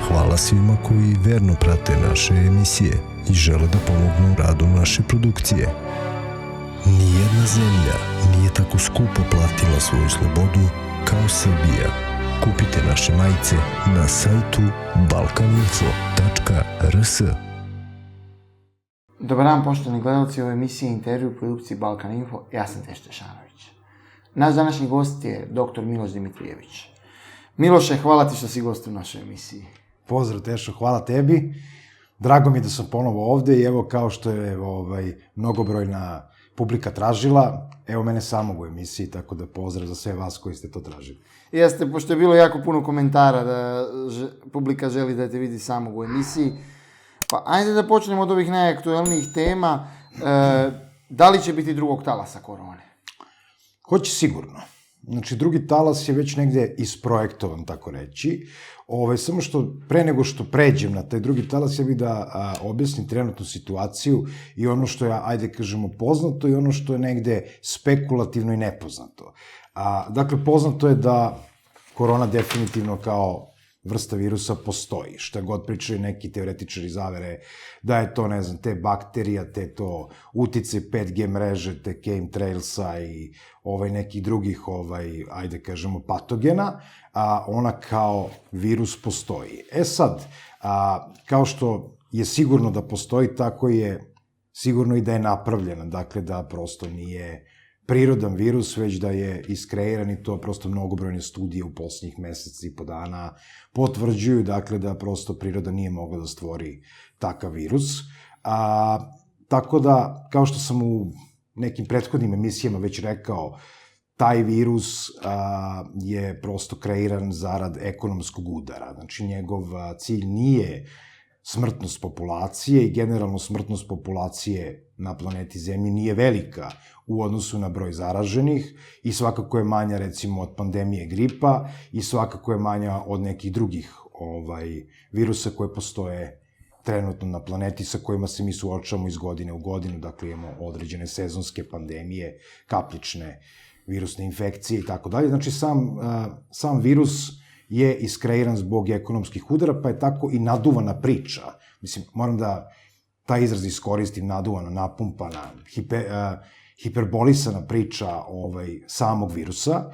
Hvala svima koji verno prate naše emisije i žele da pomognu u radu naše produkcije. Nijedna zemlja nije tako skupo platila svoju slobodu kao Srbija. Kupite naše majice na sajtu balkaninfo.rs. Dobar dan, poštovani gledalci, u emisiji Intervju u produkciji Balkan Info, ja sam Tešte Šanović. Naš današnji gost je dr. Miloš Dimitrijević. Miloše, hvala ti što si gost u našoj emisiji. Pozdrav Tešo, hvala tebi. Drago mi je da sam ponovo ovde i evo kao što je mnogobrojna publika tražila, evo mene samog u emisiji, tako da pozdrav za sve vas koji ste to tražili. Jeste, pošto je bilo jako puno komentara da publika želi da te vidi samog u emisiji, pa ajde da počnemo od ovih najaktuelnijih tema. Da li će biti drugog talasa korone? Hoće sigurno. Znači, drugi talas je već negde isprojektovan, tako reći. Samo što, pre nego što pređem na taj drugi talas, ja bih da objasnim trenutnu situaciju i ono što je, ajde kažemo, poznato i ono što je negde spekulativno i nepoznato. Dakle, poznato je da korona definitivno kao vrsta virusa postoji. Šta god pričaju neki teoretičari zavere, da je to, ne znam, te bakterija, te to utice 5G mreže, te chemtrailsa i nekih drugih, ajde kažemo, patogena, ona kao virus postoji. Sad, kao što je sigurno da postoji, tako je sigurno i da je napravljena, dakle da prosto nije prirodan virus, već da je iskreiran i to prosto mnogobrojne studije u poslednjih meseci i po dana potvrđuju, dakle da prosto priroda nije mogla da stvori takav virus. Tako da, kao što sam u nekim prethodnim emisijama već rekao, taj virus je prosto kreiran zarad ekonomskog udara. Znači, njegov cilj nije smrtnost populacije i generalno smrtnost populacije na planeti Zemlji nije velika u odnosu na broj zaraženih i svakako je manja, recimo, od pandemije gripa i svakako je manja od nekih drugih virusa koje postoje trenutno na planeti sa kojima se mi suočavamo iz godine u godinu. Dakle, imamo određene sezonske pandemije, kapljične virusne infekcije i tako dalje. Znači, sam virus je iskreiran zbog ekonomskih udara, pa je tako i naduvana priča. Mislim, moram da taj izraz iskoristim, naduvana, napumpana, hiperbolisana priča samog virusa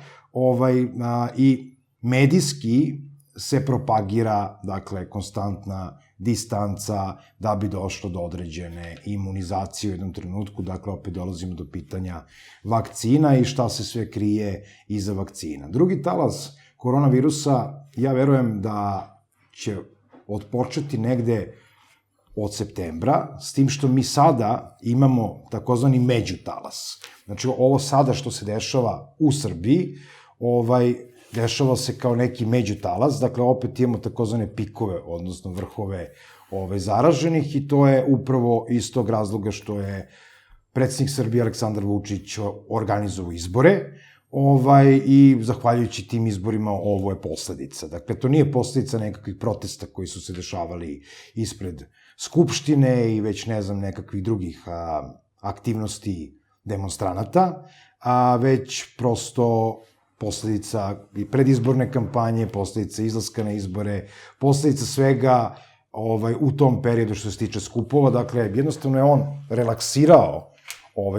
i medijski se propagira, dakle, konstantna distanca da bi došlo do određene imunizacije u jednom trenutku. Dakle, opet dolazimo do pitanja vakcina i šta se sve krije iza vakcina. Drugi talas koronavirusa, ja verujem da će odpočeti negde od septembra, s tim što mi sada imamo takozvani međutalas. Znači, ovo sada što se dešava u Srbiji, dešava se kao neki međutalas, dakle, opet imamo takozvane pikove, odnosno vrhove zaraženih i to je upravo iz tog razloga što je predsednik Srbije Aleksandar Vučić organizovao izbore, i zahvaljujući tim izborima ovo je posledica. Dakle, to nije posledica nekakvih protesta koji su se dešavali ispred Skupštine i već, ne znam, nekakvih drugih aktivnosti demonstranata, već prosto posledica i predizborne kampanje, posledica izlaska na izbore, posledica svega u tom periodu što se tiče skupova. Dakle, jednostavno je on relaksirao,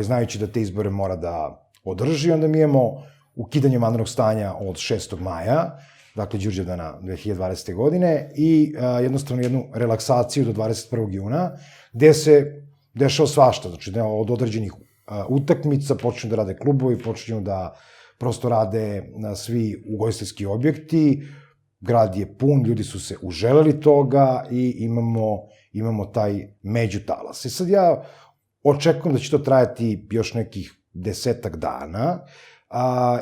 znajući da te izbore mora da održi, onda mi imamo ukidanje vanrednog stanja od 6. maja, dakle Đurđevdana 2020. godine i jednostavno jednu relaksaciju do 21. juna, gde se dešava svašta, znači od određenih utakmica počinju da rade klubovi, počinju da prosto rade svi ugostiteljski objekti, grad je pun, ljudi su se uželeli toga i imamo taj međutalas. I sad ja očekujem da će to trajati još nekih 10 dana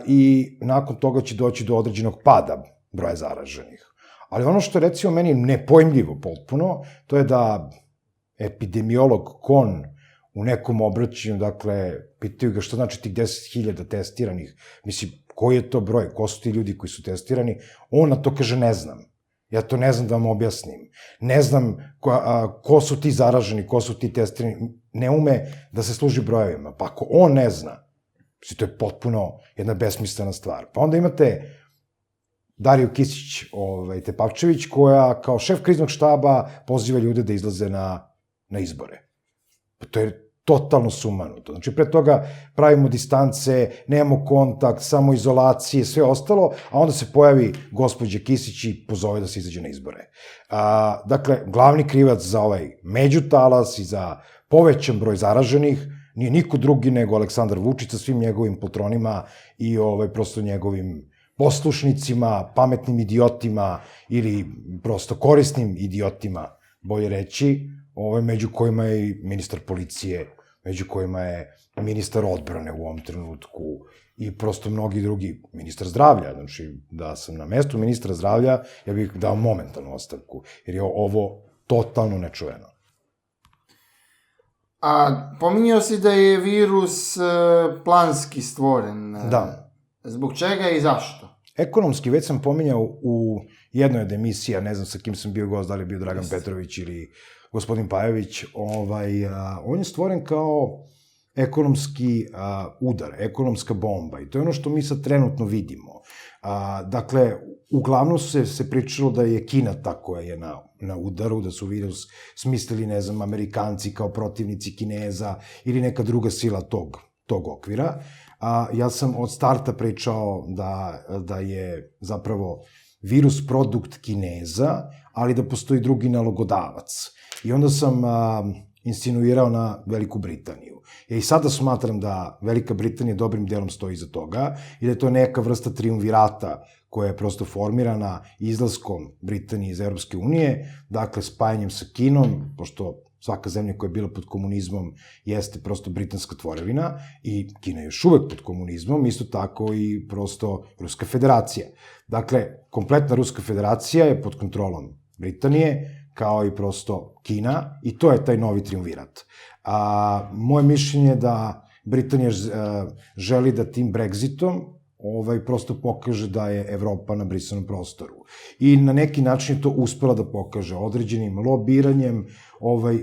i nakon toga će doći do određenog pada broja zaraženih. Ali ono što je, recimo, meni nepojmljivo potpuno, to je da epidemiolog Kon u nekom obraćanju, dakle, pitaju ga što znači tih 10.000 testiranih, mislim, koji je to broj, ko su ti ljudi koji su testirani, on na to kaže ne znam. Ja to ne znam da vam objasnim. Ne znam ko su ti zaraženi, ko su ti testirani, ne ume da se služi brojevima. Pa ako on ne zna, to je potpuno jedna besmislena stvar. Pa onda imate Dariju Kisić Tepavčević, koja kao šef kriznog štaba poziva ljude da izlaze na izbore. To je totalno sumanuto. Znači, pre toga pravimo distance, nemamo kontakt, samo izolacije, sve ostalo, a onda se pojavi gospođa Kisić i pozove da se izađe na izbore. Dakle, glavni krivac za ovaj međutalas i za povećan broj zaraženih nije niko drugi nego Aleksandar Vučić sa svim njegovim poltronima i prosto njegovim poslušnicima, pametnim idiotima ili prosto korisnim idiotima, bolje reći, među kojima je i ministar policije, među kojima je ministar odbrane u ovom trenutku i prosto mnogi drugi, ministar zdravlja. Znači, da sam na mestu ministra zdravlja, ja bih dao momentalnu ostavku, jer je ovo totalno nečuveno. A pominjao si da je virus planski stvoren. Da. Zbog čega i zašto? Ekonomski, već sam pominjao u jednoj od emisija, ne znam sa kim sam bio gost, da li je bio Dragan Petrović ili gospodin Pajević, on je stvoren kao ekonomski udar, ekonomska bomba i to je ono što mi sad trenutno vidimo. Dakle, uglavnom se pričalo da je Kina ta koja je na udaru, da su virus smislili, ne znam, Amerikanci kao protivnici Kineza ili neka druga sila tog okvira. Ja sam od starta pričao da je zapravo virus produkt Kineza, ali da postoji drugi nalogodavac. I onda sam insinuirao na Veliku Britaniju. Ja i sada smatram da Velika Britanija dobrim delom stoji iza toga i da je to neka vrsta triumvirata koja je prosto formirana izlaskom Britanije iz Evropske unije, dakle spajanjem sa Kinom, pošto svaka zemlja koja je bila pod komunizmom jeste prosto britanska tvorevina i Kina je još uvek pod komunizmom, isto tako i prosto Ruska federacija. Dakle, kompletna Ruska federacija je pod kontrolom Britanije, kao i prosto Kina, i to je taj novi triumvirat. Moje mišljenje je da Britanija želi da tim Brexitom prosto pokaže da je Evropa na brisanom prostoru. I na neki način je to uspela da pokaže određenim lobiranjem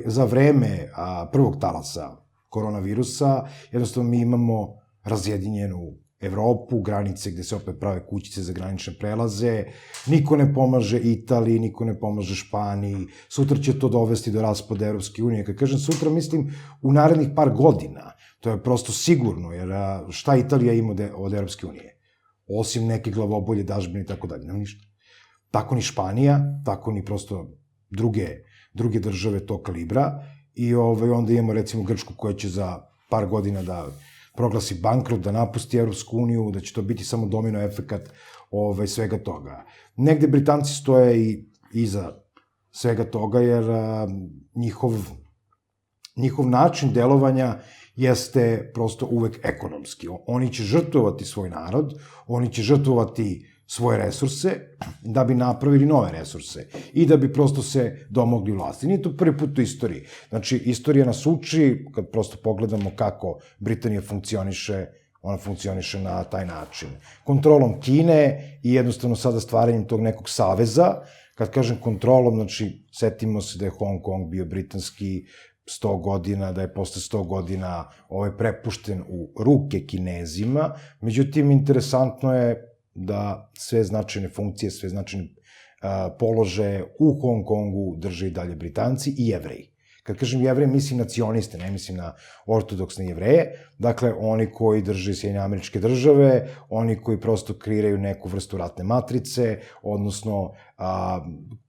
za vreme prvog talasa koronavirusa. Jednostavno mi imamo razjedinjenu Evropu, granice gde se opet prave kućice za granične prelaze, niko ne pomaže Italiji, niko ne pomaže Španiji, sutra će to dovesti do raspada Evropske unije. Kad kažem sutra, mislim u narednih par godina, to je prosto sigurno, jer šta Italija ima od Evropske unije? Osim neke glavobolje, dažbine i tako dalje, nema ništa. Tako ni Španija, tako ni prosto druge države tog kalibra i onda imamo recimo Grčku koja će za par godina da proglasi bankrot, da napusti Evropsku uniju, da će to biti samo domino efekat svega toga. Negde Britanci stoje i iza svega toga, jer njihov način delovanja jeste prosto uvek ekonomski. Oni će žrtvovati svoj narod, oni će žrtvovati svoje resurse da bi napravili nove resurse i da bi prosto se domogli vlasti. Nije to prvi put u istoriji. Znači, istorija nas uči, kad prosto pogledamo kako Britanija funkcioniše, ona funkcioniše na taj način. Kontrolom Kine i jednostavno sada stvaranjem tog nekog saveza, kad kažem kontrolom, znači, setimo se da je Hong Kong bio britanski 100 godina, da je posle 100 godina prepušten u ruke Kinezima. Međutim, interesantno je da sve značajne funkcije, sve značajne položaje u Hong Kongu drže i dalje Britanci i Jevreji. Kad kažem Jevreji, mislim nacionaliste, ne mislim na ortodoksne Jevreje, dakle, oni koji drže Sjedinjene Američke Države, oni koji prosto kreiraju neku vrstu ratne matrice, odnosno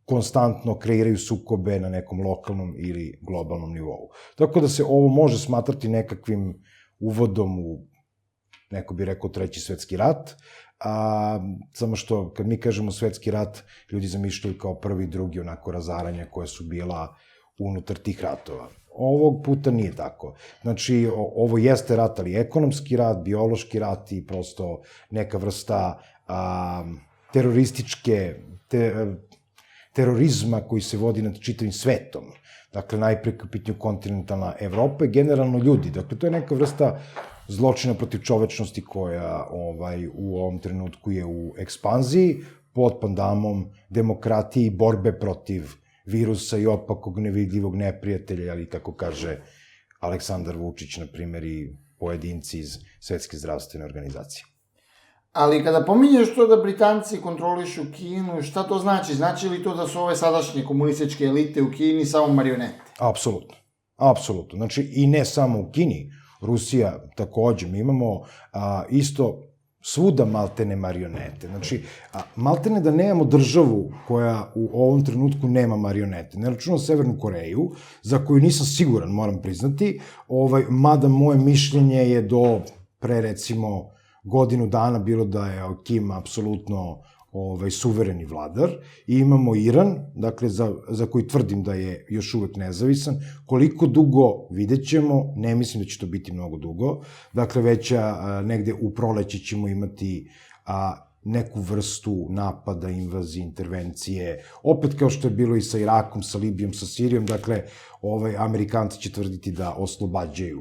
konstantno kreiraju sukobe na nekom lokalnom ili globalnom nivou. Tako da se ovo može smatrati nekakvim uvodom u, neko bi rekao, Treći svetski rat, samo što kad mi kažemo svetski rat, ljudi zamišljaju kao prvi i drugi onako razaranja koja su bila unutar tih ratova. Ovog puta nije tako. Znači, ovo jeste rat, ali ekonomski rat, biološki rat i prosto neka vrsta terorizma koji se vodi nad čitavim svetom. Dakle, najpre u pitanju kontinentalna Evropa i generalno ljudi. Dakle, to je neka vrsta zločina protiv čovečnosti koja u ovom trenutku je u ekspanziji pod pandamom demokratije i borbe protiv virusa i opakog nevidljivog neprijatelja, ali kako kaže Aleksandar Vučić, na primjer, i pojedinci iz Svetske zdravstvene organizacije. Ali kada pominješ to da Britanci kontrolišu Kinu, šta to znači? Znači li to da su ove sadašnje komunističke elite u Kini samo marionete? Apsolutno. Apsolutno. Znači, i ne samo u Kini, Rusija takođe, mi imamo isto svuda maltene marionete. Znači, maltene da nemamo državu koja u ovom trenutku nema marionete. Ne računam Severnu Koreju, za koju nisam siguran, moram priznati, mada moje mišljenje je do pre, recimo, godinu dana bilo da je Kim apsolutno suvereni vladar, i imamo Iran, dakle, za koji tvrdim da je još uvek nezavisan. Koliko dugo, vidjet ćemo, ne mislim da će to biti mnogo dugo, dakle, već negde u proleće ćemo imati neku vrstu napada, invazije, intervencije, opet kao što je bilo i sa Irakom, sa Libijom, sa Sirijom, dakle, Amerikanci će tvrditi da oslobađaju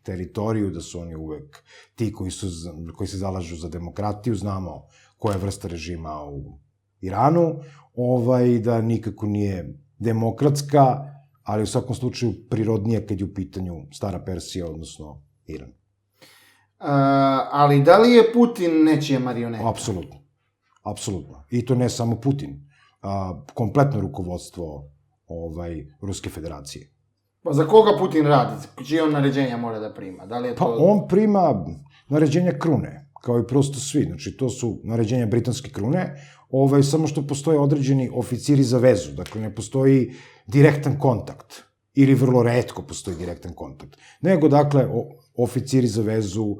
teritoriju, da su oni uvek ti koji se zalažu za demokratiju, znamo koja je vrsta režima u Iranu, da nikako nije demokratska, ali u svakom slučaju prirodnija kad je u pitanju Stara Persija, odnosno Iran. Ali da li je Putin nečija marioneta? Apsolutno. Apsolutno. I to ne samo Putin. Kompletno rukovodstvo Ruske federacije. Pa za koga Putin radi? Čije on naređenja mora da prima? Da li je to... Pa on prima naređenja krune, kao i prosto svi. Znači, to su naređenja britanske krune, samo što postoje određeni oficiri za vezu. Dakle, ne postoji direktan kontakt. Ili vrlo retko postoji direktan kontakt. Nego, dakle, oficiri za vezu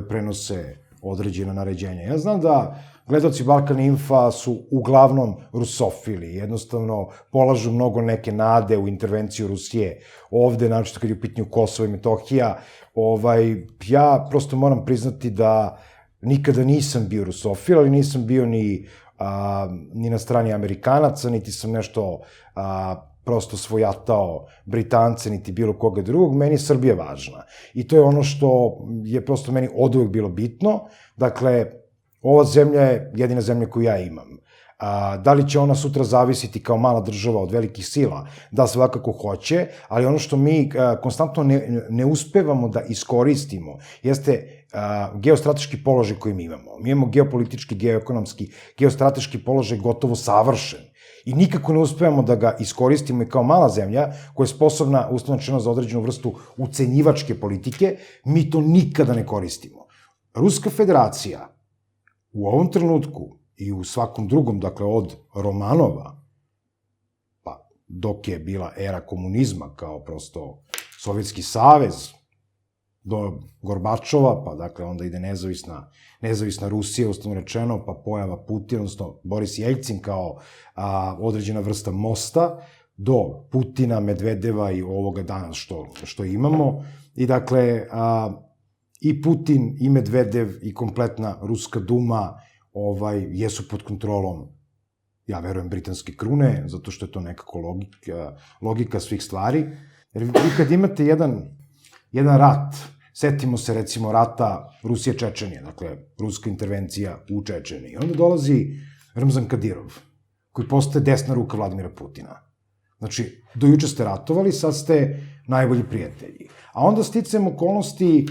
prenose određena naređenja. Ja znam da gledalci Balkan Infa su uglavnom rusofili, jednostavno polažu mnogo neke nade u intervenciju Rusije ovde, naročito kad je u pitanju Kosovo i Metohija. Ja prosto moram priznati da nikada nisam bio rusofil, ali nisam bio ni na strani Amerikanaca, niti sam nešto prosto svojatao Britance, niti bilo koga drugog. Meni je Srbija važna. I to je ono što je prosto meni oduvek bilo bitno. Dakle, ova zemlja je jedina zemlja koju ja imam. Da li će ona sutra zavisiti kao mala država od velikih sila? Da, svakako hoće, ali ono što mi konstantno ne uspevamo da iskoristimo jeste geostrateški položaj koji mi imamo. Mi imamo geopolitički, geoekonomski, geostrateški položaj gotovo savršen. I nikako ne uspevamo da ga iskoristimo i kao mala zemlja koja je sposobna, uslovno rečeno, za određenu vrstu ucenjivačke politike, mi to nikada ne koristimo. Ruska federacija u ovom trenutku i u svakom drugom, dakle od Romanova, pa dok je bila era komunizma kao prosto Sovjetski savez, do Gorbačova, pa dakle onda ide nezavisna Rusija, uslovno rečeno, pa pojava Putina, odnosno Boris Jeljcin kao određena vrsta mosta, do Putina, Medvedeva i ovoga danas što imamo. I dakle, i Putin, i Medvedev, i kompletna Ruska duma jesu pod kontrolom, ja verujem, britanske krune, zato što je to nekako logika svih stvari. Jer vi kad imate jedan rat, setimo se recimo rata Rusija-Čečenija, dakle, ruska intervencija u Čečeniji. Onda dolazi Ramzan Kadirov, koji postaje desna ruka Vladimira Putina. Znači, do juče ste ratovali, sad ste najbolji prijatelji. A onda sticajem okolnosti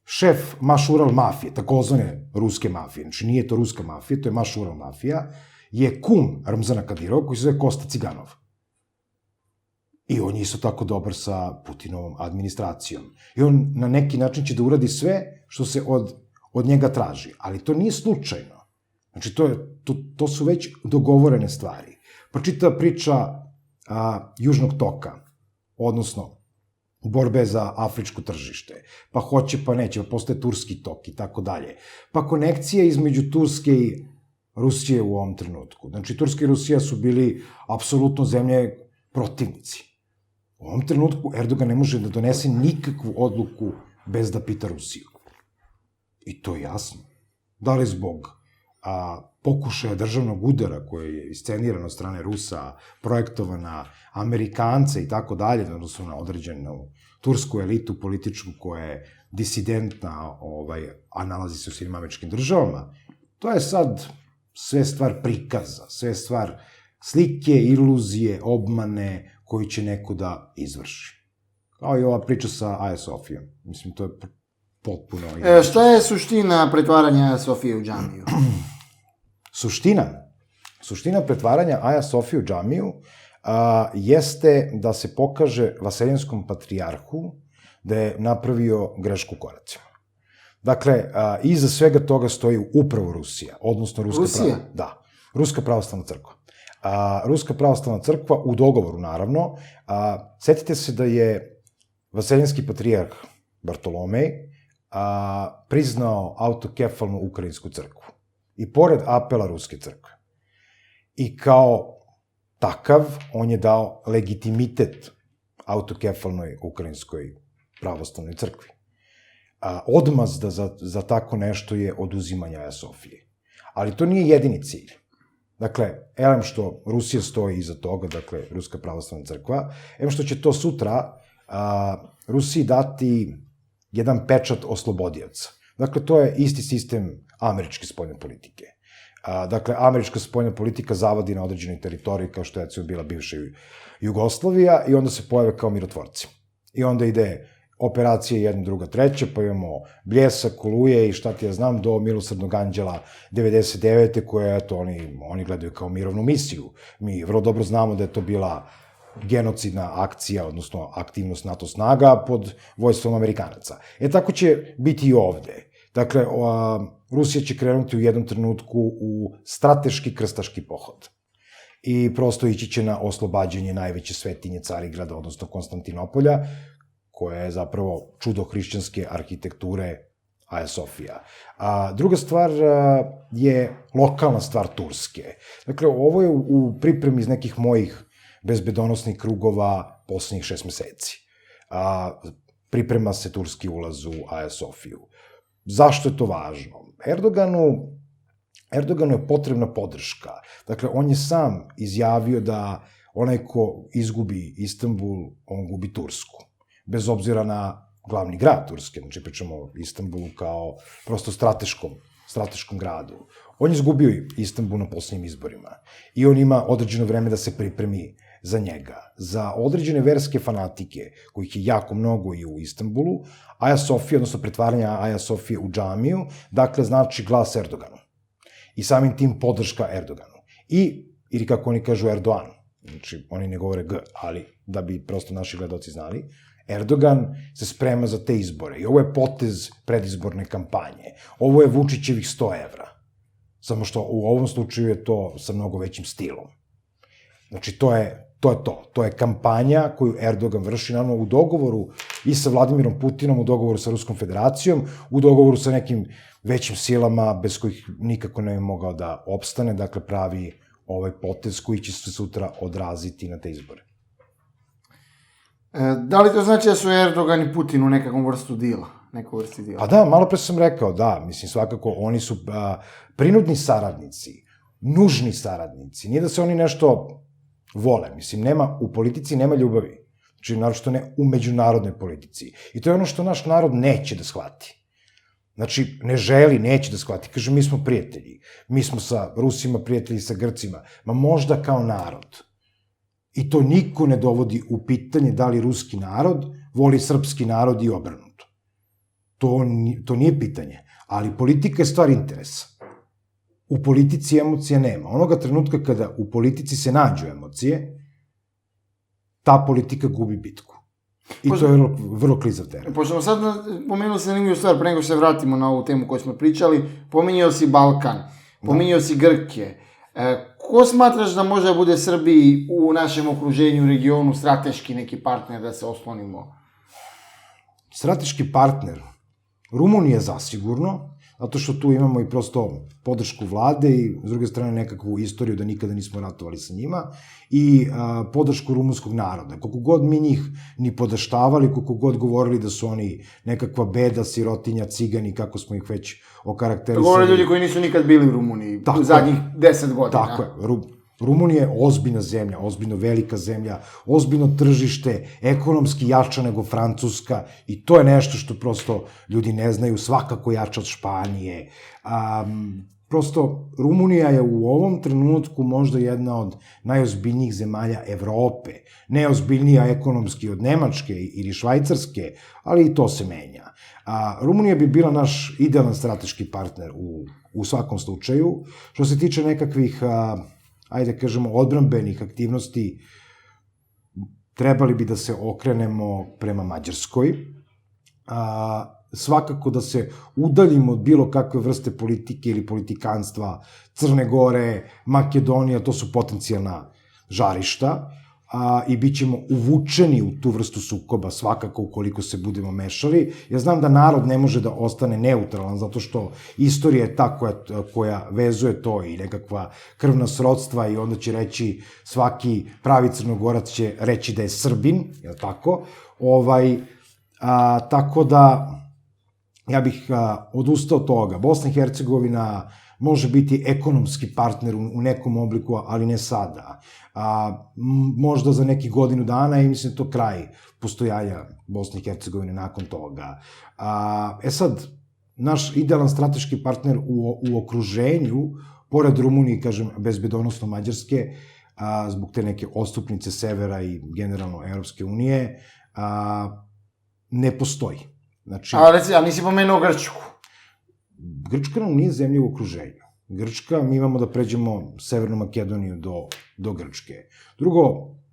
šef Mašural mafije, takozvane ruske mafije, znači nije to ruska mafija, to je Mašural mafija, je kum Ramzana Kadirova, koji se zove Kosta Ciganov. I on je isto tako dobar sa Putinovom administracijom. I on na neki način će da uradi sve što se od njega traži. Ali to nije slučajno. Znači, to su već dogovorene stvari. Pa čita priča Južnog toka, odnosno borbe za afričko tržište. Pa hoće, pa neće, pa postaje Turski tok i tako dalje. Pa konekcije između Turske i Rusije u ovom trenutku. Znači, Turska i Rusija su bili apsolutno zemlje protivnici. U ovom trenutku Erdogan ne može da donese nikakvu odluku bez da pita Rusiju. I to je jasno. Da li zbog pokušaja državnog udara koje je iscenirano od strane Rusa, projektovana Amerikance i tako dalje, odnosno na određenu tursku elitu političku koja je disidentna, a nalazi se u Sjedinjenim Američkim Državama, to je sad sve stvar prikaza, sve stvar slike, iluzije, obmane koji će neko da izvrši. Kao i ova priča sa Aja Sofijom. Mislim, to je potpuno... Šta je suština pretvaranja Sofije u džamiju? Suština pretvaranja Aja Sofije u džamiju jeste da se pokaže vaseljanskom patrijarhu da je napravio grešku u koracima. Dakle, iza svega toga stoji upravo Rusija, odnosno Rusija? Ruska pravoslavna crkva. Ruska pravoslavna crkva, u dogovoru naravno, setite se da je vaseljanski patrijarh Bartolomej priznao autokefalnu ukrajinsku crkvu. I pored apela ruske crkve. I kao takav, on je dao legitimitet autokefalnoj ukrajinskoj pravoslavnoj crkvi. Odmazda za tako nešto je oduzimanje Aja Sofije. Ali to nije jedini cilj. Dakle, elem što Rusija stoji iza toga, dakle, Ruska pravoslavna crkva, elem što će to sutra Rusiji dati jedan pečat oslobodioca. Dakle, to je isti sistem američke spoljne politike. Dakle, američka spoljna politika zavadi na određenoj teritoriji, kao što je bila bivša Jugoslavija, i onda se pojave kao mirotvorci. I onda ide operacije jedna, druga, treća, pa imamo Bljesak, Oluje i šta ti ja znam, do Milosrdnog anđela 99. koje, eto, oni gledaju kao mirovnu misiju. Mi vrlo dobro znamo da je to bila genocidna akcija, odnosno aktivnost NATO snaga pod vojstvom Amerikanaca. Tako će biti i ovde. Dakle, Rusija će krenuti u jednom trenutku u strateški krstaški pohod. I prosto ići će na oslobađanje najveće svetinje Carigrada, odnosno Konstantinopolja, koja je zapravo čudo hrišćanske arhitekture Aja Sofija. Druga stvar je lokalna stvar Turske. Dakle, ovo je u pripremi iz nekih mojih bezbedonosnih krugova poslednjih 6 meseci. Priprema se turski ulaz u Aja Sofiju. Zašto je to važno? Erdoganu je potrebna podrška. Dakle, on je sam izjavio da onaj ko izgubi Istanbul, on gubi Tursku. Bez obzira na glavni grad Turske, znači pričamo o Istanbulu kao prosto strateškom gradu. On je izgubio Istanbul na posljednjim izborima i on ima određeno vreme da se pripremi za njega. Za određene verske fanatike, kojih je jako mnogo i u Istanbulu, Aja Sofija, odnosno pretvaranje Aja Sofije u džamiju, dakle, znači glas Erdoganu. I samim tim podrška Erdoganu. Ili kako oni kažu Erdogan, znači oni ne govore G, ali da bi prosto naši gledaoci znali, Erdogan se sprema za te izbore i ovo je potez predizborne kampanje. Ovo je Vučićevih 100 evra. Samo što u ovom slučaju je to sa mnogo većim stilom. Znači, to je to. To je kampanja koju Erdogan vrši, naravno, u dogovoru i sa Vladimirom Putinom, u dogovoru sa Ruskom federacijom, u dogovoru sa nekim većim silama bez kojih nikako ne bi mogao da opstane, dakle, pravi ovaj potez koji će se sutra odraziti na te izbore. Da li to znači da su Erdogan i Putin u nekakvom vrstu dila? Pa da, malo pre sam rekao, da, mislim, svakako, oni su prinudni saradnici, nužni saradnici, nije da se oni nešto vole, mislim, u politici nema ljubavi, znači, naročito ne u međunarodnoj politici. I to je ono što naš narod neće da shvati. Znači, ne želi, neće da shvati. Kaže, mi smo prijatelji, mi smo sa Rusima prijatelji, sa Grcima, ma možda kao narod. I to niko ne dovodi u pitanje da li ruski narod voli srpski narod i obrnuto. To nije pitanje, ali politika je stvar interesa. U politici emocija nema. Onoga trenutka kada u politici se nađu emocije, ta politika gubi bitku. I to je vrlo klizav teren. Pošto smo sad pomenuli se zanimljivu stvar, pre nego se vratimo na ovu temu koju smo pričali, pominjao si Balkan, pominjao si Grke. Ko smatraš da može da bude Srbiji u našem okruženju, regionu, strateški neki partner da se oslonimo? Strateški partner? Rumunija zasigurno, zato što tu imamo i prosto podršku vlade i s druge strane nekakvu istoriju da nikada nismo ratovali sa njima i podršku rumunskog naroda. Koliko god mi njih ni podaštavali, koliko god govorili da su oni nekakva beda, sirotinja, cigani, kako smo ih već okarakterisali. Govore ljudi koji nisu nikad bili u Rumuniji u zadnjih 10 godina. Tako je. Rumunija je ozbiljna zemlja, ozbiljno velika zemlja, ozbiljno tržište, ekonomski jača nego Francuska i to je nešto što prosto ljudi ne znaju, svakako jača od Španije. prosto, Rumunija je u ovom trenutku možda jedna od najozbiljnijih zemalja Evrope. Neozbiljnija ekonomski od Nemačke ili Švajcarske, ali i to se menja. Rumunija bi bila naš idealan strateški partner u svakom slučaju. Što se tiče nekakvih, ajde kažemo, odbrambenih aktivnosti, trebali bi da se okrenemo prema Mađarskoj. Svakako da se udaljimo od bilo kakve vrste politike ili politikanstva. Crne Gore, Makedonija, to su potencijalna žarišta i bit ćemo uvučeni u tu vrstu sukoba svakako ukoliko se budemo mešali. Ja znam da narod ne može da ostane neutralan zato što istorija je ta koja vezuje to i nekakva krvna srodstva i onda će reći svaki pravi Crnogorac će reći da je Srbin, je li tako? Tako da ja bih odustao od toga. Bosna i Hercegovina može biti ekonomski partner u nekom obliku, ali ne sada. Možda za neki godinu dana i mislim to kraj postojanja Bosne i Hercegovine nakon toga. Sad, naš idealan strateški partner u okruženju, pored Rumunije, kažem, bezbedonosno Mađarske, zbog te neke ostupnice severa i generalno Evropske unije, ne postoji. Znači, a nisi pomenuo Grčku. Grčka nam nije zemlja u okruženju. Grčka, mi imamo da pređemo Severnu Makedoniju do Grčke. Drugo,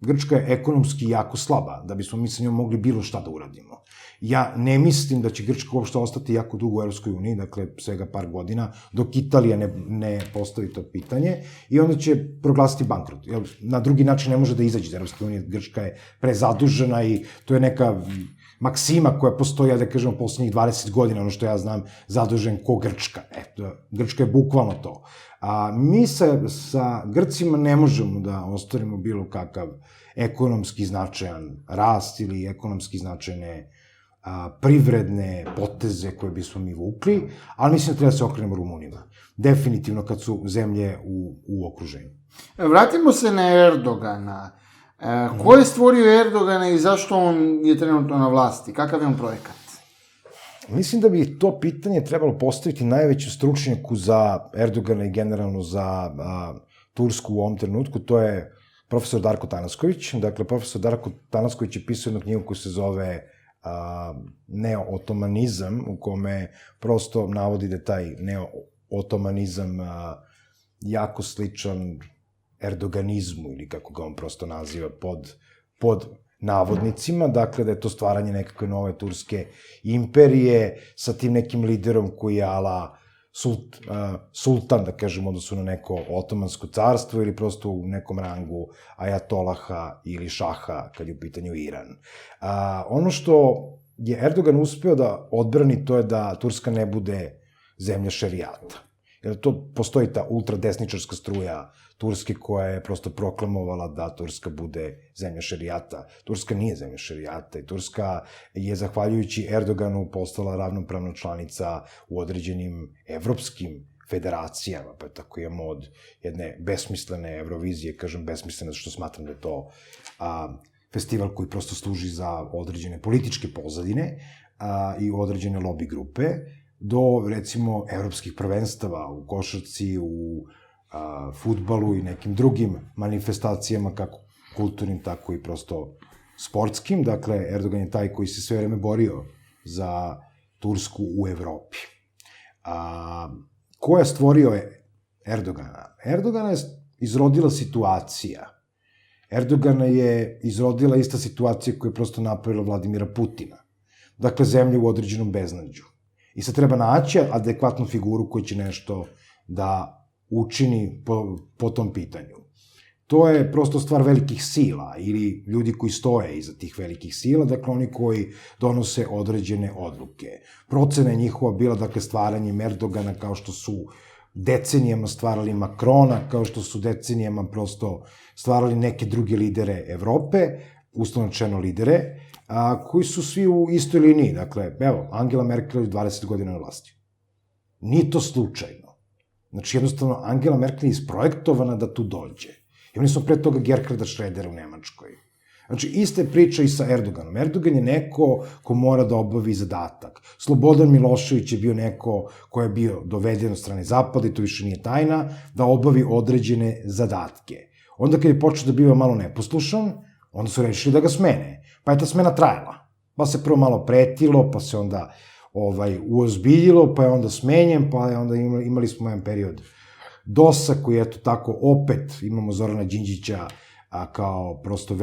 Grčka je ekonomski jako slaba, da bismo mi sa njom mogli bilo šta da uradimo. Ja ne mislim da će Grčka uopšte ostati jako dugo u Evropskoj uniji, dakle svega par godina, dok Italija ne postavi to pitanje i onda će proglasiti bankrot. Na drugi način ne može da izađe iz Evropske unije, Grčka je prezadužena i to je neka maksima koja postoji, da kažemo, poslednjih 20 godina, ono što ja znam, zadužen ko Grčka. Grčka je bukvalno to. Mi sa Grcima ne možemo da ostvarimo bilo kakav ekonomski značajan rast ili ekonomski značajne privredne poteze koje bismo mi vukli, ali mislim da treba da se okrenemo Rumunima. Definitivno kad su zemlje u okruženju. Vratimo se na Erdogana. Ko je stvorio Erdogana i zašto on je trenutno na vlasti? Kakav je on projekat? Mislim da bi to pitanje trebalo postaviti najvećem stručnjaku za Erdogana i generalno za Tursku u ovom trenutku, to je profesor Darko Tanasković. Dakle, profesor Darko Tanasković je pisao jednu knjigu koja se zove Neo-otomanizam, u kome prosto navodi da je taj neo-otomanizam jako sličan erdoganizmu, ili kako ga on prosto naziva, pod navodnicima, dakle da je to stvaranje nekakve nove turske imperije sa tim nekim liderom koji je ala sultan, da kažemo, odnosno na neko otomansko carstvo ili prosto u nekom rangu ajatolaha ili šaha kad je u pitanju Iran. Ono što je Erdogan uspeo da odbrani, to je da Turska ne bude zemlja šerijata. Jer to postoji ta ultradesničarska struja Turske koja je prosto proklamovala da Turska bude zemlja šerijata. Turska nije zemlja šerijata i Turska je, zahvaljujući Erdoganu, postala ravnopravna članica u određenim evropskim federacijama, pa tako imamo od jedne besmislene Eurovizije, kažem besmislene, što smatram da je to festival koji prosto služi za određene političke pozadine i određene lobby grupe, do, recimo, evropskih prvenstava u košarci, u fudbalu i nekim drugim manifestacijama, kako kulturnim, tako i prosto sportskim. Dakle, Erdogan je taj koji se sve vreme borio za Tursku u Evropi. Ko je stvorio Erdogana? Erdogana je izrodila situacija. Erdogana je izrodila ista situacija koju je prosto napravila Vladimira Putina. Dakle, zemlja u određenom beznađu. I sad treba naći adekvatnu figuru koja će nešto da učini po tom pitanju. To je prosto stvar velikih sila ili ljudi koji stoje iza tih velikih sila, dakle oni koji donose određene odluke. Procena je njihova bila, dakle, stvaranjem Erdogana, kao što su decenijama stvarali Makrona, kao što su decenijama prosto stvarali neke druge lidere Evrope, uslovno lidere, koji su svi u istoj liniji. Dakle, evo, Angela Merkel je 20 godina na vlasti. Nije to slučajno. Znači, jednostavno, Angela Merkel je isprojektovana da tu dođe. Imali smo pre toga Gerharda Schrödera u Nemačkoj. Znači, ista je priča i sa Erdoganom. Erdogan je neko ko mora da obavi zadatak. Slobodan Milošević je bio neko ko je bio doveden od strane Zapada, i to više nije tajna, da obavi određene zadatke. Onda kad je počeo da biva malo neposlušan, onda su rešili da ga smene. Pa je ta smena trajala. Pa se prvo malo pretilo, pa se onda uozbiljilo, pa je onda smenjen, pa je onda imali smo jedan period DOS-a, koji eto tako opet imamo Zorana Đinđića kao prosto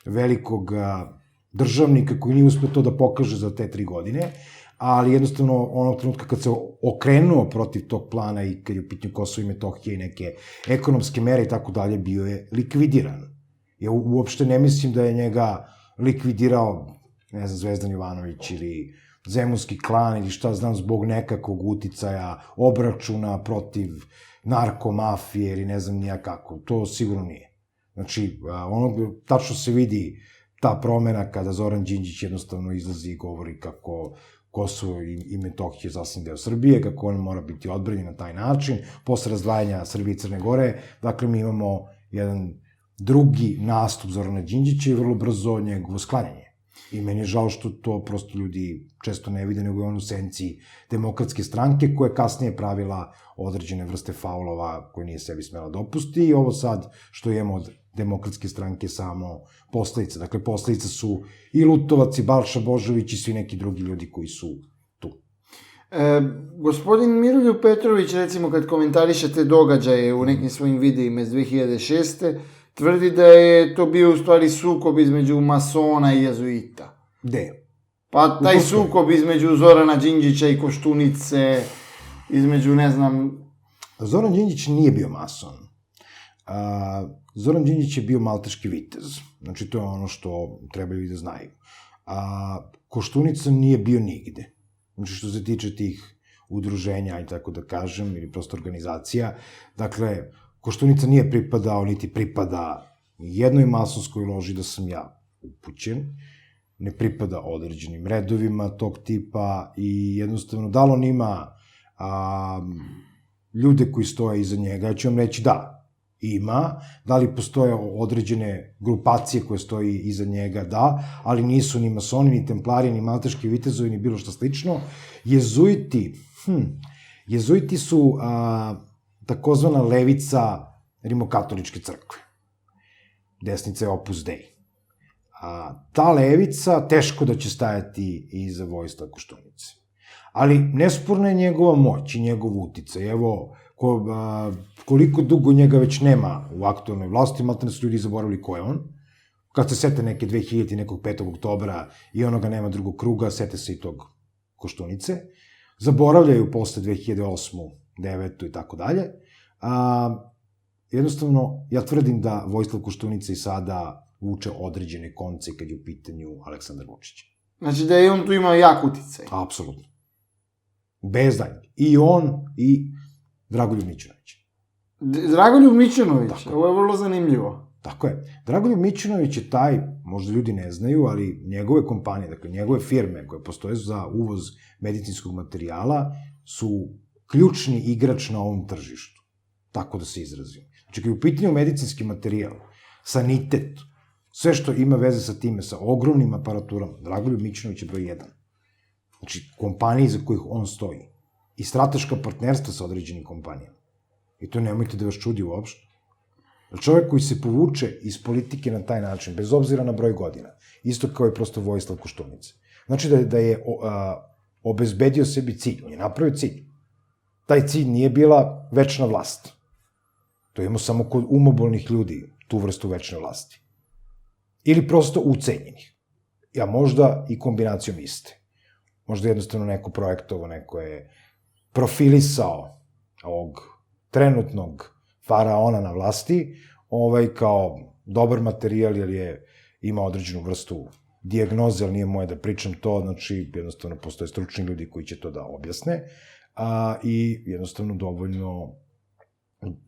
velikog državnika koji nije uspeo to da pokaže za te 3 godine, ali jednostavno onog trenutka kad se okrenuo protiv tog plana i kad je u pitanju Kosovo i Metohije i neke ekonomske mere i tako dalje, bio je likvidiran. Ja uopšte ne mislim da je njega likvidirao, ne znam, Zvezdan Jovanović ili Zemunski klan ili šta znam, zbog nekakvog uticaja, obračuna protiv narkomafije ili ne znam nija kako. To sigurno nije. Znači, tačno se vidi ta promena kada Zoran Đinđić jednostavno izlazi i govori kako Kosovo i Metohija je sasvim deo Srbije, kako on mora biti odbranjen na taj način, posle razdvajanja Srbije i Crne Gore. Dakle, mi imamo jedan drugi nastup Zorana Đinđića i vrlo brzo njegovo sklanjanje. I meni je žao što to prosto ljudi često ne vide, nego je on u senci Demokratske stranke, koja je kasnije pravila određene vrste faulova koje nije sebi smela dopusti, i ovo sad što imamo od Demokratske stranke samo posledice. Dakle, posledice su i Lutovac, i Balša Božović i svi neki drugi ljudi koji su tu. Gospodin Miroljub Petrović, recimo, kad komentariše te događaje u nekim svojim videima iz 2006. tvrdi da je to bio u stvari sukob između masona i jezuita. Gde? Pa taj sukob između Zorana Đinđića i Koštunice, između, ne znam... Zoran Đinđić nije bio mason. Zoran Đinđić je bio malteški vitez. Znači, to je ono što trebaju i da znaju. Koštunica nije bio nigde. Znači, što se tiče tih udruženja, i tako da kažem, ili prosto organizacija. Dakle, Koštunica nije pripadao, niti pripada jednoj masonskoj loži, da sam ja upućen. Ne pripada određenim redovima tog tipa i jednostavno, da li on ima ljude koji stoje iza njega, ja ću vam reći da, ima. Da li postoje određene grupacije koje stoji iza njega, da, ali nisu ni masoni, ni templari, ni malteški vitezovi, ni bilo što slično. Jezuiti su takozvana levica rimokatoličke crkve. Desnica je Opus Dei. Ta levica teško da će stajati iza Vojislava Koštunice. Ali nesporna je njegova moć i njegov uticaj. Evo, koliko dugo njega već nema u aktualnoj vlasti, malo su ljudi zaboravili ko je on. Kad se sete neke 2000 nekog 5. oktobra i onoga nema drugog kruga, sete se i tog Koštunice. Zaboravljaju posle 2008. 9. i tako dalje. Jednostavno, ja tvrdim da Vojislav Koštunica i sada vuče određene konce kad je u pitanju Aleksandar Vučić. Znači da je on tu imao jak uticaj. Apsolutno. Bez daljnjeg. I on i Dragoljub Mićunović. Dragoljub Mićunović, ovo je vrlo zanimljivo. Tako je. Dragoljub Mićunović je taj, možda ljudi ne znaju, ali njegove kompanije, dakle njegove firme koje postoje za uvoz medicinskog materijala su ključni igrač na ovom tržištu. Tako da se izrazim. Znači, kad je u pitanju medicinski materijal, sanitet, sve što ima veze sa time, sa ogromnim aparaturama, Dragoljub Mićunović je broj 1. Znači, kompanije za kojih on stoji. I strateška partnerstva sa određenim kompanijama. I to nemojte da vas čudi uopšte. Čovek koji se povuče iz politike na taj način, bez obzira na broj godina, isto kao je prosto Vojislav Koštunica. Znači da je obezbedio sebi cilj, on je napravio cilj. Taj cilj nije bila večna vlast. To imamo samo kod umobolnih ljudi, tu vrstu večne vlasti. Ili prosto ucenjenih. Ja možda i kombinacijom iste. Možda jednostavno neko projektovo, neko je profilisao ovog trenutnog faraona na vlasti, kao dobar materijal, jer ima određenu vrstu dijagnoze, ali nije moje da pričam to, znači jednostavno postoje stručni ljudi koji će to da objasne, i jednostavno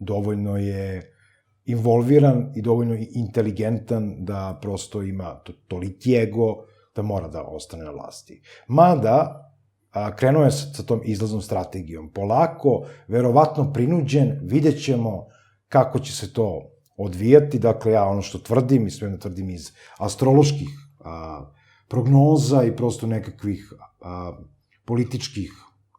dovoljno je involviran i dovoljno inteligentan da prosto ima toliki ego da mora da ostane na vlasti. Mada, krenuo je sa tom izlaznom strategijom. Polako, verovatno prinuđen, vidjet ćemo kako će se to odvijati. Dakle, ja ono što tvrdim, i sve tvrdim iz astroloških prognoza i prosto nekakvih političkih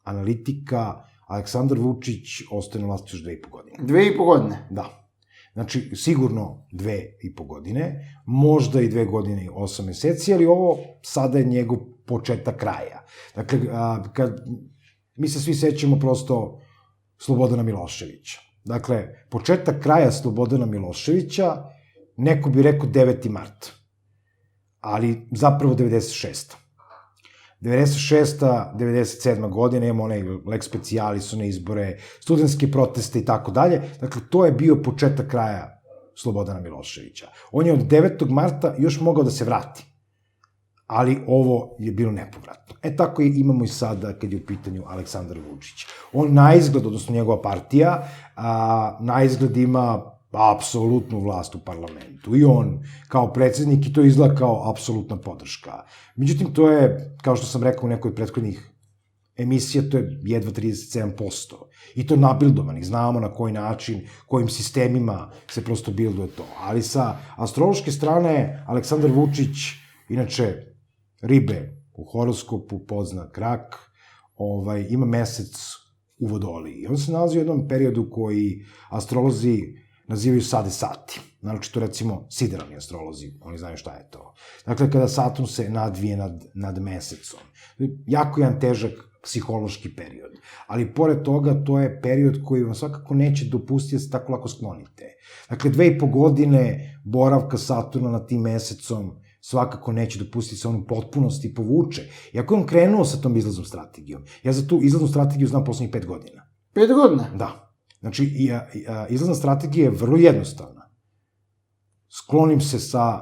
analitika, Aleksandar Vučić ostaje na vlasti još 2,5 godine. 2,5 godine? Da. Znači, sigurno 2,5 godine, možda i 2 godine i 8 meseci, ali ovo sada je njegov početak kraja. Dakle, mi se svi sećamo prosto Slobodana Miloševića. Dakle, početak kraja Slobodana Miloševića, neko bi rekao 9. mart, ali zapravo 96. 96. 97. godina, imamo onaj lex specialis, one izbore, studentske proteste i tako dalje. Dakle, to je bio početak kraja Slobodana Miloševića. On je od 9. marta još mogao da se vrati, ali ovo je bilo nepovratno. Tako imamo i sada kad je u pitanju Aleksandar Vučić. On na izgled, odnosno njegova partija, na izgled ima apsolutnu vlast u parlamentu. I on kao predsednik, i to izgleda kao apsolutna podrška. Međutim, to je, kao što sam rekao u nekoj od prethodnih emisija, to je jedva 37%. I to nabildovanih. Znamo na koji način, kojim sistemima se prosto bilduje to. Ali sa astrološke strane, Aleksandar Vučić, inače, ribe u horoskopu, poznak rak, ima mesec u Vodoliji. I on se nalazi u jednom periodu koji astrolozi nazivaju sade sati. Naročito, recimo, sideralni astrolozi, oni znaju šta je to. Dakle, kada Saturn se nadvije nad mesecom. Jako jedan težak psihološki period. Ali, pored toga, to je period koji vam svakako neće dopustiti da se tako lako sklonite. Dakle, 2,5 godine boravka Saturna nad tim mesecom svakako neće dopustiti se on u potpunosti povuče. Iako je on krenuo sa tom izlaznom strategijom. Ja za tu izlaznu strategiju znam poslednjih 5 godina. 5 godina? Da. Znači, izlazna strategija je vrlo jednostavna. Sklonim se sa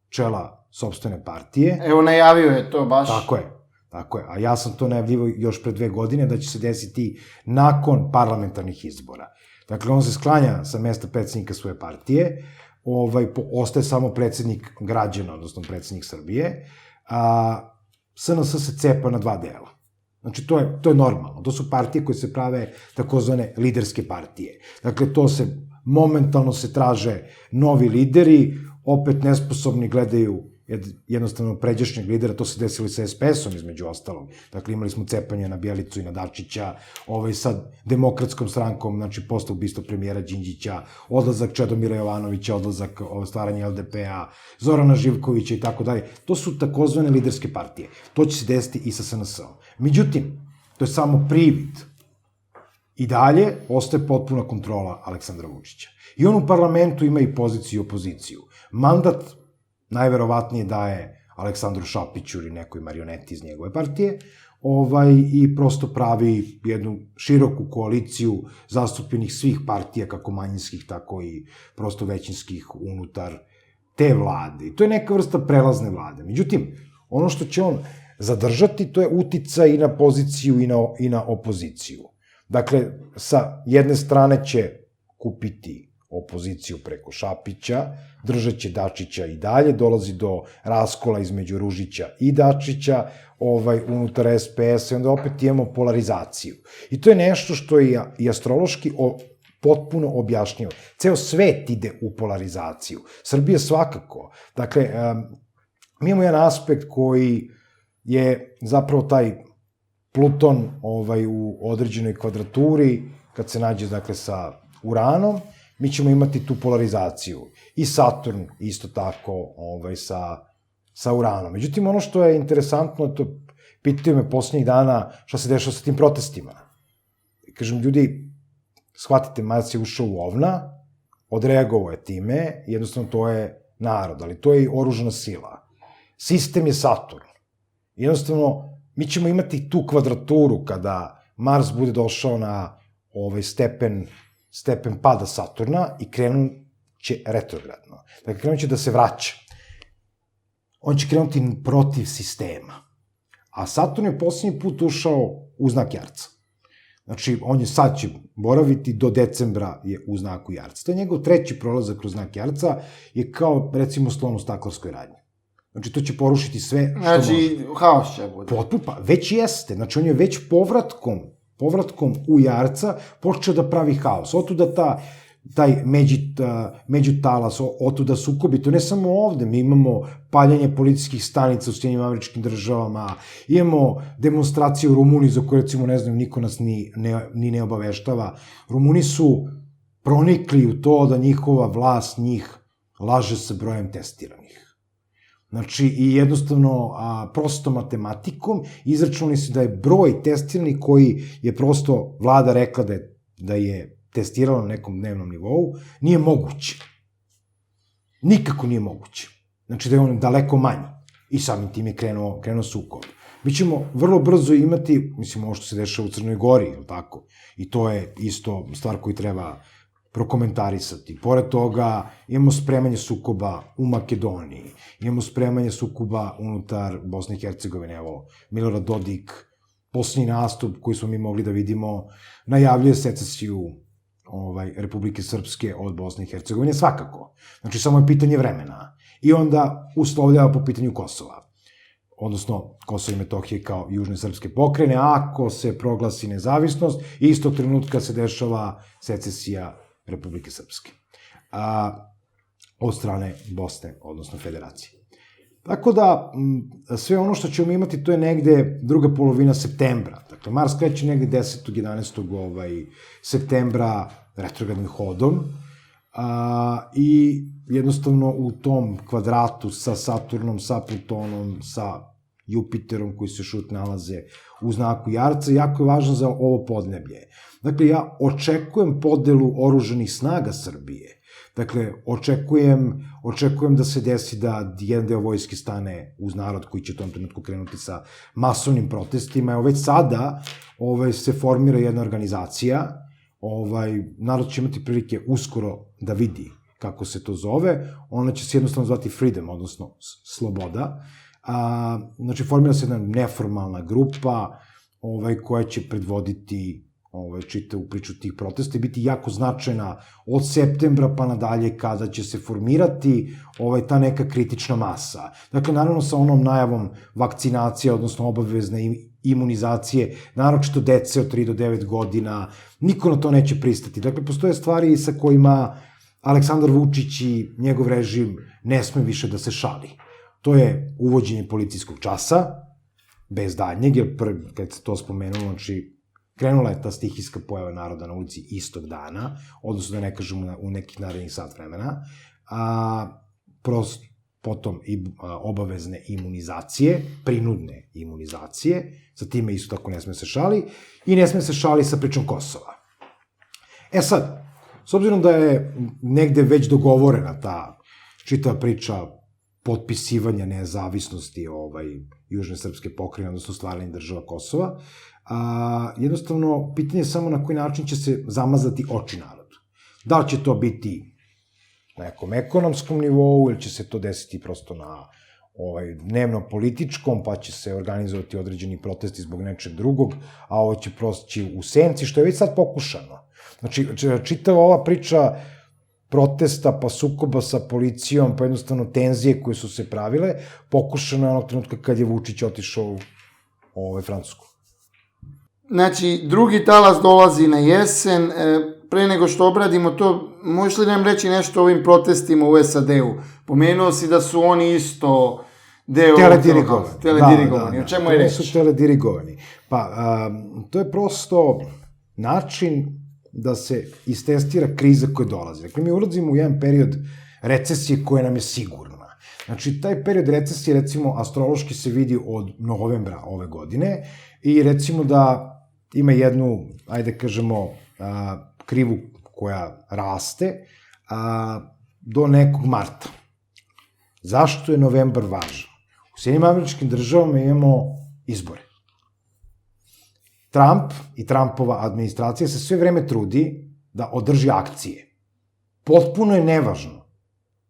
čela sopstvene partije. Evo, najavio je to baš. Tako je. A ja sam to najavljivao još pre 2 godine, da će se desiti nakon parlamentarnih izbora. Dakle, on se sklanja sa mesta predsednika svoje partije, ostaje samo predsednik građana, odnosno predsednik Srbije, a SNS se cepa na 2 dela. Znači, to je normalno. To su partije koje se prave takozvane liderske partije. Dakle, momentalno se traže novi lideri, opet nesposobni gledaju jednostavno pređašnjeg lidera, to se desilo i sa SPS-om između ostalog. Dakle, imali smo cepanje na Bjelicu i na Dačića, sa Demokratskom strankom, znači posle ubistva premijera Đinđića, odlazak Čedomira Jovanovića, odlazak stvaranja LDP-a, Zorana Živkovića i tako dalje. To su takozvane liderske partije. To će se desiti i sa SNS-om. Međutim, to je samo privid. I dalje ostaje potpuna kontrola Aleksandra Vučića. I on u parlamentu ima i poziciju i opoziciju. Mandat najverovatnije daje Aleksandru Šapiću ili nekoj marioneti iz njegove partije, i prosto pravi jednu široku koaliciju zastupljenih svih partija, kako manjinskih, tako i prosto većinskih unutar te vlade. I to je neka vrsta prelazne vlade. Međutim, ono što će on zadržati, to je uticaj i na poziciju i na opoziciju. Dakle, sa jedne strane će kupiti opoziciju preko Šapića, držat će Dačića i dalje, dolazi do raskola između Ružića i Dačića, unutar SPS-a, i onda opet imamo polarizaciju. I to je nešto što je i astrološki potpuno objašnjivo. Ceo svet ide u polarizaciju. Srbija svakako. Dakle, mi imamo jedan aspekt koji je zapravo taj Pluton u određenoj kvadraturi, kad se nađe, dakle, sa Uranom, mi ćemo imati tu polarizaciju. I Saturn isto tako sa Uranom. Međutim, ono što je interesantno, to pitaju me posljednjih dana šta se dešava sa tim protestima. Kažem, ljudi, shvatite, Mars je ušao u Ovna, odreagovao je time, jednostavno to je narod, ali to je i oružana sila. Sistem je Saturn. Jednostavno, mi ćemo imati tu kvadraturu kada Mars bude došao na stepen pada Saturna i krenut će retrogradno. Dakle, krenut će da se vraća. On će krenuti protiv sistema. A Saturn je posljednji put ušao u znak Jarca. Znači, on je sad će boraviti, do decembra je u znaku Jarca. To je njegov 3. prolazak kroz znak Jarca, je kao, recimo, slon u staklarskoj radnji. Znači, to će porušiti sve što može. Znači, haos će bude. Potpuno, pa već jeste. Znači, on je već povratkom u Jarca počeo da pravi haos. Otuda ta taj međutalas, otuda sukobi, to ne samo ovde, mi imamo paljanje policijskih stanica u Sjedinjenim Američkim Državama, imamo demonstracije u Rumuniji za koje, recimo, ne znam, niko nas ni ne obaveštava. Rumuni su pronikli u to da njihova vlast njih laže sa brojem testiranih. Znači, i jednostavno, prosto matematikom, izračunali se da je broj testiranih koji je prosto vlada rekla da je testirala na nekom dnevnom nivou, nije moguće. Nikako nije moguće. Znači, da je on daleko manji. I samim tim je krenuo sukob. Mi ćemo vrlo brzo imati, mislim, ovo što se dešava u Crnoj Gori, ili tako? I to je isto stvar koju treba prokomentarisati. Pored toga, imamo spremanje sukoba u Makedoniji, imamo spremanje sukoba unutar Bosne i Hercegovine. Evo, Milorad Dodik, posljednji nastup koji smo mi mogli da vidimo, najavljuje secesiju Republike Srpske od Bosne i Hercegovine, svakako. Znači, samo je pitanje vremena. I onda uslovljava po pitanju Kosova. Odnosno, Kosovo i Metohije kao južne srpske pokrajine, ako se proglasi nezavisnost, istog trenutka se dešava secesija Republike Srpske. Od strane Bosne, odnosno Federacije. Tako da, sve ono što ćemo imati, to je negde druga polovina septembra. Dakle, Mars kreće negde 10. 11. septembra retrogradnim hodom i jednostavno u tom kvadratu sa Saturnom, sa Plutonom, sa Jupiterom koji se šut nalaze u znaku Jarca, jako je važan za ovo podneblje. Dakle, ja očekujem podelu oružanih snaga Srbije. Dakle, očekujem da se desi da jedan deo vojske stane uz narod koji će u tom trenutku krenuti sa masovnim protestima. Evo, već sada se formira jedna organizacija, narod će imati prilike uskoro da vidi kako se to zove, ona će se jednostavno zvati Freedom, odnosno Sloboda. Znači, formira se jedna neformalna grupa koja će predvoditi čitavu priču tih protesta i biti jako značajna od septembra pa nadalje kada će se formirati ta neka kritična masa. Dakle, naravno sa onom najavom vakcinacije, odnosno obavezne imunizacije, naročito dece od 3 do 9 godina, niko na to neće pristati. Dakle, postoje stvari sa kojima Aleksandar Vučić i njegov režim ne sme više da se šali. To je uvođenje policijskog časa, bez daljnjeg, jer kad se to spomenulo, znači, krenula je ta stihijska pojava naroda na ulici istog dana, odnosno da ne kažemo u nekih narednih sat vremena, potom i obavezne imunizacije, prinudne imunizacije, sa time isto tako ne sme se šali, i ne sme se šali sa pričom Kosova. E sad, s obzirom da je negde već dogovorena ta čitava priča potpisivanja nezavisnosti južne srpske pokrajine, odnosno stvaranje država Kosova, jednostavno, pitanje je samo na koji način će se zamazati oči narodu. Da li će to biti na nekom ekonomskom nivou ili će se to desiti prosto na dnevno-političkom, pa će se organizovati određeni protesti zbog nečeg drugog, a ovo će proći u senci, što je već sad pokušano. Znači, čitava ova priča protesta, pa sukoba sa policijom, pa jednostavno tenzije koje su se pravile, pokušano je onog trenutka kad je Vučić otišao u Francusku. Znači, drugi talas dolazi na jesen. Pre nego što obradimo to, možeš li nam reći nešto o ovim protestima u SAD-u? Pomenuo si da su oni isto deo... Teledirigovani. O čemu je reč? Oni su teledirigovani. Pa, to je prosto način da se istestira kriza koja dolazi. Dakle, mi ulazimo u jedan period recesije koja nam je sigurna. Znači, taj period recesije, recimo, astrološki se vidi od novembra ove godine i recimo da ima jednu, ajde kažemo, krivu koja raste do nekog marta. Zašto je novembar važan? U Sjedinjenim Američkim Državama imamo izbore. Trump i Trumpova administracija se sve vreme trudi da održi akcije. Potpuno je nevažno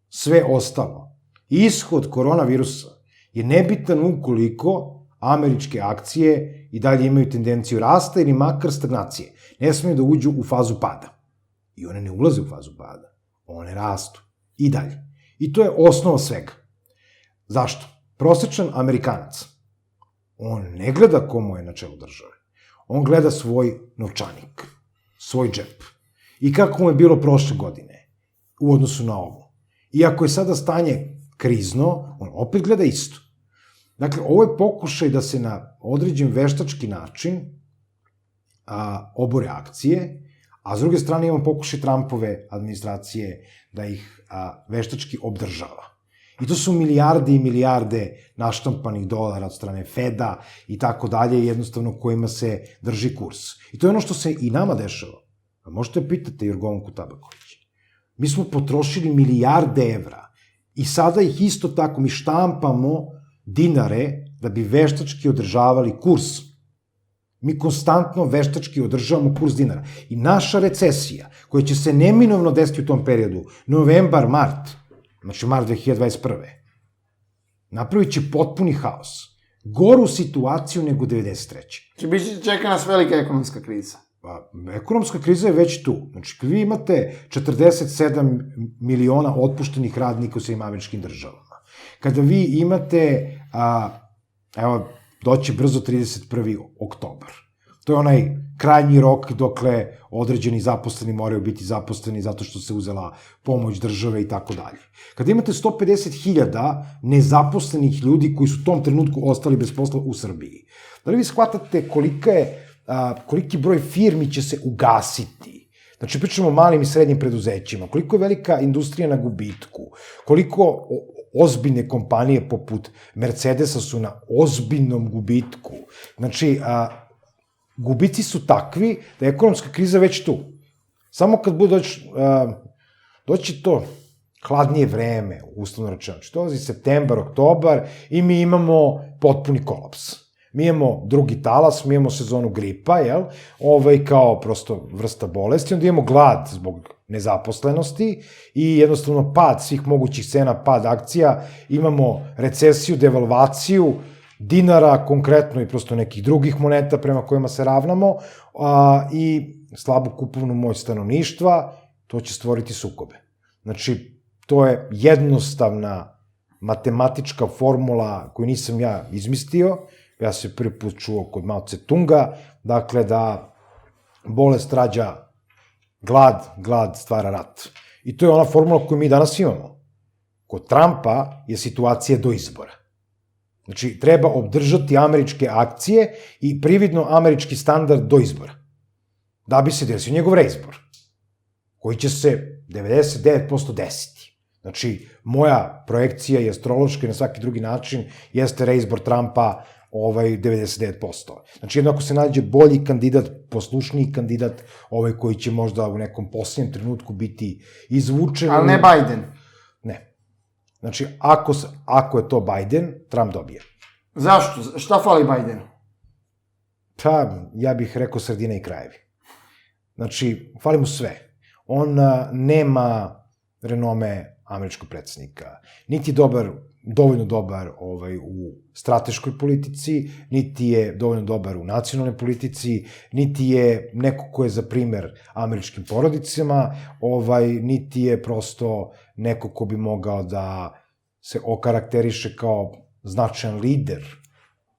sve ostalo. Ishod koronavirusa je nebitan ukoliko američke akcije i dalje imaju tendenciju rasta ili makar stagnacije. Ne smiju da uđu u fazu pada. I one ne ulaze u fazu pada. One rastu. I dalje. I to je osnova svega. Zašto? Prosečan Amerikanac, on ne gleda komu je na čelu države. On gleda svoj novčanik, svoj džep. i kako mu je bilo prošle godine u odnosu na ovo. Iako je sada stanje krizno, on opet gleda isto. Dakle, ovo je pokušaj da se na određen veštački način obore akcije, a s druge strane imamo pokušaj Trumpove administracije da ih veštački obdržava. I to su milijarde i milijarde naštampanih dolara od strane Feda i tako dalje, jednostavno kojima se drži kurs. I to je ono što se i nama dešava. A možete pitati Jorgovanku Tabaković. Mi smo potrošili milijarde evra i sada ih isto tako mi štampamo dinare da bi veštački održavali kurs. Mi konstantno veštački održavamo kurs dinara. I naša recesija, koja će se neminovno desiti u tom periodu, novembar, mart, znači mart 2021. napravit će potpuni haos. Goru situaciju nego 93. Čeka nas velika ekonomska kriza. Pa, ekonomska kriza je već tu. Znači, vi imate 47 miliona otpuštenih radnika u svim američkim državama. Kada vi imate, evo, doći brzo 31. oktobar. To je onaj krajnji rok dokle određeni zaposleni moraju biti zaposleni zato što se uzela pomoć države i tako dalje. Kada imate 150.000 nezaposlenih ljudi koji su u tom trenutku ostali bez posla u Srbiji, da li vi shvatate koliki broj firmi će se ugasiti? Znači, pričamo o malim i srednjim preduzećima, koliko je velika industrija na gubitku, koliko ozbiljne kompanije poput Mercedesa su na ozbiljnom gubitku. Znači, gubici su takvi da je ekonomska kriza već tu. Samo kad bude doći to hladnije vreme, uslovno rečeno, znači dolazi septembar, oktobar i mi imamo potpuni kolaps. Mi imamo drugi talas, mi imamo sezonu gripa, kao prosto vrsta bolesti, onda imamo glad zbog nezaposlenosti i jednostavno pad svih mogućih cena, pad akcija, imamo recesiju, devalvaciju dinara, konkretno i prosto nekih drugih moneta prema kojima se ravnamo i slabu kupovnu moć stanovništva, to će stvoriti sukobe. Znači, to je jednostavna matematička formula koju nisam ja izmislio, ja se prvi put čuo kod Mao Tse-tunga, dakle da bolest rađa glad, glad stvara rat. I to je ona formula koju mi danas imamo. Kod Trumpa je situacija do izbora. Znači, treba obdržati američke akcije i prividno američki standard do izbora. Da bi se desio njegov reizbor, koji će se 99% desiti. Znači, moja projekcija i astrološka i na svaki drugi način jeste reizbor Trumpa 99%. Znači, jedno ako se nađe bolji kandidat, poslušniji kandidat, koji će možda u nekom posljednjem trenutku biti izvučen. Ali ne Biden. Ne. Znači, ako je to Biden, Trump dobije. Zašto? Šta fali Bidenu? Pa, ja bih rekao sredina i krajevi. Znači, fali mu sve. On nema renome američkog predsjednika. Niti dovoljno dobar u strateškoj politici, niti je dovoljno dobar u nacionalnoj politici, niti je neko ko je za primer američkim porodicama, niti je prosto neko ko bi mogao da se okarakteriše kao značajan lider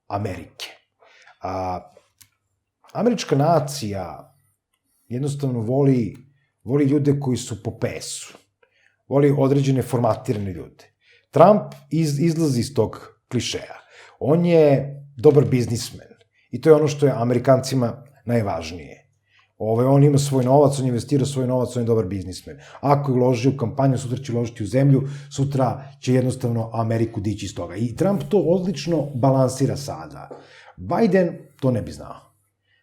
Amerike. Američka nacija jednostavno voli ljude koji su po pesu, voli određene formatirane ljude. Trump izlazi iz tog klišeja. On je dobar biznismen i to je ono što je Amerikancima najvažnije. On ima svoj novac, on investira svoj novac, on je dobar biznismen. Ako je uloži u kampanju, sutra će uložiti u zemlju, sutra će jednostavno Ameriku dići iz toga. I Trump to odlično balansira sada. Biden to ne bi znao.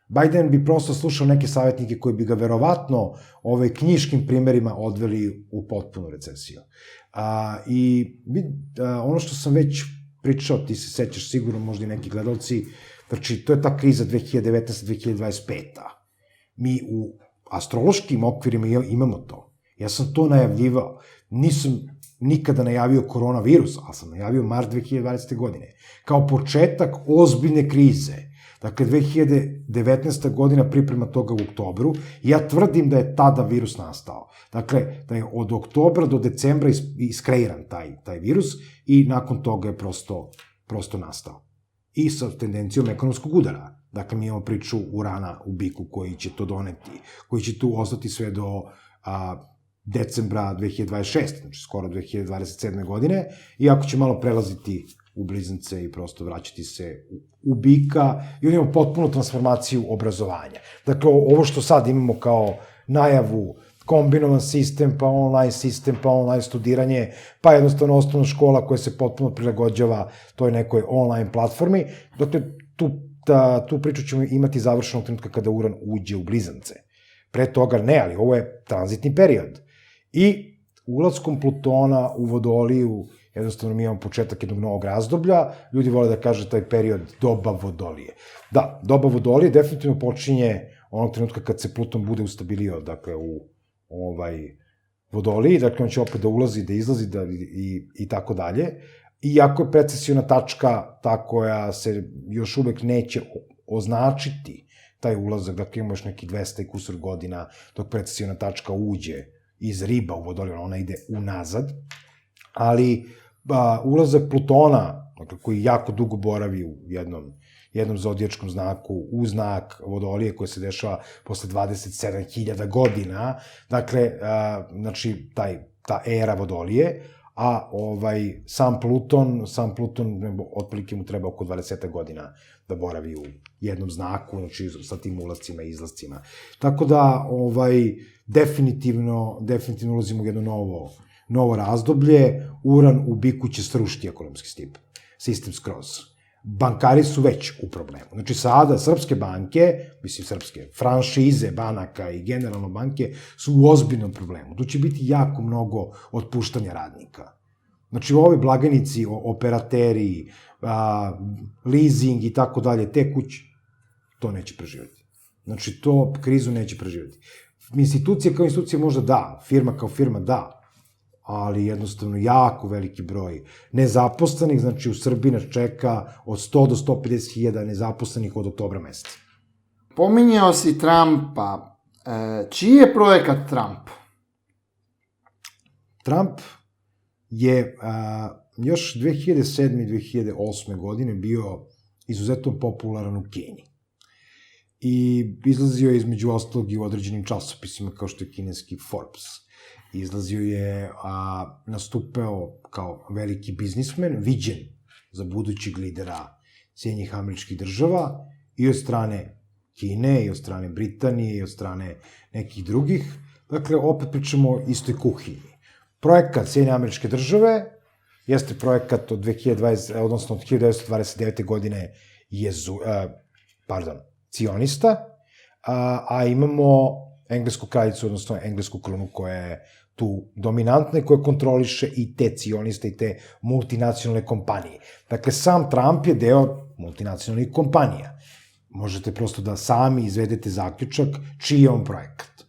Biden bi prosto slušao neke savjetnike koji bi ga verovatno knjiškim primerima odveli u potpunu recesiju. Ono što sam već pričao, ti se sećaš sigurno, možda i neki gledalci, znači to je ta kriza 2019-2025. Mi u astrološkim okvirima imamo to. Ja sam to najavljivao. Nisam nikada najavio koronavirus, ali sam najavio mart 2020. godine. Kao početak ozbiljne krize. Dakle, 2019. godina priprema toga u oktobru i ja tvrdim da je tada virus nastao. Dakle, da je od oktobra do decembra iskreiran taj virus i nakon toga je prosto nastao. I sa tendencijom ekonomskog udara. Dakle, mi imamo priču urana u biku koji će to doneti, koji će tu ostati sve do decembra 2026, znači skoro 2027. godine, iako će malo prelaziti u blizance i prosto vraćati se u bika, i on imamo potpunu transformaciju obrazovanja. Dakle, ovo što sad imamo kao najavu, kombinovan sistem, pa online sistem, pa online studiranje, pa jednostavno osnovna škola koja se potpuno prilagođava toj nekoj online platformi. Dakle, tu priču ćemo imati završenog trenutka kada uran uđe u blizance. Pre toga ne, ali ovo je tranzitni period. I ulaskom Plutona u Vodoliju, jednostavno mi imamo početak jednog novog razdoblja, ljudi vole da kaže taj period doba Vodolije. Da, doba Vodolije definitivno počinje onog trenutka kad se Pluton bude ustabilio, dakle, u Vodoliji, dakle, on će opet da ulazi, da izlazi i tako dalje. Iako je precesijona tačka ta koja se još uvek neće označiti taj ulazak, dakle, imamo još neki 200 i kusur godina dok precesijona tačka uđe iz Riba u Vodoliju, ona ide unazad, ali ulazak Plutona, dakle, koji jako dugo boravi u jednom zodijačkom znaku, u znak Vodolije, koje se dešava posle 27.000 godina, dakle, znači, ta era Vodolije, a sam Pluton, otprilike mu treba oko 20 godina da boravi u jednom znaku, znači, sa tim ulazcima i izlazcima. Tako da, definitivno ulazimo u jedno novo razdoblje. Uran u biku će srušiti ekonomski sistem skroz. Bankari su već u problemu. Znači, sada srpske banke, franšize banaka i generalno banke su u ozbiljnom problemu. Tu će biti jako mnogo otpuštanja radnika. Znači, ovi blagajnici, operateri, leasing i tako dalje, te kuće, to neće preživjeti. Znači, to krizu neće preživjeti. Institucija kao institucija možda da, firma kao firma da, ali jednostavno jako veliki broj nezaposlenih, znači u Srbiji nas čeka od 100 do 150 hiljada nezaposlenih od oktobra meseca. Pominjao si Trumpa. Čiji je projekat Trump? Trump je još 2007. i 2008. godine bio izuzetno popularan u Kini. I izlazio je između ostalog i u određenim časopisima kao što je kineski Forbes. Izlazio je, nastupao kao veliki biznismen, viđen za budućeg lidera Sjedinjenih Američkih Država i od strane Kine, i od strane Britanije, i od strane nekih drugih. Dakle, opet pričamo o istoj kuhinji. Projekat Sjedinjene Američke Države jeste projekat od 1929. godine cionista, a imamo englesku kraljicu, odnosno englesku krunu koja je tu dominantna i koja kontroliše i te cioniste i te multinacionalne kompanije. Dakle, sam Trump je deo multinacionalnih kompanija. Možete prosto da sami izvedete zaključak čiji je on projekat.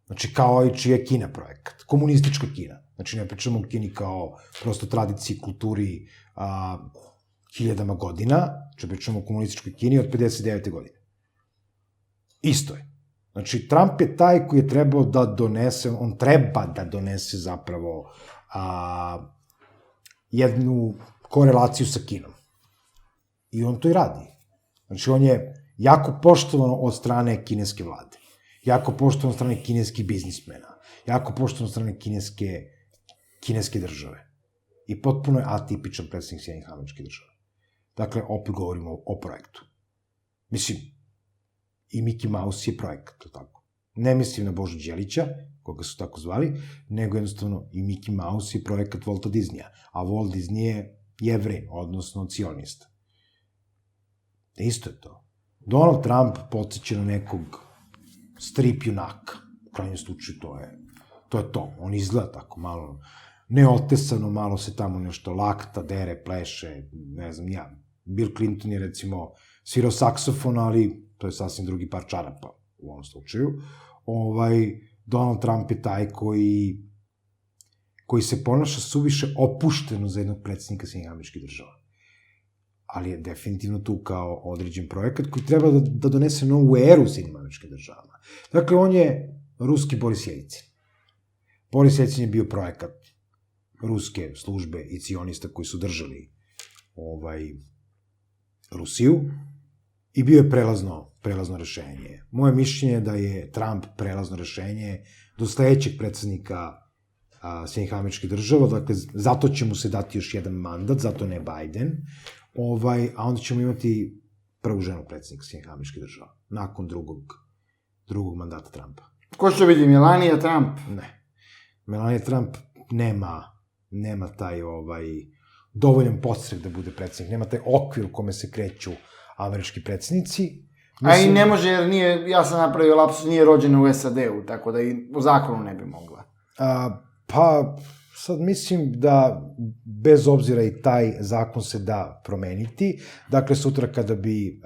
Znači, kao i čiji je Kina projekat. Komunistička Kina. Znači, ne pričamo o Kini kao prosto tradiciji, kulturi hiljadama godina, znači pričamo o komunističkoj Kini od 59. godine. Isto je. Znači, Trump je taj koji je trebao da donese, on treba da donese zapravo jednu korelaciju sa Kinom. I on to i radi. Znači, on je jako poštovan od strane kineske vlade, jako poštovan od strane kineskih biznismena, jako poštovan od strane kineske države. I potpuno je atipičan predsjednik Sjedinjenih Američkih Država. Dakle, opet govorimo o projektu. Mislim, i Mickey Mouse je projekat, tako. Ne mislim na Božu Đelića, koga su tako zvali, nego jednostavno i Mickey Mouse je projekat Walta Disneya, a Walt Disney je Jevrej, odnosno cionista. Isto je to. Donald Trump podsjeća na nekog strip junaka. U krajnjem slučaju to je to. On izgleda tako malo neotesano, malo se tamo nešto lakta, dere, pleše, ne znam ja. Bill Clinton je recimo svirao saksofon, ali to je sasvim drugi par čarapa u ovom slučaju. Donald Trump je taj koji se ponaša suviše opušteno za jednog predsjednika Sjedinjenih Američkih Država. Ali je definitivno tu kao određen projekat koji treba da donese novu eru u Sjedinjenim Američkim Državama. Dakle, on je ruski Boris Jeljcin. Boris Jeljcin je bio projekat ruske službe i cionista koji su držali Rusiju i bio je prelazno rešenje. Moje mišljenje je da je Trump prelazno rešenje do sledećeg predsednika Sjedinjenih Američkih Država, dakle, zato će mu se dati još jedan mandat, zato ne Biden, a onda ćemo imati prvu ženu predsednika Sjedinjenih Američkih Država, nakon drugog mandata Trumpa. Ko će biti, Melania Trump? Ne. Melania Trump nema taj dovoljan podstrek da bude predsednik, nema taj okvir u kome se kreću američki predsednici. A i ne može, jer nije, ja sam napravio lapsus, nije rođena u SAD-u, tako da i u zakonu ne bi mogla. Pa, sad mislim da bez obzira i taj zakon se da promeniti. Dakle, sutra kada bi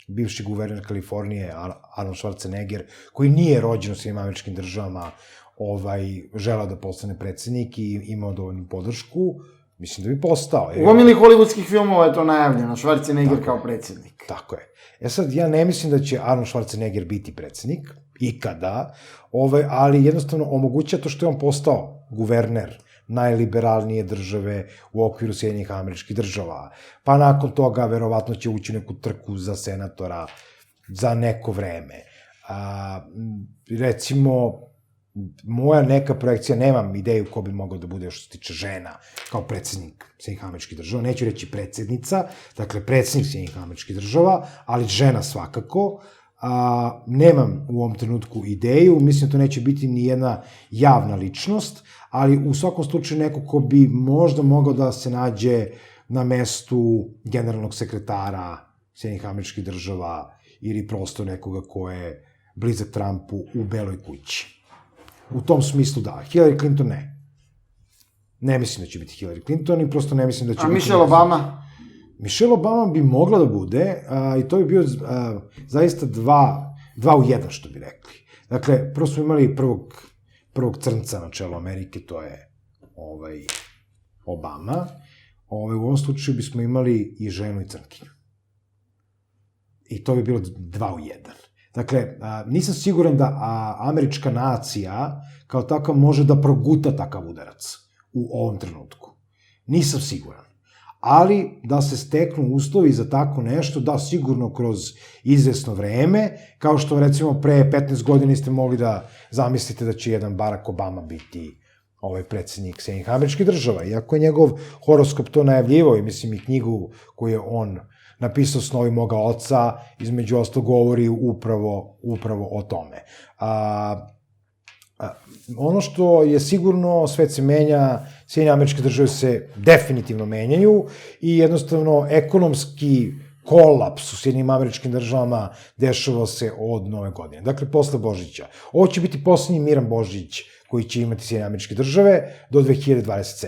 bivši guverner Kalifornije, Arnold Schwarzenegger, koji nije rođen u svim američkim državama, želao da postane predsednik i imao dovoljnu podršku, mislim da bi postao. U gomili hollywoodskih filmova je to najavljeno, Schwarzenegger kao predsednik. Tako je. Sad, ja ne mislim da će Arnold Schwarzenegger biti predsednik, ikada, ali jednostavno omoguća to što je on postao guverner najliberalnije države u okviru Sjedinjenih Američkih Država. Pa nakon toga, verovatno će ući u neku trku za senatora za neko vreme. Recimo, moja neka projekcija, nemam ideju ko bi mogao da bude što se tiče žena kao predsednik Sjedinjenih Američkih Država, neću reći predsednica, dakle predsednik Sjedinjenih Američkih Država, ali žena svakako. Nemam u ovom trenutku ideju, mislim da to neće biti ni jedna javna ličnost, ali u svakom slučaju neko ko bi možda mogao da se nađe na mestu generalnog sekretara Sjedinjenih Američkih Država ili prosto nekoga ko je blizak Trumpu u Beloj kući. U tom smislu da. Hillary Clinton ne. Ne mislim da će biti Hillary Clinton i prosto ne mislim da će biti... A Michelle Obama? Michelle Obama bi mogla da bude, i to bi bio zaista dva u jedan, što bi rekli. Dakle, prvo smo imali prvog crnca na čelu Amerike, to je Obama. U ovom slučaju bismo imali i ženu i crnkinju. I to bi bilo 2 u 1. Dakle, nisam siguran da američka nacija kao takav može da proguta takav udarac u ovom trenutku. Nisam siguran. Ali da se steknu uslovi za tako nešto, da sigurno kroz izvesno vreme, kao što recimo pre 15 godina ste mogli da zamislite da će jedan Barack Obama biti predsednik Sjedinjenih Američkih Država. Iako je njegov horoskop to najavljivao i mislim i knjigu koju je on napisao Snovi moga oca, između ostalog govori upravo o tome. Ono što je sigurno, svet se menja, Sjedinjene Američke Države se definitivno menjaju i jednostavno ekonomski kolaps u Sjedinjenim Američkim Državama dešava se od Nove godine. Dakle, posle Božića. Ovo će biti poslednji miran Božić koji će imati Sjedinjene Američke Države do 2027.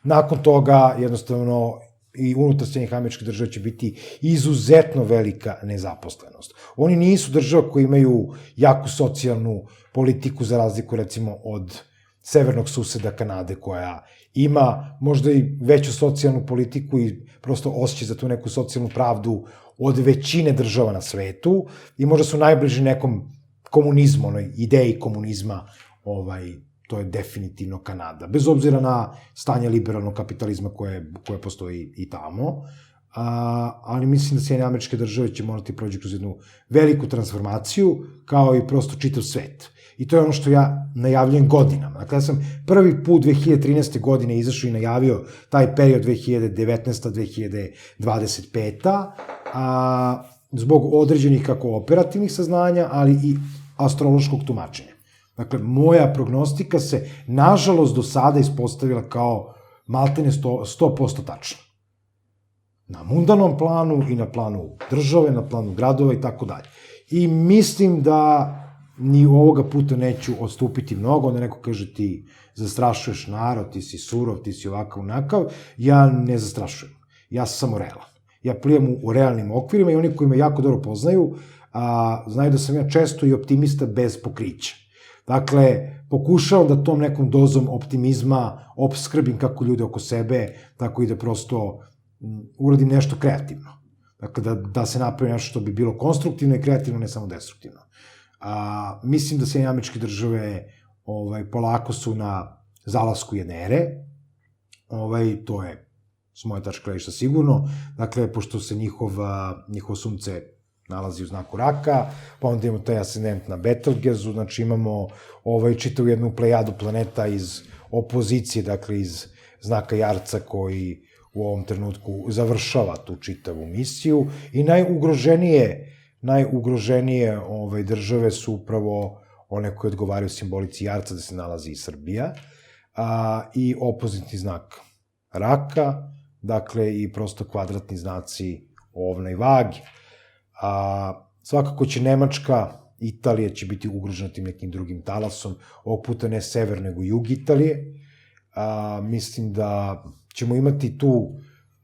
Nakon toga, jednostavno, i unutar Sjedinjenih Američkih Država će biti izuzetno velika nezaposlenost. Oni nisu država koji imaju jaku socijalnu politiku za razliku, recimo, od severnog suseda Kanade, koja ima možda i veću socijalnu politiku i prosto osjeća za tu neku socijalnu pravdu od većine država na svetu i možda su najbliži nekom komunizmu, onoj ideji komunizma, to je definitivno Kanada. Bez obzira na stanje liberalnog kapitalizma koje postoji i tamo, ali mislim da Sjedinjene Američke Države će morati proći kroz jednu veliku transformaciju, kao i prosto čitav svet. I to je ono što ja najavljujem godinama. Dakle, ja sam prvi put 2013. godine izašao i najavio taj period 2019-2025, zbog određenih kako operativnih saznanja, ali i astrološkog tumačenja. Dakle, moja prognostika se, nažalost, do sada ispostavila kao maltene 100% tačna. Na mundanom planu i na planu države, na planu gradova i tako dalje. I mislim da ni ovoga puta neću odstupiti mnogo, onda neko kaže ti zastrašuješ narod, ti si surov, ti si ovakav, onakav. Ja ne zastrašujem. Ja sam samo realan. Ja plivam u realnim okvirima i oni koji me jako dobro poznaju, znaju da sam ja često i optimista bez pokrića. Dakle, pokušavam da tom nekom dozom optimizma opskrbim kako ljude oko sebe, tako i da prosto uradim nešto kreativno. Dakle, da se napravi nešto što bi bilo konstruktivno i kreativno, ne samo destruktivno. Mislim da Sjedinjene Američke Države polako su na zalasku jedne ere. To je s moje tačke gledišta sigurno, dakle, pošto se njihovo sunce nalazi u znaku raka, pa onda imamo taj ascendent na Betelgezu, znači imamo čitavu jednu plejadu planeta iz opozicije, dakle iz znaka Jarca koji u ovom trenutku završava tu čitavu misiju i najugroženije države su upravo one koje odgovaraju simbolici Jarca, da se nalazi i Srbija, i opozitni znak raka, dakle i prosto kvadratni znaci ovna i vagi. Svakako će Nemačka, Italija će biti ugrožena tim nekim drugim talasom, ovog puta ne sever, nego jug Italije. Mislim da ćemo imati tu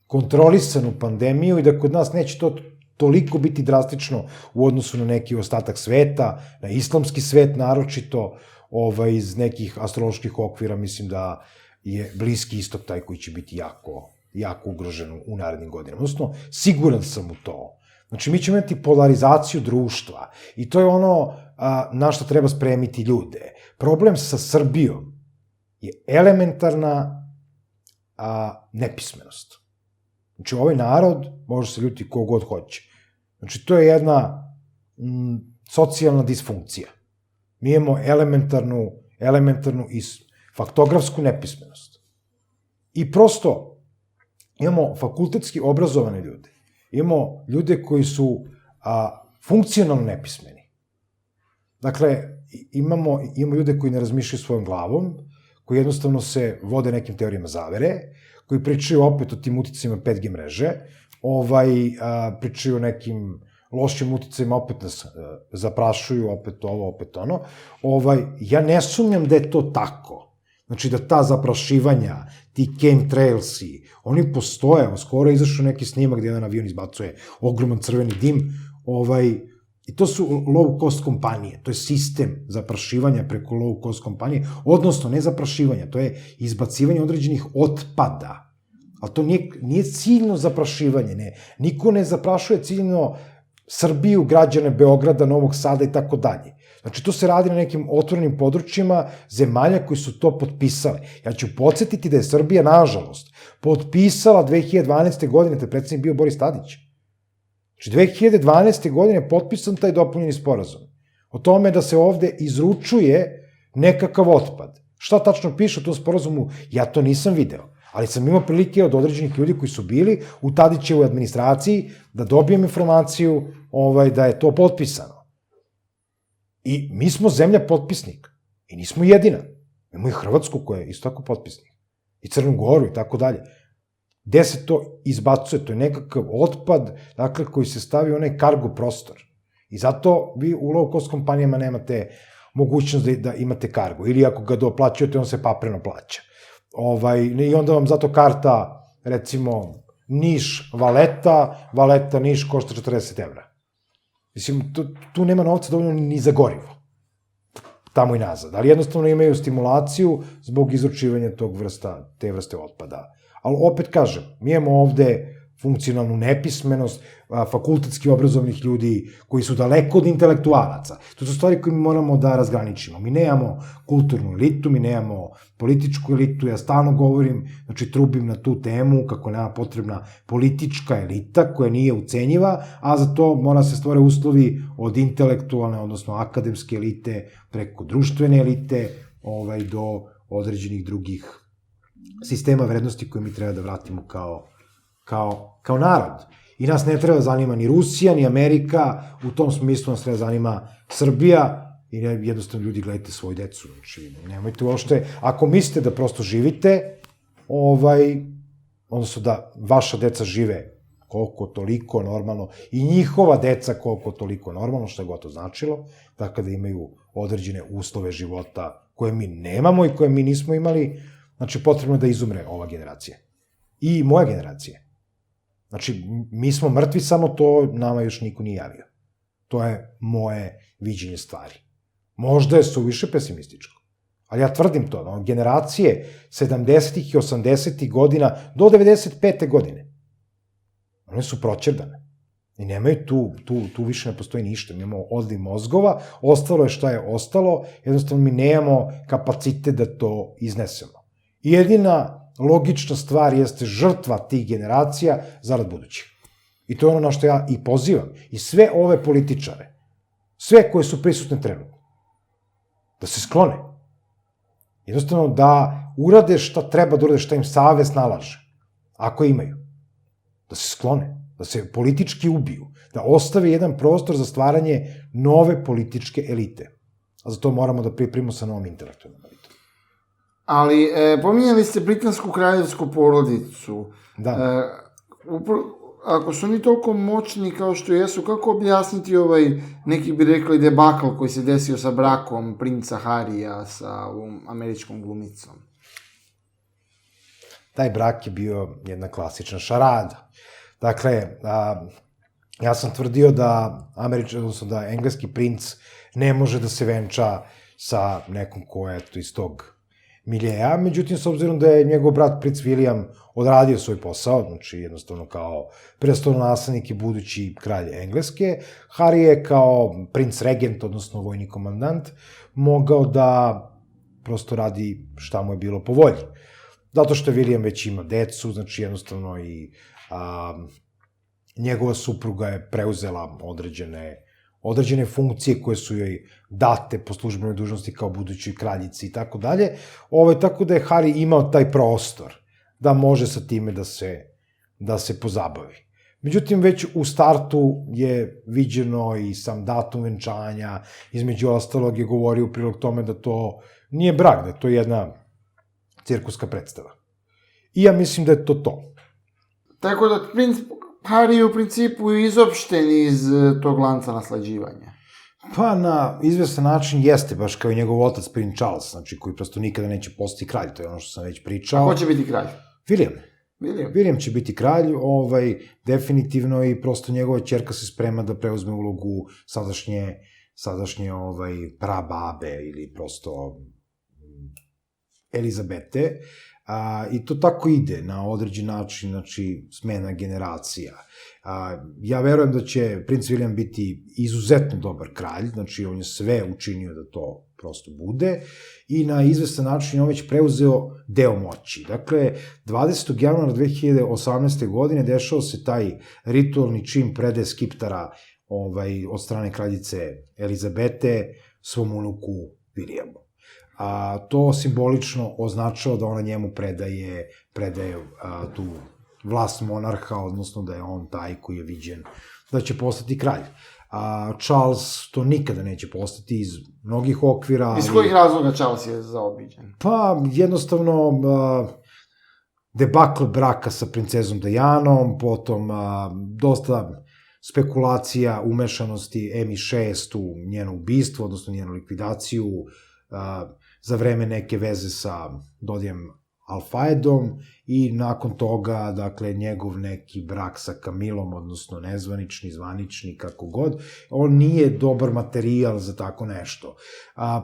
kontrolisanu pandemiju i da kod nas neće to toliko biti drastično u odnosu na neki ostatak sveta, na islamski svet naročito, iz nekih astroloških okvira, mislim da je Bliski istok taj koji će biti jako ugrožen u narednim godinama. Odnosno, siguran sam u to. Znači, mi ćemo imati polarizaciju društva i to je ono na što treba spremiti ljude. Problem sa Srbijom je elementarna nepismenost. Znači, ovaj narod može se ljuti kogod hoće. Znači, to je jedna socijalna disfunkcija. Mi imamo elementarnu i faktografsku nepismenost. I prosto imamo fakultetski obrazovane ljude. Imamo ljude koji su funkcionalno nepismeni. Dakle, imamo ljude koji ne razmišljaju svojom glavom, koji jednostavno se vode nekim teorijama zavere, koji pričaju opet o tim uticajima 5G mreže, pričaju o nekim lošim uticajima, opet nas zaprašuju, opet ovo, opet ono. Ja ne sumnjam da je to tako. Znači da ta zaprašivanja, ti chemtrailsi, oni postoje, skoro je izašao neki snimak gde jedan avion izbacuje ogroman crveni dim, i to su low cost kompanije, to je sistem zaprašivanja preko low cost kompanije, odnosno ne zaprašivanja, to je izbacivanje određenih otpada, ali to nije ciljno zaprašivanje, ne, niko ne zaprašuje ciljno Srbiju, građane Beograda, Novog Sada i tako dalje. Znači, to se radi na nekim otvorenim područjima zemalja koji su to potpisale. Ja ću podsjetiti da je Srbija, nažalost, potpisala 2012. godine, te predsednik bio Boris Tadić. Znači, 2012. godine je potpisan taj dopunjeni sporazum. O tome da se ovde izručuje nekakav otpad. Šta tačno piše u tom sporazumu, ja to nisam video. Ali sam imao prilike od određenih ljudi koji su bili u Tadićevoj administraciji da dobijem informaciju da je to potpisano. I mi smo zemlja potpisnik. I nismo jedina. Imamo i Hrvatsku koja je isto tako potpisnik. I Crnu Goru i tako dalje. Gde se to izbacuje? To je nekakav otpad, dakle, koji se stavi u onaj kargo prostor. I zato vi u low cost kompanijama nemate mogućnost da imate kargo. Ili ako ga doplaćujete, on se papreno plaća. I onda vam zato karta, recimo, Niš-Valeta, Valeta-Niš košta 40 evra. Mislim, tu nema novca dovoljno ni za gorivo. Tamo i nazad. Ali jednostavno imaju stimulaciju zbog izručivanja te vrste otpada. Ali opet kažem, mi imamo ovde funkcionalnu nepismenost, fakultetski obrazovnih ljudi koji su daleko od intelektualaca. To su stvari koje mi moramo da razgraničimo. Mi nemamo kulturnu elitu, mi nemamo političku elitu, ja stalno govorim, znači trubim na tu temu kako nama potrebna politička elita koja nije ucenjiva, a za to mora se stvore uslovi od intelektualne, odnosno akademske elite, preko društvene elite, do određenih drugih sistema vrednosti koje mi treba da vratimo kao narod. I nas ne treba zanima ni Rusija, ni Amerika, u tom smislu nas treba zanima Srbija, i jednostavno ljudi gledajte svoju decu, znači nemojte uopšte, ako mislite da prosto živite, odnosno da vaša deca žive koliko toliko normalno i njihova deca koliko toliko normalno, što je gotovo značilo, tako da imaju određene uslove života koje mi nemamo i koje mi nismo imali, znači potrebno je da izumre ova generacija. I moja generacija. Znači, mi smo mrtvi, samo to nama još niko nije javio. To je moje viđenje stvari. Možda je suviše pesimističko, ali ja tvrdim to, generacije 70. i 80. godina do 95. godine, one su proćerdane. I nemaju tu više ne postoji ništa. Mi imamo odliv mozgova, ostalo je šta je ostalo, jednostavno mi nemamo kapacitet da to iznesemo. I jedina logična stvar jeste žrtva tih generacija zarad budućih. I to je ono na što ja i pozivam. I sve ove političare, sve koje su prisutne trenutno, da se sklone. Jednostavno da urade šta treba da urade, šta im savest nalaže, ako imaju. Da se sklone, da se politički ubiju, da ostave jedan prostor za stvaranje nove političke elite. A za to moramo da pripremimo sa novom intelektualnom elitom. Ali, pominjali ste britansku kraljevsku porodicu. Da. Ako su oni toliko moćni kao što jesu, kako objasniti neki bi rekli debakl koji se desio sa brakom princa Harija sa ovom američkom glumicom? Taj brak je bio jedna klasična šarada. Dakle, ja sam tvrdio da engleski princ ne može da se venča sa nekom ko je iz tog miljeja, međutim, s obzirom da je njegov brat princ William odradio svoj posao, znači jednostavno kao prestolonaslednik i budući kralj Engleske, Harry je kao princ regent, odnosno vojni komandant, mogao da prosto radi šta mu je bilo po volji. Zato što William već ima decu, znači jednostavno i njegova supruga je preuzela određene funkcije koje su joj date po službenoj dužnosti kao budućoj kraljici i tako dalje. Tako da je Harry imao taj prostor da može sa time da se pozabavi. Međutim, već u startu je viđeno i sam datum venčanja, između ostalog je govorio u prilog tome da to nije brak, da je to jedna cirkuska predstava. I ja mislim da je to to. Tako da princ Harry je u principu izopšten iz tog lanca nasleđivanja. Pa na izvestan način jeste, baš kao i njegov otac, princ Charles, znači koji prosto nikada neće postati kralj, to je ono što sam već pričao. A ko će biti kralj? William će biti kralj, definitivno, i prosto njegova ćerka se sprema da preuzme ulogu sadašnje prababe ili prosto Elizabete. I to tako ide na određen način, znači smena generacija. Ja verujem da će princ William biti izuzetno dobar kralj, znači on je sve učinio da to prosto bude i na izvestan način on već preuzeo deo moći. Dakle, 20. januara 2018. godine dešao se taj ritualni čin predaje skiptara od strane kraljice Elizabete svom unuku Williamu. To simbolično označava da ona njemu predaje tu vlast monarha, odnosno da je on taj koji je viđen da će postati kralj. Charles to nikada neće postati iz mnogih okvira. Iz kojih razloga Charles je zaobiđen? Pa, jednostavno, debakl braka sa princezom Dianom, potom dosta spekulacija umešanosti MI6 u njeno ubistvo, odnosno njenu likvidaciju, za vreme neke veze sa Dodijem Alfaedom i nakon toga, dakle, njegov neki brak sa Camillom, odnosno nezvanični, zvanični, kako god, on nije dobar materijal za tako nešto.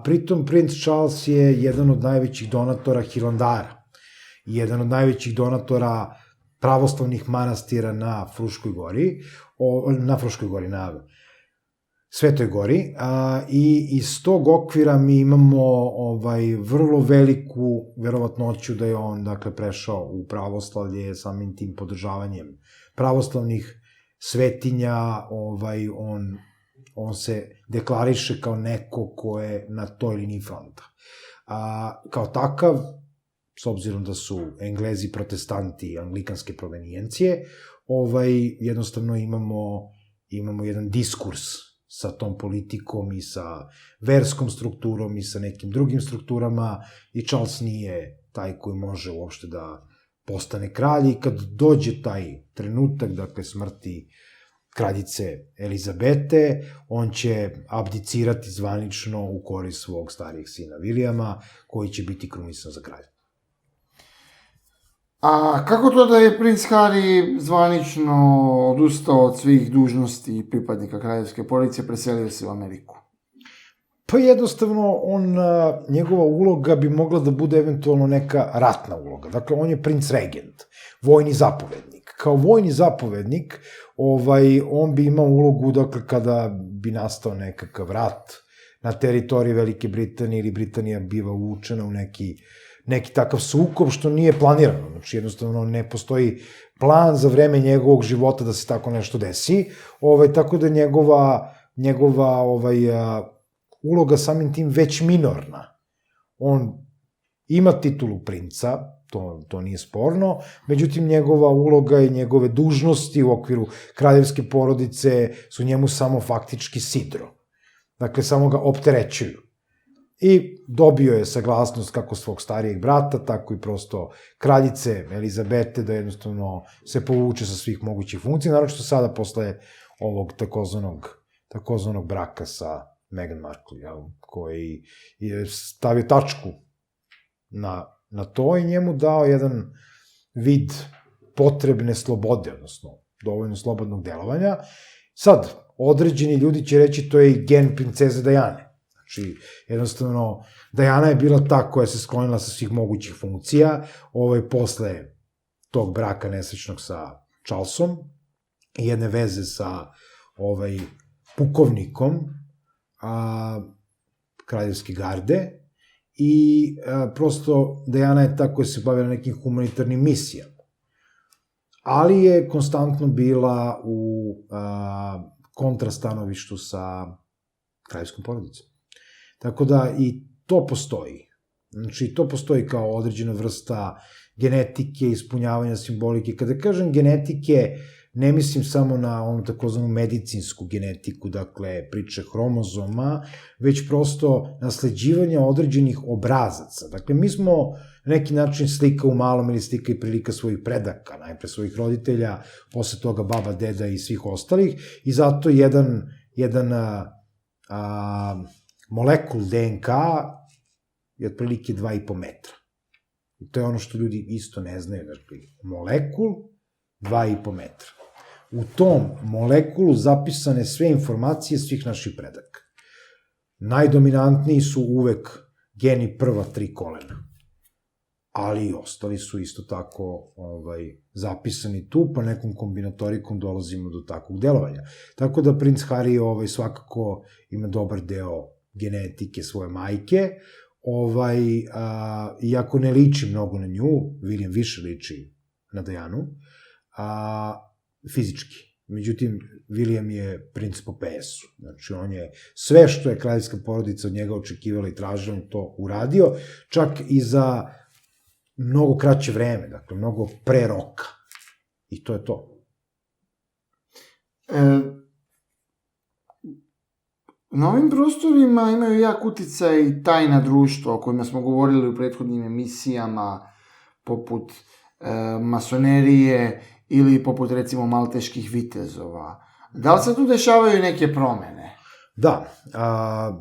Pritom, princ Charles je jedan od najvećih donatora Hilandara, jedan od najvećih donatora pravoslavnih manastira na Svetoj gori, i iz tog okvira mi imamo vrlo veliku verovatnoću da je on, dakle, prešao u pravoslavlje samim tim podržavanjem pravoslavnih svetinja, on se deklariše kao neko ko je na toj liniji fronta. Kao takav, s obzirom da su Englezi protestanti anglikanske provenijencije, jednostavno imamo jedan diskurs sa tom politikom i sa verskom strukturom i sa nekim drugim strukturama i Charles nije taj koji može uopšte da postane kralj i kad dođe taj trenutak, dakle, smrti kraljice Elizabete, on će abdicirati zvanično u korist svog starijeg sina Williama, koji će biti krunisan za kralja. A kako to da je princ Harry zvanično odustao od svih dužnosti i pripadnika kraljevske porodice, preselio se u Ameriku? Pa jednostavno, njegova uloga bi mogla da bude eventualno neka ratna uloga. Dakle, on je princ regent, vojni zapovednik. Kao vojni zapovednik, on bi imao ulogu, dakle, kada bi nastao nekakav rat na teritoriji Velike Britanije ili Britanija biva uvučena u neki neki takav sukob što nije planirano. Znači, jednostavno ne postoji plan za vreme njegovog života da se tako nešto desi, tako da njegova uloga samim tim već minorna. On ima titulu princa, to nije sporno, međutim njegova uloga i njegove dužnosti u okviru kraljevske porodice su njemu samo faktički sidro. Dakle, samo ga opterećuju. I dobio je saglasnost kako svog starijeg brata, tako i prosto kraljice Elizabete da jednostavno se povuče sa svih mogućih funkcija, naravno što sada posle ovog takozvanog braka sa Meghan Markle, koji je stavio tačku na to i njemu dao jedan vid potrebne slobode, odnosno dovoljno slobodnog delovanja. Sad, određeni ljudi će reći to je i gen princeze Dajane. Znači, jednostavno, Dajana je bila ta koja se sklonila sa svih mogućih funkcija, posle tog braka nesrećnog sa Charlesom i jedne veze sa pukovnikom kraljevske garde i prosto Dajana je ta koja se bavila nekim humanitarnim misijama. Ali je konstantno bila u kontrastanovištu sa kraljevskom porodicom. Tako da i to postoji. Znači, to postoji kao određena vrsta genetike, ispunjavanja simbolike. Kada kažem genetike, ne mislim samo na onu takozvanu medicinsku genetiku, dakle, priče hromozoma, već prosto nasleđivanja određenih obrazaca. Dakle, mi smo na neki način slika u malom ili slika i prilika svojih predaka, najpre svojih roditelja, posle toga baba, deda i svih ostalih, i zato jedan molekul DNK je otprilike 2,5 metra. I to je ono što ljudi isto ne znaju. Dakle, molekul 2,5 metra. U tom molekulu zapisane sve informacije svih naših predaka. Najdominantniji su uvek geni prva 3 kolena. Ali i ostali su isto tako zapisani tu, pa nekom kombinatorikom dolazimo do takvog delovanja. Tako da princ Harry svakako ima dobar deo genetike svoje majke, iako ne liči mnogo na nju, William više liči na Dajanu, fizički. Međutim, William je princ po PS-u. Znači, on je sve što je kraljevska porodica od njega očekivala i tražila, on to uradio, čak i za mnogo kraće vreme, dakle, mnogo pre roka. I to je to. Na ovim prostorima imaju jak uticaj i tajna društva o kojima smo govorili u prethodnim emisijama, poput masonerije ili poput, recimo, malteških vitezova. Da li se tu dešavaju neke promene? Da,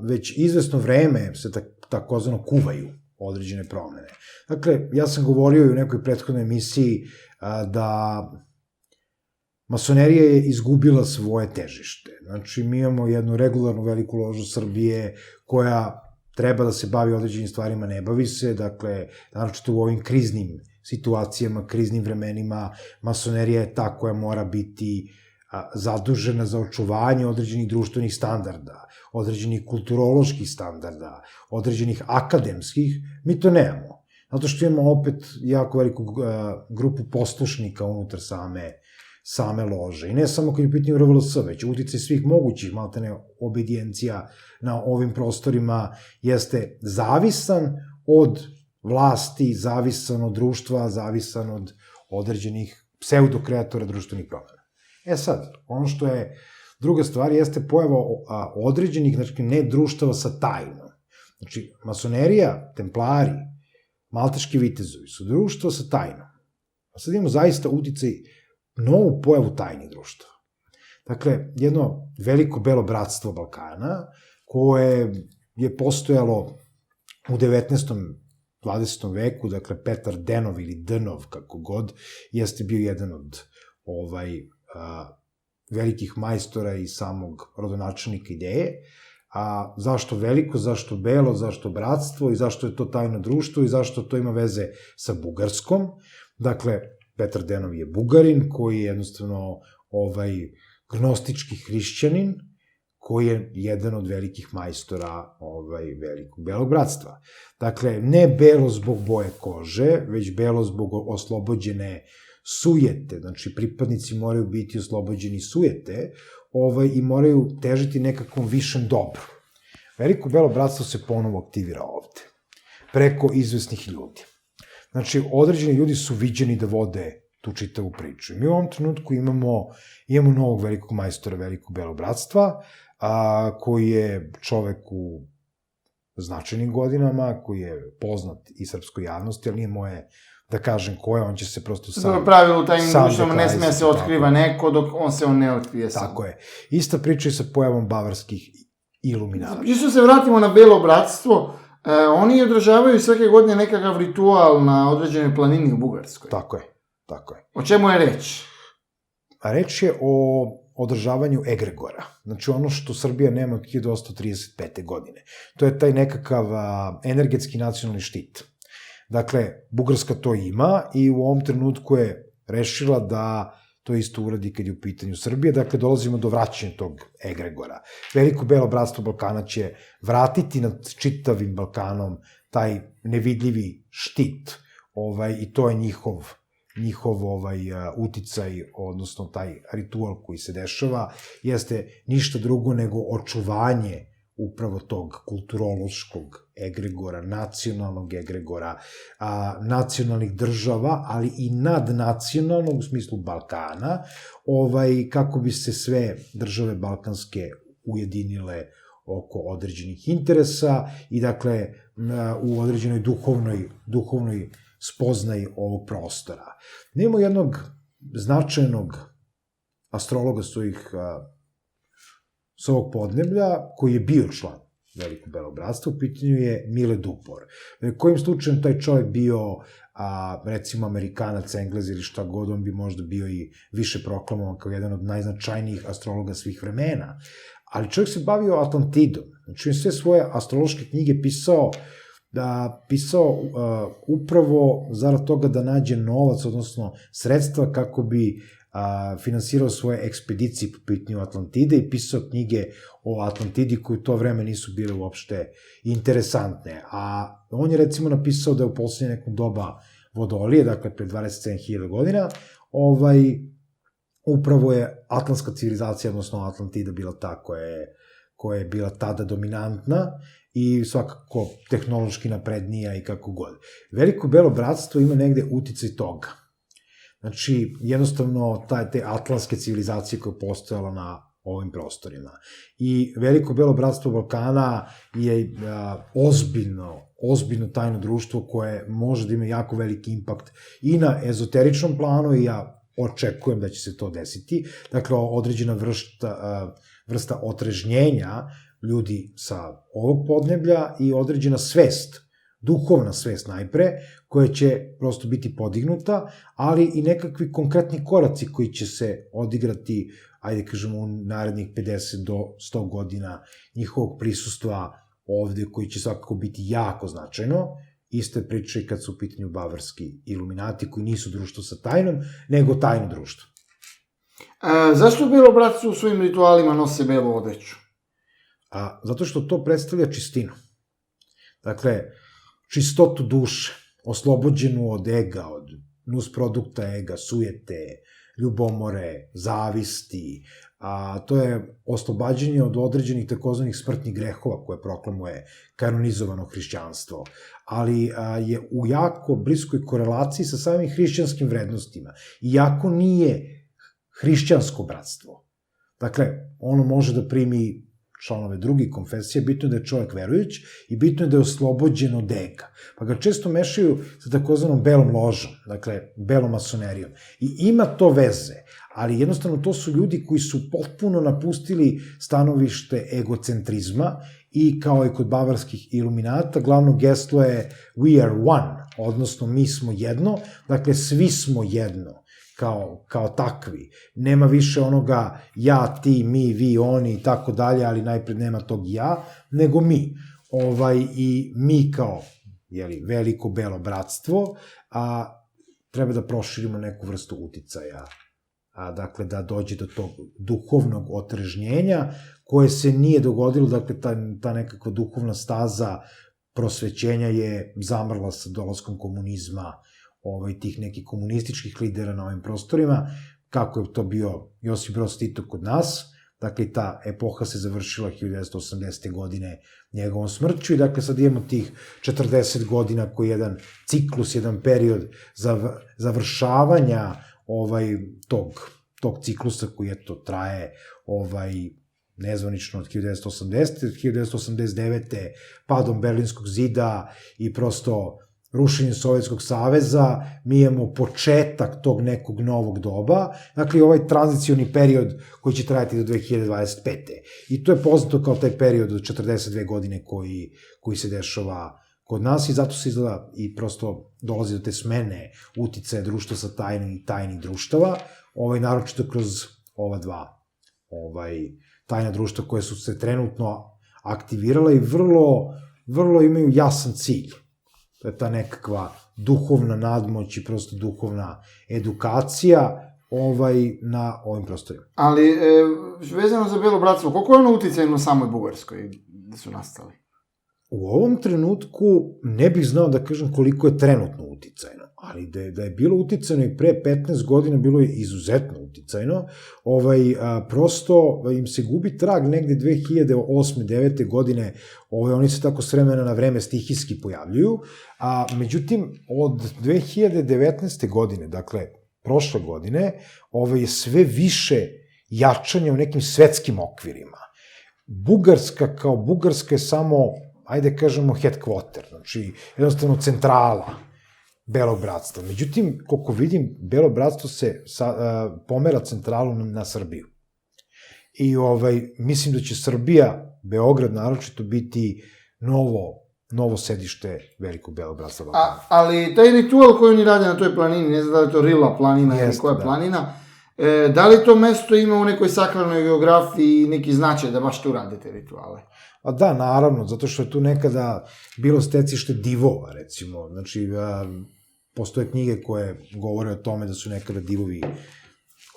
već izvesno vreme se takozvano kuvaju određene promene. Dakle, ja sam govorio i u nekoj prethodnoj emisiji da masonerija je izgubila svoje težište. Znači, mi imamo jednu regularnu veliku ložu Srbije koja treba da se bavi određenim stvarima, ne bavi se, dakle, naročito u ovim kriznim situacijama, kriznim vremenima, masonerija je ta koja mora biti zadužena za očuvanje određenih društvenih standarda, određenih kulturoloških standarda, određenih akademskih, mi to nemamo. Zato što imamo opet jako veliku grupu poslušnika unutar same lože. I ne samo kad je pitanje RVLS, već uticaj svih mogućih, maltene, obedijencija na ovim prostorima jeste zavisan od vlasti, zavisan od društva, zavisan od određenih pseudokreatora društvenih promena. Sad, ono što je druga stvar jeste pojava određenih, znači ne društava sa tajnom. Znači, masonerija, templari, malteški vitezovi su društva sa tajnom. A sad imamo zaista uticaj novu pojavu tajnih društva. Dakle, jedno veliko belo bratstvo Balkana, koje je postojalo u 19. 20. veku, dakle, Petar Denov ili Drnov, kako god, jeste bio jedan od velikih majstora i samog rodonačelnika ideje. Zašto veliko, zašto belo, zašto bratstvo i zašto je to tajno društvo i zašto to ima veze sa Bugarskom. Dakle, Petar Denov je Bugarin, koji je jednostavno gnostički hrišćanin, koji je jedan od velikih majstora velikog belog bratstva. Dakle, ne belo zbog boje kože, već belo zbog oslobođene sujete, znači pripadnici moraju biti oslobođeni sujete i moraju težiti nekakvom višem dobru. Veliko belo bratstvo se ponovo aktivira ovde, preko izvesnih ljudi. Znači, određeni ljudi su viđeni da vode tu čitavu priču. Mi u ovom trenutku imamo novog velikog majstora velikog belog bratstva, koji je čovek u značajnim godinama, koji je poznat i srpskoj javnosti, ali nije moje da kažem ko je, on će se prosto sam... U pravilu, tajnim dušama ne sme se otkriva neko dok se on ne otkrije sam. Tako je. Ista priča i sa pojavom bavarskih iluminata. Čisto se vratimo na Belo bratstvo, oni održavaju svake godine nekakav ritual na određenoj planini u Bugarskoj. Tako je. O čemu je reč? Reč je o održavanju egregora. Znači ono što Srbija nema od 1835. godine. To je taj nekakav energetski nacionalni štit. Dakle, Bugarska to ima i u ovom trenutku je rešila da to isto uradi kad je u pitanju Srbije. Dakle, dolazimo do vraćanja tog egregora. Veliko belo bratstvo Balkana će vratiti nad čitavim Balkanom taj nevidljivi štit i to je njihov uticaj, odnosno taj ritual koji se dešava, jeste ništa drugo nego očuvanje upravo tog kulturološkog egregora, nacionalnog egregora, nacionalnih država, ali i nadnacionalnog u smislu Balkana, kako bi se sve države balkanske ujedinile oko određenih interesa i dakle u određenoj duhovnoj spoznaji ovog prostora. Nemo jednog značajnog astrologa s ovog podneblja, koji je bio član Velikog belog bratstva, u pitanju je Mile Dupor. Kojim slučajem taj čovjek bio, recimo, Amerikanac, Englez ili šta god, on bi možda bio i više proklamovan kao jedan od najznačajnijih astrologa svih vremena. Ali čovjek se bavio Atlantidom. Znači, on sve svoje astrološke knjige pisao upravo zarad toga da nađe novac, odnosno sredstva kako bi finansirao svoje ekspedicije po pitanju Atlantide i pisao knjige o Atlantidi koje u to vreme nisu bile uopšte interesantne. A on je recimo napisao da je u poslednje nekom doba Vodolije, dakle pre 27.000 godina, upravo je atlantska civilizacija, odnosno Atlantida bila ta koja je bila tada dominantna i svakako tehnološki naprednija i kako god. Veliko belo bratstvo ima negde uticaj toga. Znači, jednostavno, te atlantske civilizacije koja je postojala na ovim prostorima. I Veliko belo bratstvo Balkana je ozbiljno tajno društvo koje može da ima jako veliki impakt i na ezoteričnom planu i ja očekujem da će se to desiti. Dakle, određena vrsta otrežnjenja ljudi sa ovog podneblja i određena svest, duhovna svest najpre, koja će prosto biti podignuta, ali i nekakvi konkretni koraci koji će se odigrati, ajde kažemo, u narednih 50 do 100 godina njihovog prisustva ovde, koji će svakako biti jako značajno. Isto je priča i kad su u pitanju bavarski iluminati, koji nisu društvo sa tajnom, nego tajno društvo. Zašto belo bratstvo u svojim ritualima nose belu odeću? Zato što to predstavlja čistinu. Dakle, čistotu duše, oslobođenu od ega, od nusprodukta ega, sujete, ljubomore, zavisti. To je oslobađanje od određenih takozvanih smrtnih grehova koje proklamuje kanonizovano hrišćanstvo, ali je u jako bliskoj korelaciji sa samim hrišćanskim vrednostima. Iako nije hrišćansko bratstvo. Dakle, ono može da primi članove drugih konfesija, bitno je da je čovjek verujuć i bitno je da je oslobođen od ega. Pa ga često mešaju sa takozvanom belom ložom, dakle, belom masonerijom. I ima to veze, ali jednostavno to su ljudi koji su potpuno napustili stanovište egocentrizma i kao i kod bavarskih iluminata, glavno geslo je we are one, odnosno mi smo jedno, dakle, svi smo jedno. Kao takvi. Nema više onoga ja, ti, mi, vi, oni i tako dalje, ali najpred nema tog ja, nego mi. I mi kao veliko belo bratstvo treba da proširimo neku vrstu uticaja dakle, da dođe do tog duhovnog otrežnjenja, koje se nije dogodilo, dakle, ta nekakva duhovna staza prosvećenja je zamrla sa dolaskom komunizma, tih nekih komunističkih lidera na ovim prostorima, kako je to bio Josip Broz Tito kod nas. Dakle, ta epoha se završila 1980. godine njegovom smrću i dakle sad imamo tih 40 godina koji je jedan ciklus, jedan period završavanja tog ciklusa koji eto traje nezvanično od 1980. 1989. padom Berlinskog zida i prosto rušenjem Sovjetskog saveza, mi imamo početak tog nekog novog doba, dakle ovaj tranzicioni period koji će trajati do 2025. I to je poznato kao taj period od 42 godine koji se dešava kod nas i zato se izgleda i prosto dolazi do te smene uticaja društva sa tajnih društava, naročito kroz ova dva tajna društva koje su se trenutno aktivirala i vrlo imaju jasan cilj. To je ta nekakva duhovna nadmoć i prosto duhovna edukacija na ovim prostorima. Ali, vezano za Belo bratstvo, koliko je ono uticajno u samoj Bugarskoj gde su nastali? U ovom trenutku ne bih znao da kažem koliko je trenutno uticajno, ali da je bilo uticajno i pre 15 godina, bilo je izuzetno uticajno. Prosto im se gubi trag negde 2008-2009 godine, oni se tako s vremena na vreme stihijski pojavljuju, a međutim od 2019. godine, dakle prošle godine, je sve više jačanja u nekim svetskim okvirima. Bugarska kao Bugarska je samo, ajde kažemo, headquarter, znači jednostavno centrala Belog bratstva. Međutim, koliko vidim, Belo bratstvo se pomera centralu na Srbiju. I mislim da će Srbija, Beograd naročito, biti novo sedište Velikog Belog bratstva Balkana. Ali taj ritual koji oni rade na toj planini, ne znam da li je to Rila planina ili koja planina, da li to mesto ima u nekoj sakralnoj geografiji neki značaj da baš tu rade te rituale? A da, naravno, zato što je tu nekada bilo stecište divova, recimo. Znači, postoje knjige koje govore o tome da su nekada divovi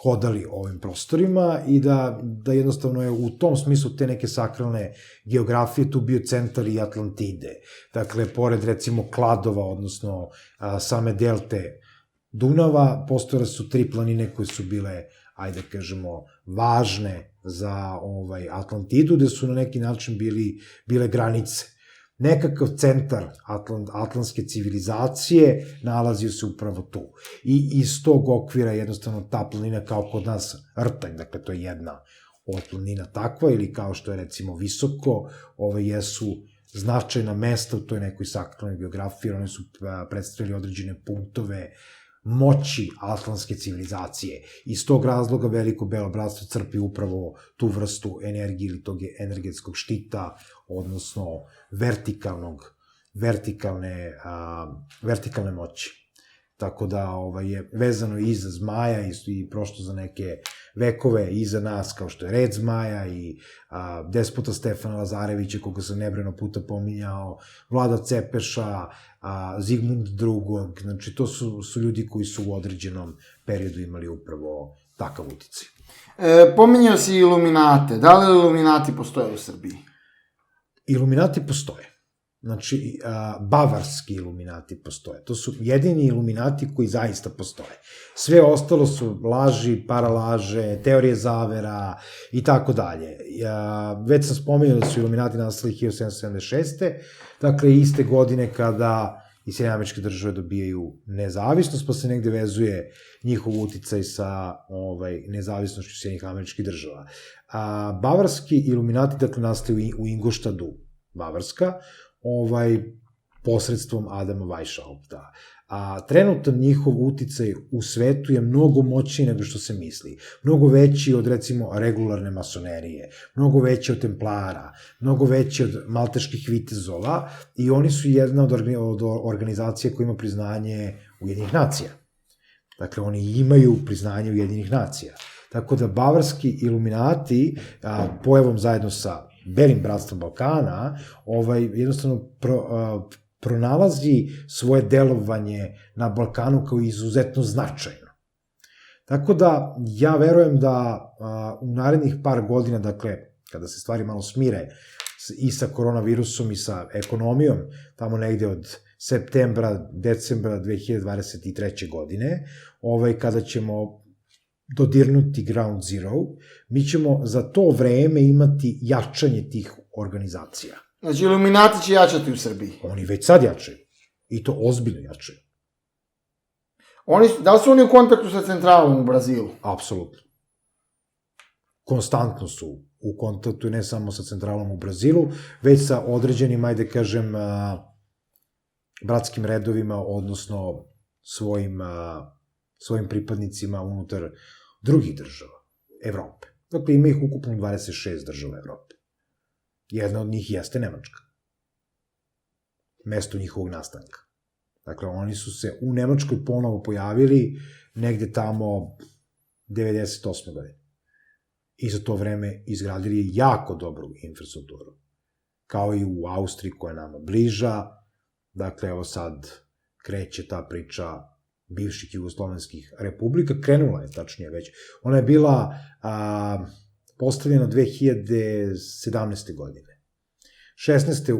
hodali ovim prostorima i da jednostavno je u tom smislu te neke sakralne geografije tu bio centar i Atlantide. Dakle, pored recimo Kladova, odnosno same delte Dunava, postojale su 3 planine koje su bile, ajde kažemo, važne za Atlantidu, gde su na neki način bile granice. Nekakav centar atlantske civilizacije nalazio se upravo tu. I iz tog okvira jednostavno ta planina kao kod nas Rtanj, dakle to je jedna od planina takva, ili kao što je recimo Visoko, jesu značajna mesta u toj nekoj sakralnoj geografiji, oni su predstavili određene punktove moći atlantske civilizacije. Iz tog razloga Veliko Belo bratstvo crpi upravo tu vrstu energije ili tog energetskog štita, odnosno vertikalne moći. Tako da je vezano i za Zmaja i prošto za neke vekove i za nas, kao što je red Zmaja i despota Stefana Lazarevića, koga sam nebrojeno puta pominjao, Vlada Cepeša, Zigmund II. Znači, to su ljudi koji su u određenom periodu imali upravo takav uticaj. Pominjao si Iluminate. Da li Iluminati postoje u Srbiji? Iluminati postoje. Znači, bavarski Iluminati postoje. To su jedini Iluminati koji zaista postoje. Sve ostalo su laži, paralaže, teorije zavera i tako dalje. Već sam spomenuo da su Iluminati nastali 1776. Dakle, iste godine kada i Sjedinjene Američke Države dobijaju nezavisnost, pa se negde vezuje njihov uticaj sa nezavisnošću Sjedinjenih Američkih Država. Bavarski Iluminati, dakle, nastaju u Ingolštadu, Bavarska, posredstvom Adama Weishaupta. Trenutan njihov uticaj u svetu je mnogo moćniji nego što se misli. Mnogo veći od, recimo, regularne masonerije, mnogo veći od templara, mnogo veći od malteških vitezova i oni su jedna od organizacija koja ima priznanje Ujedinjenih nacija. Dakle, oni imaju priznanje Ujedinjenih nacija. Tako da, bavarski Iluminati, pojavom zajedno sa Belim bratstvom Balkana, jednostavno pronalazi svoje delovanje na Balkanu kao izuzetno značajno. Tako da, ja verujem da u narednih par godina, dakle, kada se stvari malo smire i sa koronavirusom i sa ekonomijom, tamo negde od septembra, decembra 2023. godine, kada ćemo dodirnuti ground zero, mi ćemo za to vreme imati jačanje tih organizacija. Znači, Iluminati će jačati u Srbiji. Oni već sad jačaju. I to ozbiljno jačaju. Da li su oni u kontaktu sa centralom u Brazilu? Apsolutno. Konstantno su u kontaktu ne samo sa centralom u Brazilu, već sa određenim, ajde kažem, bratskim redovima, odnosno svojim pripadnicima unutar drugih država Evrope. Dakle, ima ih ukupno 26 država Evrope. Jedna od njih jeste Nemačka. Mesto njihovog nastanka. Dakle, oni su se u Nemačkoj ponovo pojavili negde tamo 98. godine. I za to vreme izgradili jako dobru infrastrukturu. Kao i u Austriji koja je nama bliža. Dakle, evo sad kreće ta priča bivših jugoslovenskih republika. Krenula je, tačnije već. Ona je bila postavljena 2017. godine. 16.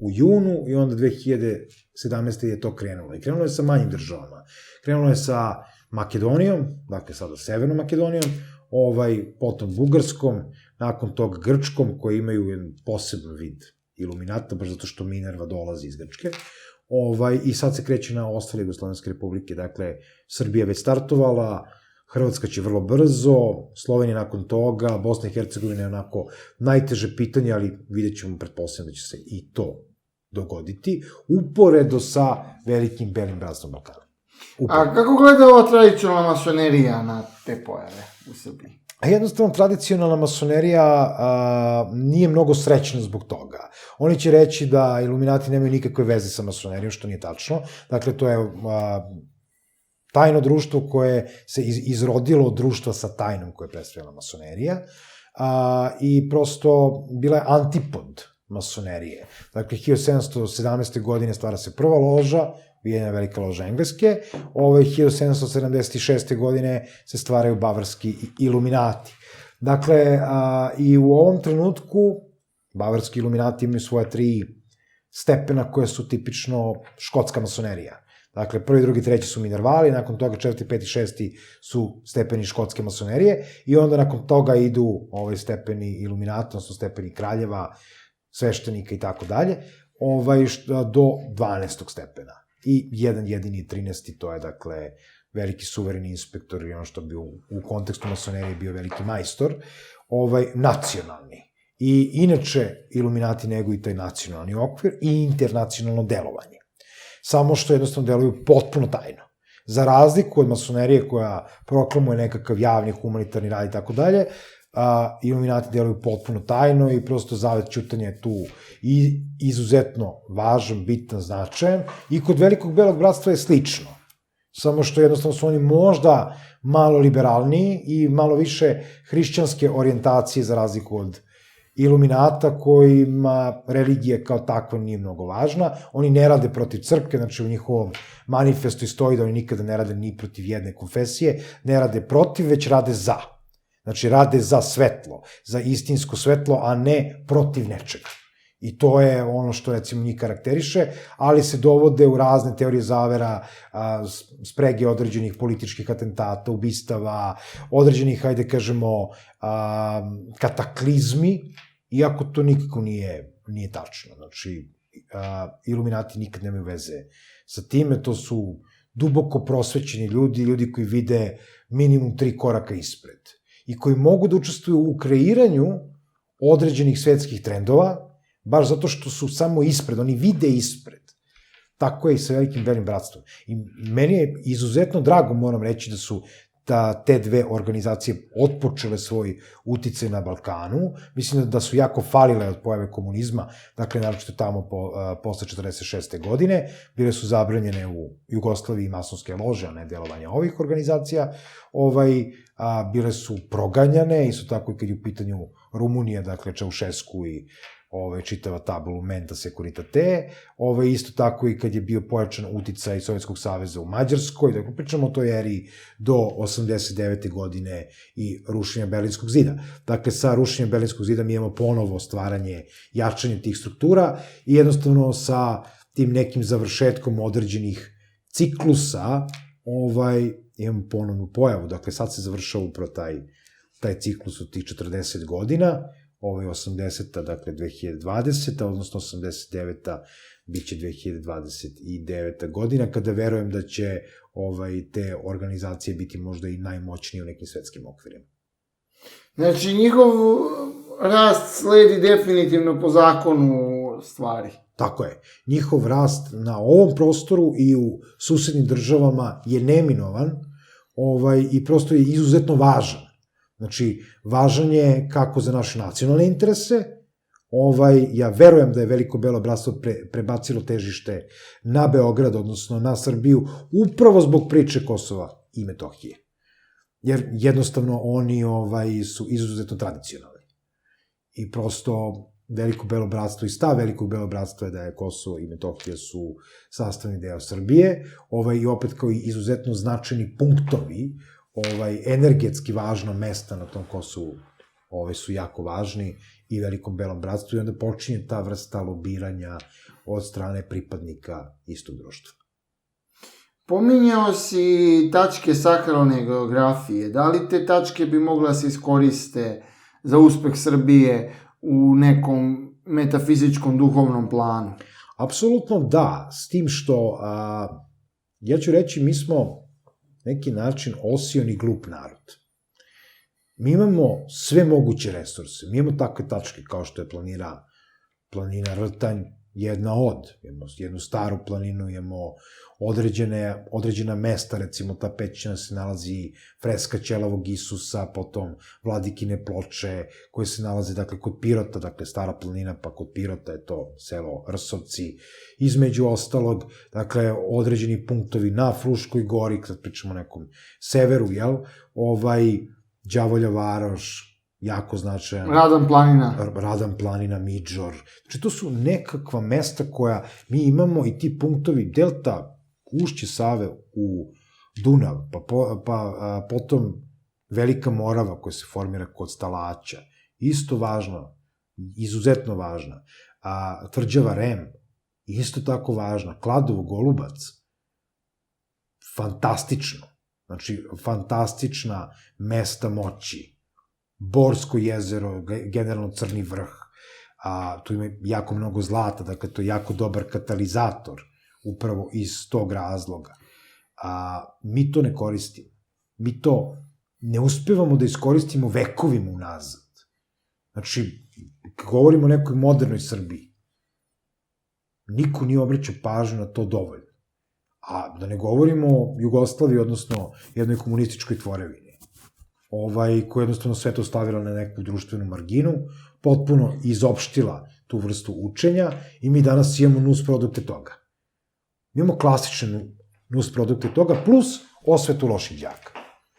u junu i onda 2017. je to krenulo. I krenulo je sa manjim državama. Krenulo je sa Makedonijom, dakle sada Severnom Makedonijom, potom Bugarskom, nakon toga Grčkom, koji imaju jedan poseban vid iluminata, baš zato što Minerva dolazi iz Grčke, i sad se kreće na ostale jugoslovenske republike. Dakle, Srbija već startovala, Hrvatska će vrlo brzo, Slovenija nakon toga, Bosna i Hercegovina je onako najteže pitanje, ali vidjet ćemo, pretpostavljam da će se i to dogoditi, uporedo sa velikim belim bratstvom Balkana. A kako gleda ova tradicionalna masonerija na te pojave u Srbiji? Jednostavno, tradicionalna masonerija nije mnogo srećna zbog toga. Oni će reći da Iluminati nemaju nikakve veze sa masonerijom, što nije tačno. Dakle, to je tajno društvo koje se izrodilo od društva sa tajnom koje je predstavljala masonerija i prosto bila je antipod masonerije. Dakle, 1717. godine stvara se prva loža, Ujedinjena velika loža Engleske, 1776. godine se stvaraju bavarski iluminati. Dakle, i u ovom trenutku bavarski iluminati imaju svoje 3 stepena koje su tipično škotska masonerija. Dakle, 1., 2., 3. su minervali, nakon toga 4., 5. i 6. su stepeni škotske masonerije i onda nakon toga idu stepeni iluminata, odnosno stepeni kraljeva, sveštenika i tako dalje, do 12. stepena. I jedan jedini 13. to je, dakle, veliki suvereni inspektor i ono što bi u kontekstu masonerije bio veliki majstor, nacionalni. I inače, Iluminati neguju taj nacionalni okvir i internacionalno delovanje. Samo što jednostavno deluju potpuno tajno. Za razliku od masonerije koja proklamuje nekakav javni, humanitarni rad i tako dalje, Iluminati deluju potpuno tajno i prosto zavet ćutanja je tu i izuzetno važan, bitan, značajan i kod velikog belog bratstva je slično. Samo što jednostavno su oni možda malo liberalniji i malo više hrišćanske orijentacije za razliku od Iluminata kojima religija kao takva nije mnogo važna. Oni ne rade protiv crkve, znači u njihovom manifestu stoji da oni nikada ne rade ni protiv jedne konfesije, ne rade protiv, već rade za. Znači, rade za svetlo, za istinsko svetlo, a ne protiv nečega. I to je ono što, recimo, njih karakteriše, ali se dovode u razne teorije zavera, sprege određenih političkih atentata, ubistava, određenih, hajde kažemo, kataklizmi, iako to nikako nije tačno. Znači, Iluminati nikad nemaju veze sa time, to su duboko prosvećeni ljudi koji vide minimum 3 koraka ispred i koji mogu da učestvuju u kreiranju određenih svetskih trendova, baš zato što su samo ispred, oni vide ispred. Tako je i sa velikim belim bratstvom. I meni je izuzetno drago, moram reći, da su te 2 organizacije otpočele svoj uticaj na Balkanu. Mislim da su jako falile od pojave komunizma, dakle, naročito tamo posle 46. godine. Bile su zabranjene u Jugoslaviji masonske lože, a ne delovanja ovih organizacija. Bile su proganjane, isto tako i kad je u pitanju Rumunija, dakle, Čaušesku i čitava ta Bulumenta Securitate, isto tako i kad je bio pojačan uticaj Sovjetskog saveza u Mađarskoj, dakle pričamo o toj eri do 89. godine i rušenja Berlinskog zida. Dakle, sa rušenjem Berlinskog zida mi imamo ponovo stvaranje, jačanje tih struktura i jednostavno sa tim nekim završetkom određenih ciklusa, imamo ponovnu pojavu. Dakle, sad se završava upravo taj ciklus od tih 40 godina, 80. dakle 2020. odnosno 89. bit će 2029. godina, kada verujem da će te organizacije biti možda i najmoćnije u nekim svetskim okvirima. Znači, njihov rast sledi definitivno po zakonu stvari. Tako je. Njihov rast na ovom prostoru i u susednim državama je neminovan i prosto je izuzetno važan. Znači, važan je kako za naše nacionalne interese, ja verujem da je Veliko Belo bratstvo prebacilo težište na Beograd, odnosno na Srbiju, upravo zbog priče Kosova i Metohije. Jer jednostavno oni su izuzetno tradicionalni. I prosto Veliko Belo bratstvo i stav Velikog Belog bratstva je da je Kosovo i Metohija su sastavni deo Srbije, i opet kao i izuzetno značajni punktovi, energetski važna mesta na tom Kosovu su jako važni i Velikom Belom bratstvu i onda počinje ta vrsta lobiranja od strane pripadnika istog društva. Pominjao si tačke sakralne geografije. Da li te tačke bi mogla da se iskoriste za uspeh Srbije u nekom metafizičkom duhovnom planu? Apsolutno da, s tim što, ja ću reći, mi smo neki način osion i glup narod. Mi imamo sve moguće resurse, mi imamo takve tačke kao što je planina Rtanj, jedna od, imamo jednu staru planinu, imamo određena mesta, recimo ta pećina se nalazi freska Ćelavog Isusa, potom Vladikine ploče, koje se nalaze, dakle, kod Pirota, dakle, stara planina, pa kod Pirota je to selo Rsovci, između ostalog, dakle, određeni punktovi na Fruškoj gori, kad pričamo o nekom severu, Đavolja Varoš, jako značajan. Radan planina, Midžor. Znači, to su nekakva mesta koja mi imamo i ti punktovi delta ušće Save u Dunav, pa potom Velika Morava koja se formira kod Stalaća. Isto važno, izuzetno važna. Tvrđava Rem, isto tako važna. Kladovo, Golubac, fantastično. Znači, fantastična mesta moći. Borsko jezero, generalno Crni vrh, tu ima jako mnogo zlata, dakle, to je jako dobar katalizator, upravo iz tog razloga. Mi to ne koristimo. Mi to ne uspevamo da iskoristimo vekovima unazad. Znači, govorimo o nekoj modernoj Srbiji. Niko nije obraćao pažnju na to dovoljno. A da ne govorimo o Jugoslaviji, odnosno jednoj komunističkoj tvorevini, koja jednostavno sve to stavila na neku društvenu marginu, potpuno izopštila tu vrstu učenja i mi danas imamo nusprodukte toga. Mi imamo klasične nusprodukte toga, plus osvetu loših đaka.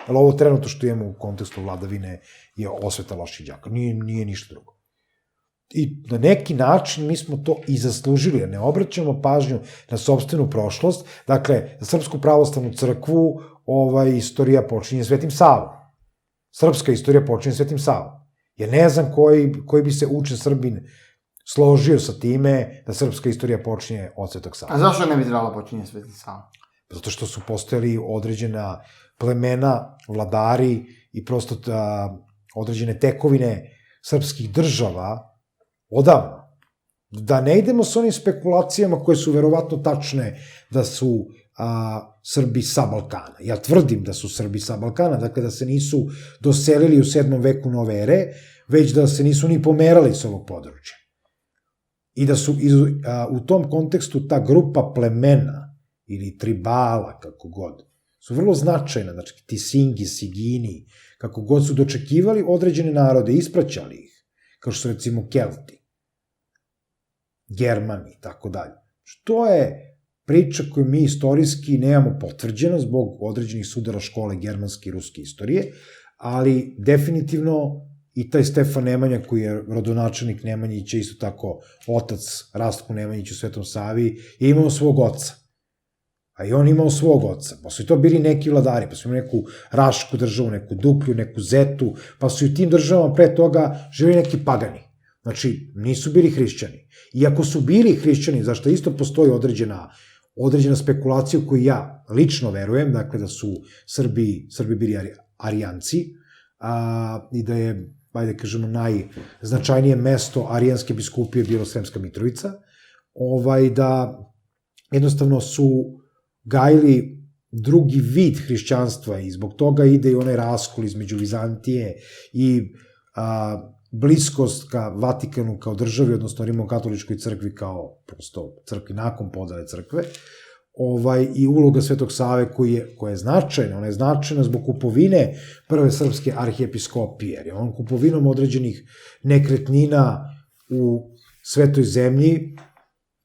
Ali ovo trenutno što imamo u kontekstu vladavine je osveta loših đaka, nije ništa drugo. I na neki način mi smo to i zaslužili, jer ne obraćamo pažnju na sopstvenu prošlost. Dakle, za Srpsku pravoslavnu crkvu istorija počinje Svetim Savom. Srpska istorija počinje Svetim Savom. Jer ne znam koji bi se učen Srbin složio sa time da srpska istorija počinje od Svetog Save. A zašto ne bi trebala počinje Svetim Savom? Zato što su postojali određena plemena, vladari i prosto određene tekovine srpskih država odavno. Da ne idemo s onim spekulacijama koje su verovatno tačne da su Srbi sa Balkana. Ja tvrdim da su Srbi sa Balkana, dakle da se nisu doselili u 7. veku nove ere, već da se nisu ni pomerali s ovog područja. I da su u tom kontekstu ta grupa plemena ili tribala, kako god, su vrlo značajna, znači ti Singi, Sigini, kako god su dočekivali određene narode, ispraćali ih, kao što su recimo Kelti, Germani, tako dalje. To je priča koju mi istorijski nemamo potvrđeno zbog određenih sudara škole germanske i ruske istorije, ali definitivno i taj Stefan Nemanja, koji je rodonačelnik Nemanjića, isto tako otac Rastku Nemanjiću u Svetom Savi, je imao svog oca. A i on imao svog oca. Pa su i to bili neki vladari, pa su imali neku Rašku državu, neku Duklju, neku Zetu, pa su i u tim državama pre toga živjeli neki pagani. Znači, nisu bili hrišćani. Iako su bili hrišćani, zašto isto postoji određena spekulacija u koju ja lično verujem, dakle da su Srbi bili arijanci, i da je, ajde kažemo, najznačajnije mesto arijanske biskupije bilo Sremska Mitrovica, da jednostavno su gajili drugi vid hrišćanstva i zbog toga ide i onaj raskol između Vizantije i bliskost ka Vatikanu kao državi, odnosno Rimokatoličkoj crkvi kao prosto crkvi nakon podele crkve, i uloga Svetog Save koja je značajna, ona je značajna zbog kupovine prve srpske arhijepiskopije, jer je on kupovinom određenih nekretnina u Svetoj zemlji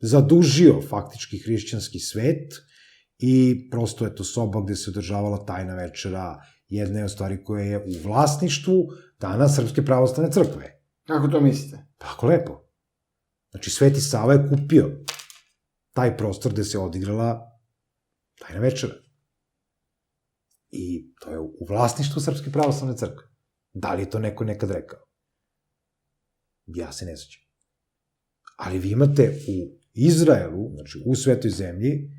zadužio faktički hrišćanski svet i prosto je to soba gde se održavala tajna večera, jedna je od stvari koja je u vlasništvu danas Srpske pravoslavne crkve. Kako to mislite? Tako lepo. Znači, Sveti Sava je kupio taj prostor gde se odigrala tajna večera. I to je u vlasništvu Srpske pravoslavne crkve. Da li je to neko nekad rekao? Ja se ne sjećam. Ali vi imate u Izraelu, znači u Svetoj zemlji,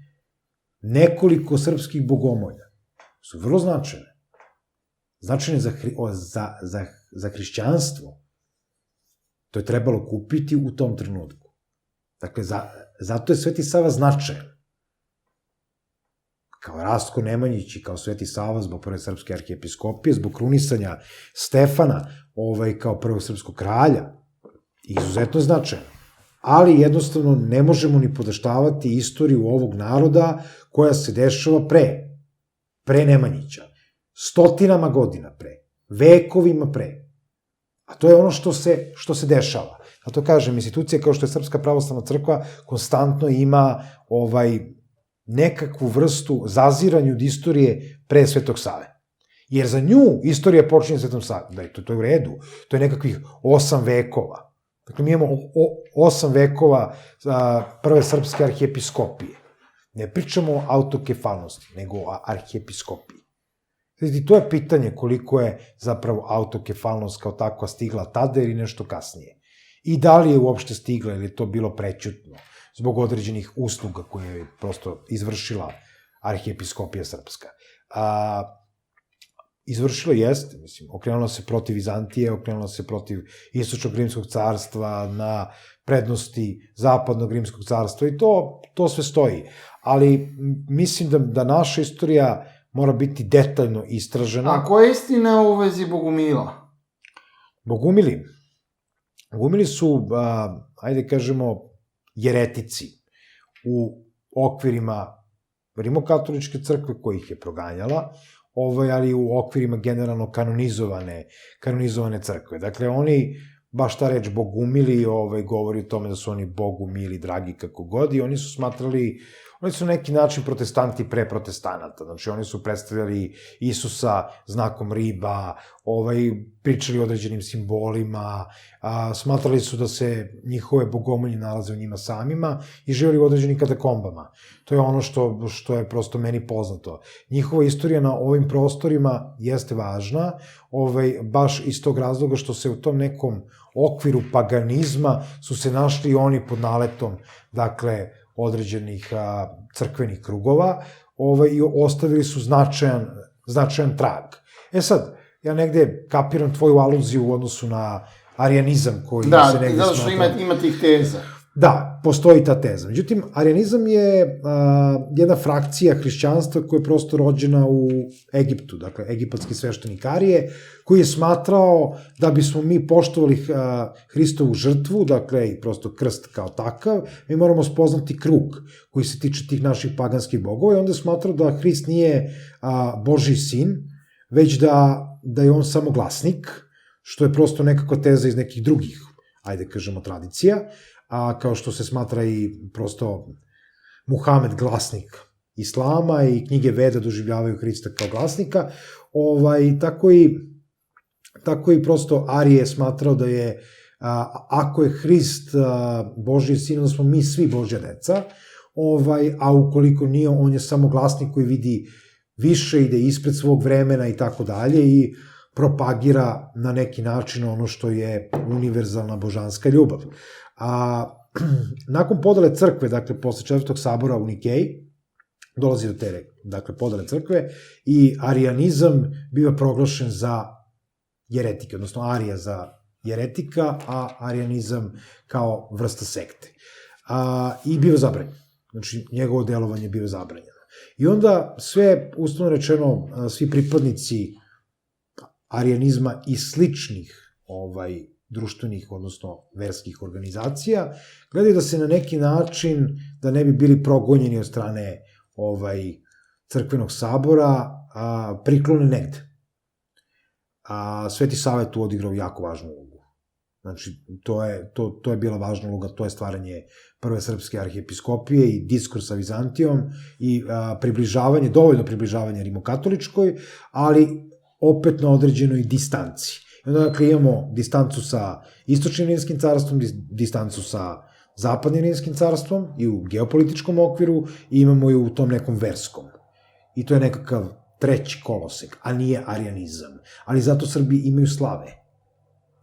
nekoliko srpskih bogomolja. Su vrlo značajne. Značajne za hrišćanstvo. To je trebalo kupiti u tom trenutku. Dakle, zato je Sveti Sava značajan. Kao Rastko Nemanjić i kao Sveti Sava zbog prve srpske arhijepiskopije, zbog krunisanja Stefana kao prvog srpskog kralja, izuzetno značajan. Ali jednostavno ne možemo ni podaštavati istoriju ovog naroda koja se dešava pre Nemanjića. Stotinama godina pre, vekovima pre. A to je ono što se dešava. Zato kažem, institucija kao što je Srpska pravoslavna crkva konstantno ima nekakvu vrstu zaziranju od istorije pre Svetog Save. Jer za nju istorija počinje Svetom Savom. Da, to je u redu. To je nekakvih 8 vekova. Dakle, mi imamo 8 vekova prve srpske arhijepiskopije. Ne pričamo o autokefalnosti, nego o arhijepiskopiji. Znači, to je pitanje koliko je zapravo autokefalnost kao takva stigla tada ili nešto kasnije. I da li je uopšte stigla ili je to bilo prećutno zbog određenih usluga koje je prosto izvršila arhijepiskopija srpska. Izvršila jeste, mislim, okrenula se protiv Vizantije, okrenula se protiv Istočnog rimskog carstva, na prednosti Zapadnog rimskog carstva i to sve stoji. Ali mislim da naša istorija mora biti detaljno istražena. A koja je istina u vezi Bogumila? Bogumili su, ajde kažemo, jeretici u okvirima Rimokatoličke crkve koja ih je proganjala, ali u okvirima generalno kanonizovane crkve. Dakle, oni, baš ta reč bogumili, govori o tome da su oni Bogu mili, dragi, kako god, i oni su smatrali, oni su na neki način protestanti pre protestanata, znači oni su predstavljali Isusa znakom riba, pričali o određenim simbolima, smatrali su da se njihove bogomolje nalaze u njima samima i živjeli u određenim katakombama. To je ono što je prosto meni poznato. Njihova istorija na ovim prostorima jeste važna, baš iz tog razloga što se u tom nekom okviru paganizma su se našli oni pod naletom, dakle, određenih crkvenih krugova i ostavili su značajan trag. Sad, ja negde kapiram tvoju aluziju u odnosu na arijanizam koji se negde smatra... Da, zato što ima tih teza. Da, postoji ta teza. Međutim, arijanizam je jedna frakcija hrišćanstva koja je prosto rođena u Egiptu, dakle, egipatski sveštenik Arije, koji je smatrao da bismo mi poštovali Hristovu žrtvu, dakle, i prosto krst kao takav, mi moramo spoznati krug koji se tiče tih naših paganskih bogova i onda je smatrao da Hrist nije Božji sin, već da je on samo glasnik, što je prosto nekakva teza iz nekih drugih, ajde kažemo, tradicija, kao što se smatra i prosto Muhamed glasnik islama i knjige Veda doživljavaju Hrista kao glasnika, tako i prosto Arije smatrao da je, ako je Hrist Božji sin, onda smo mi svi Božja deca, a ukoliko nije, on je samo glasnik koji vidi više, ide ispred svog vremena i tako dalje i propagira na neki način ono što je univerzalna božanska ljubav. Nakon podele crkve, dakle, posle Četvrtog sabora u Nikeji, dolazi do te, dakle, podele crkve i arijanizam biva proglašen za jeretike, odnosno Arija za jeretika, a arijanizam kao vrsta sekte. I biva zabranjen. Znači, njegovo delovanje biva zabranjeno. I onda sve, uslovno rečeno, svi pripadnici arijanizma i sličnih društvenih, odnosno verskih organizacija, gledaju da se na neki način, da ne bi bili progonjeni od strane crkvenog sabora, priklone negde. Sveti Sava tu odigrao jako važnu ulogu. Znači, to je bila važna uloga, to je stvaranje prve srpske arhijepiskopije i diskurs sa Vizantijom i približavanje, dovoljno približavanje rimokatoličkoj, ali opet na određenoj distanci. I onda, dakle, imamo distancu sa istočnim rimskim carstvom, distancu sa zapadnim rimskim carstvom i u geopolitičkom okviru i imamo i u tom nekom verskom. I to je nekakav treći kolosek, a nije arijanizam. Ali zato Srbi imaju slave.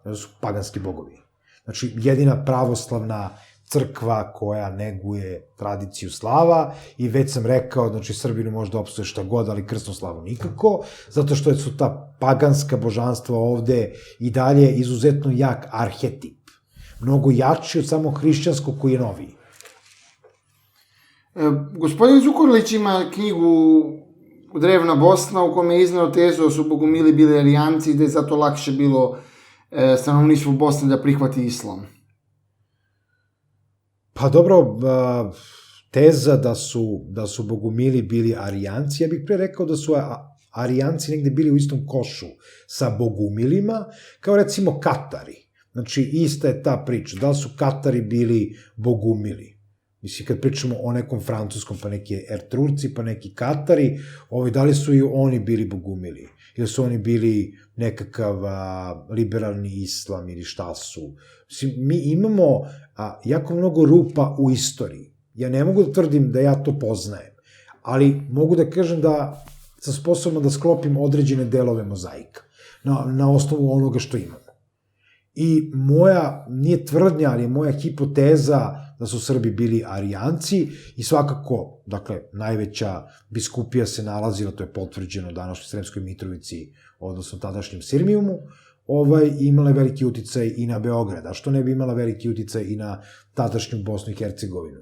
To su paganski bogovi. Znači, jedina pravoslavna crkva koja neguje tradiciju slava i već sam rekao, znači, Srbinu može da opstoje šta god, ali krsnu slavu nikako, zato što su ta paganska božanstva ovde i dalje izuzetno jak arhetip. Mnogo jači od samo hrišćanskog koji je noviji. Gospodin Zukorlić ima knjigu Drevna Bosna u kome je izneo tezu da su bogumili bili arijanci i da je zato lakše bilo stanovništvu Bosne da prihvati islam. Pa dobro, teza da su bogumili bili arijanci, ja bih pre rekao da su arijanci negde bili u istom košu sa bogumilima, kao recimo Katari. Znači, ista je ta priča. Da li su Katari bili bogumili? Mislim, kad pričamo o nekom francuskom, pa neki Ertrurci, pa neki Katari, da li su i oni bili bogumili? Ili su oni bili nekakav liberalni islam ili šta su? Mislim, mi imamo jako mnogo rupa u istoriji. Ja ne mogu da tvrdim da ja to poznajem, ali mogu da kažem da sam sposoban da sklopim određene delove mozaika na osnovu onoga što imamo. I moja, nije tvrdnja, ali moja hipoteza da su Srbi bili arijanci i svakako, dakle, najveća biskupija se nalazila, to je potvrđeno današnjoj Sremskoj Mitrovici, odnosno tadašnjem Sirmijumu, imala je veliki uticaj i na Beograd, a što ne bi imala veliki uticaj i na tadašnju Bosnu i Hercegovinu.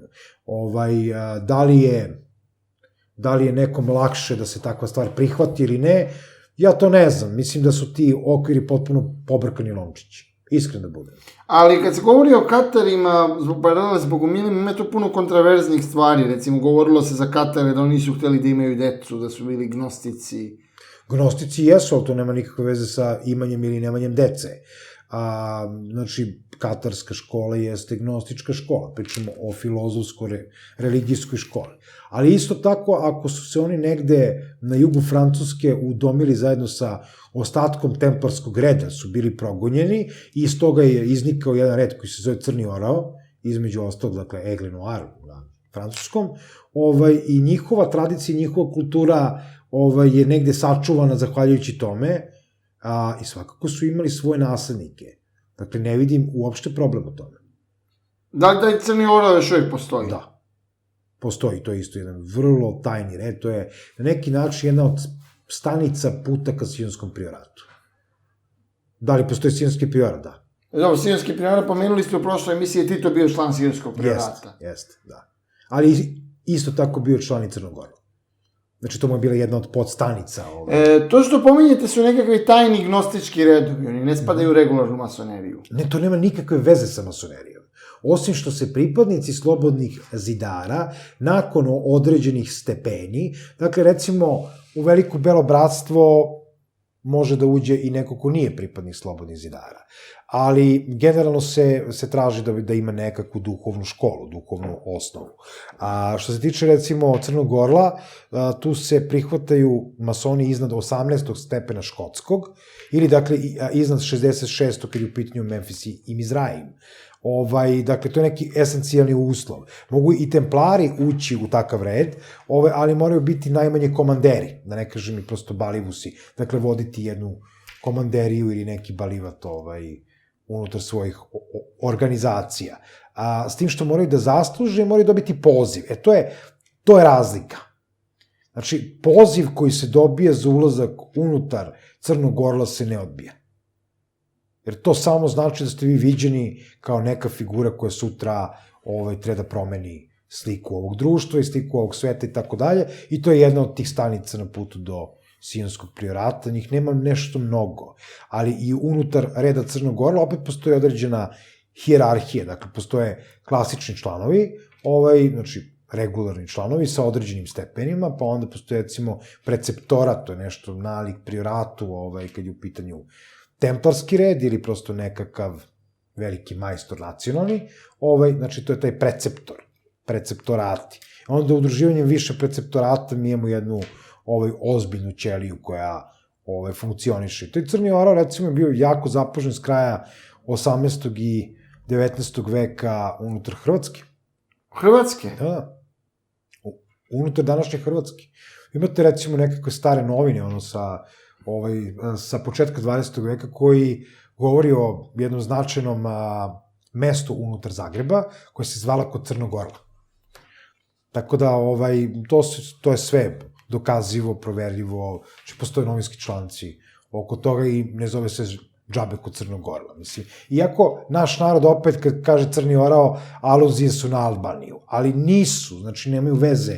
Da li je nekom lakše da se takva stvar prihvati ili ne, ja to ne znam. Mislim da su ti okviri potpuno pobrkani lončići. Iskren da budem. Ali kad se govori o Katarima, zbog paralela s bogumilima, ima tu puno kontraverznih stvari. Recimo, govorilo se za Katare da oni nisu hteli da imaju decu, da su bili gnostici. Gnostici jesu, ali to nema nikakve veze sa imanjem ili nemanjem dece. Znači, katarska škola jeste gnostička škola, pričamo o filozofsko-religijskoj školi. Ali isto tako, ako su se oni negde na jugu Francuske udomili zajedno sa ostatkom templarskog reda, su bili progonjeni i iz toga je iznikao jedan red koji se zove Crni orao, između ostalog, dakle, Aigle Noir na francuskom, i njihova tradicija, njihova kultura je negde sačuvana zahvaljujući tome, i svakako su imali svoje naslednike. Dakle, ne vidim uopšte problem u tome. Da li taj Crni orao još uvijek postoji? Da. Postoji, to je isto jedan vrlo tajni red, to je na neki način jedna od stanica puta ka Sionskom prioratu. Da li postoji Sionski priorat? Da. Dobro, Sionski priorat, pomenuli ste u prošloj emisiji, Tito bio član Sionskog priorata. Jeste, da. Ali isto tako bio član i Crnogora. Znači, to mu je bila jedna od podstanica. To što pominjete su nekakvi tajni gnostički redovi, oni ne spadaju u regularnu masoneriju. Ne, to nema nikakve veze sa masonerijom. Osim što se pripadnici slobodnih zidara, nakon određenih stepeni, dakle, recimo, u Veliko Belo bratstvo može da uđe i neko ko nije pripadnik slobodnih zidara. ali generalno se traži da ima nekakvu duhovnu školu, duhovnu osnovu. A što se tiče, recimo, Crnog Orla, tu se prihvataju masoni iznad 18. stepena škotskog, ili, dakle, iznad 66. kad je u pitanju Memphis i Mizraim. Dakle, to je neki esencijalni uslov. Mogu i templari ući u takav red, ali moraju biti najmanje komanderi, da ne kažem i prosto balivusi. Dakle, voditi jednu komanderiju ili neki balivat unutar svojih organizacija. S tim što moraju da zasluže, moraju dobiti poziv. To je razlika. Znači, poziv koji se dobije za ulazak unutar Crnog Orla se ne odbija. Jer to samo znači da ste vi viđeni kao neka figura koja sutra treba da promeni sliku ovog društva i sliku ovog sveta i tako dalje. I to je jedna od tih stanica na putu do Sionskog priorata. Njih nema nešto mnogo. Ali i unutar reda Crnog Orla opet postoji određena hijerarhija. Dakle, postoje klasični članovi, znači regularni članovi sa određenim stepenima, pa onda postoje, recimo, preceptorat, to je nešto nalik prioratu, kad je u pitanju templarski red ili prosto nekakav veliki majstor nacionalni, znači to je taj preceptorati. Onda udruživanjem više preceptorata mi imamo jednu ozbiljnu ćeliju koja funkcioniše. To je Crni Orao, recimo, je bio jako zapožen s kraja 18. i 19. veka unutar Hrvatske. Hrvatske? Da. Unutar današnje Hrvatske. Imate, recimo, nekakve stare novine, sa početka 20. veka, koji govori o jednom značajnom mestu unutar Zagreba, koje se zvala kod Crnog Orla. Tako da, to je sve dokazivo, proverljivo, znači postoje novinski članci oko toga i ne zove se džabe kod Crnog Orla, mislim. Iako naš narod opet, kad kaže Crni Orao, aluzije su na Albaniju, ali nisu, znači nemaju veze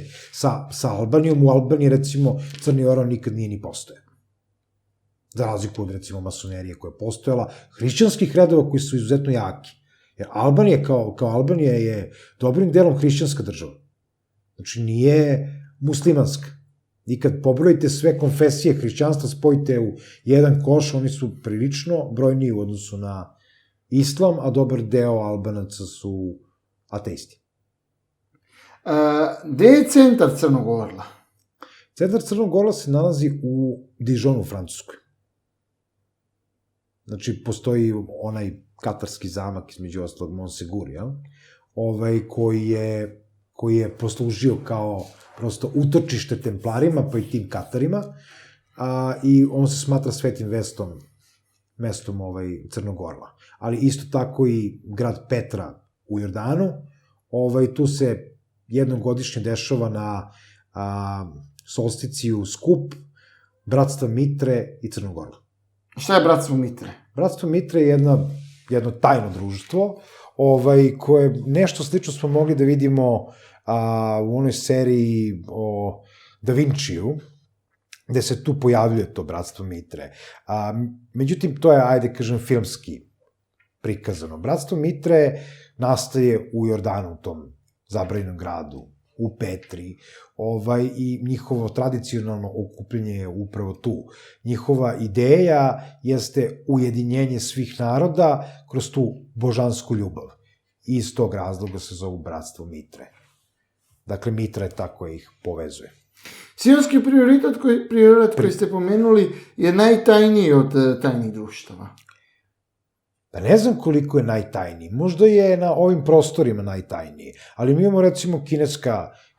sa Albanijom. U Albaniji, recimo, Crni Orao nikad nije ni postojao. Za razliku od, recimo, masonerije koja je postojala, hrišćanskih redova koji su izuzetno jaki. Jer Albanija kao Albanija je dobrim delom hrišćanska država. Znači, nije muslimanska. I kad pobrojite sve konfesije hrišćanstva, spojite u jedan koš, oni su prilično brojniji u odnosu na islam, a dobar deo Albanaca su ateisti. Gde je centar Crnog Orla? Centar Crnog Orla se nalazi u Dijonu, u Francuskoj. Znači, postoji onaj katarski zamak, između ostalog Montsegur, koji je poslužio kao prosto utočište templarima, pa i tim Katarima, i on se smatra svetim mestom Crnog Orla. Ali isto tako i grad Petra u Jordanu, tu se jednom godišnje dešava na solsticiju skup Bratstva Mitre i Crnog Orla. Šta je Bratstvo Mitre? Bratstvo Mitre je jedno tajno društvo, koje nešto slično smo mogli da vidimo u onoj seriji o Da Vinciju, gde se tu pojavljuje to Bratstvo Mitre. Međutim, to je, ajde kažem, filmski prikazano. Bratstvo Mitre nastaje u Jordanu, u tom zabranjenom gradu, u Petri, i njihovo tradicionalno okupljenje je upravo tu. Njihova ideja jeste ujedinjenje svih naroda kroz tu božansku ljubav. I iz tog razloga se zovu Bratstvo Mitre. Dakle, Mitra je ta koja ih povezuje. Sionski priorat koji ste pomenuli je najtajniji od tajnih društava. Pa ne znam koliko je najtajniji. Možda je na ovim prostorima najtajniji. Ali mi imamo, recimo,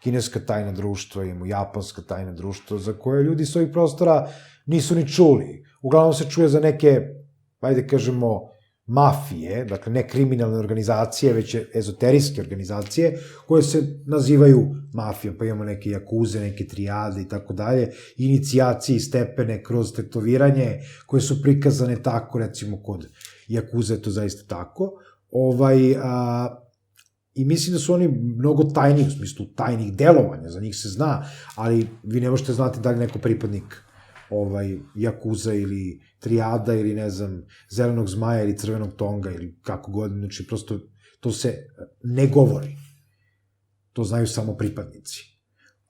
kineska tajna društva, imamo japanska tajna društva, za koje ljudi s ovih prostora nisu ni čuli. Uglavnom se čuje za neke, ajde kažemo, mafije, dakle ne kriminalne organizacije, već ezoterijske organizacije, koje se nazivaju mafijom, pa imamo neke jakuze, neke trijade i tako dalje, inicijacije i stepene kroz tetoviranje, koje su prikazane tako, recimo kod jakuze je to zaista tako, i mislim da su oni mnogo tajniji, u smislu tajnih delovanja, za njih se zna, ali vi ne možete znati da li neko pripadnik jakuza ili trijada ili, ne znam, zelenog zmaja ili crvenog tonga ili kako god, znači prosto to se ne govori. To znaju samo pripadnici.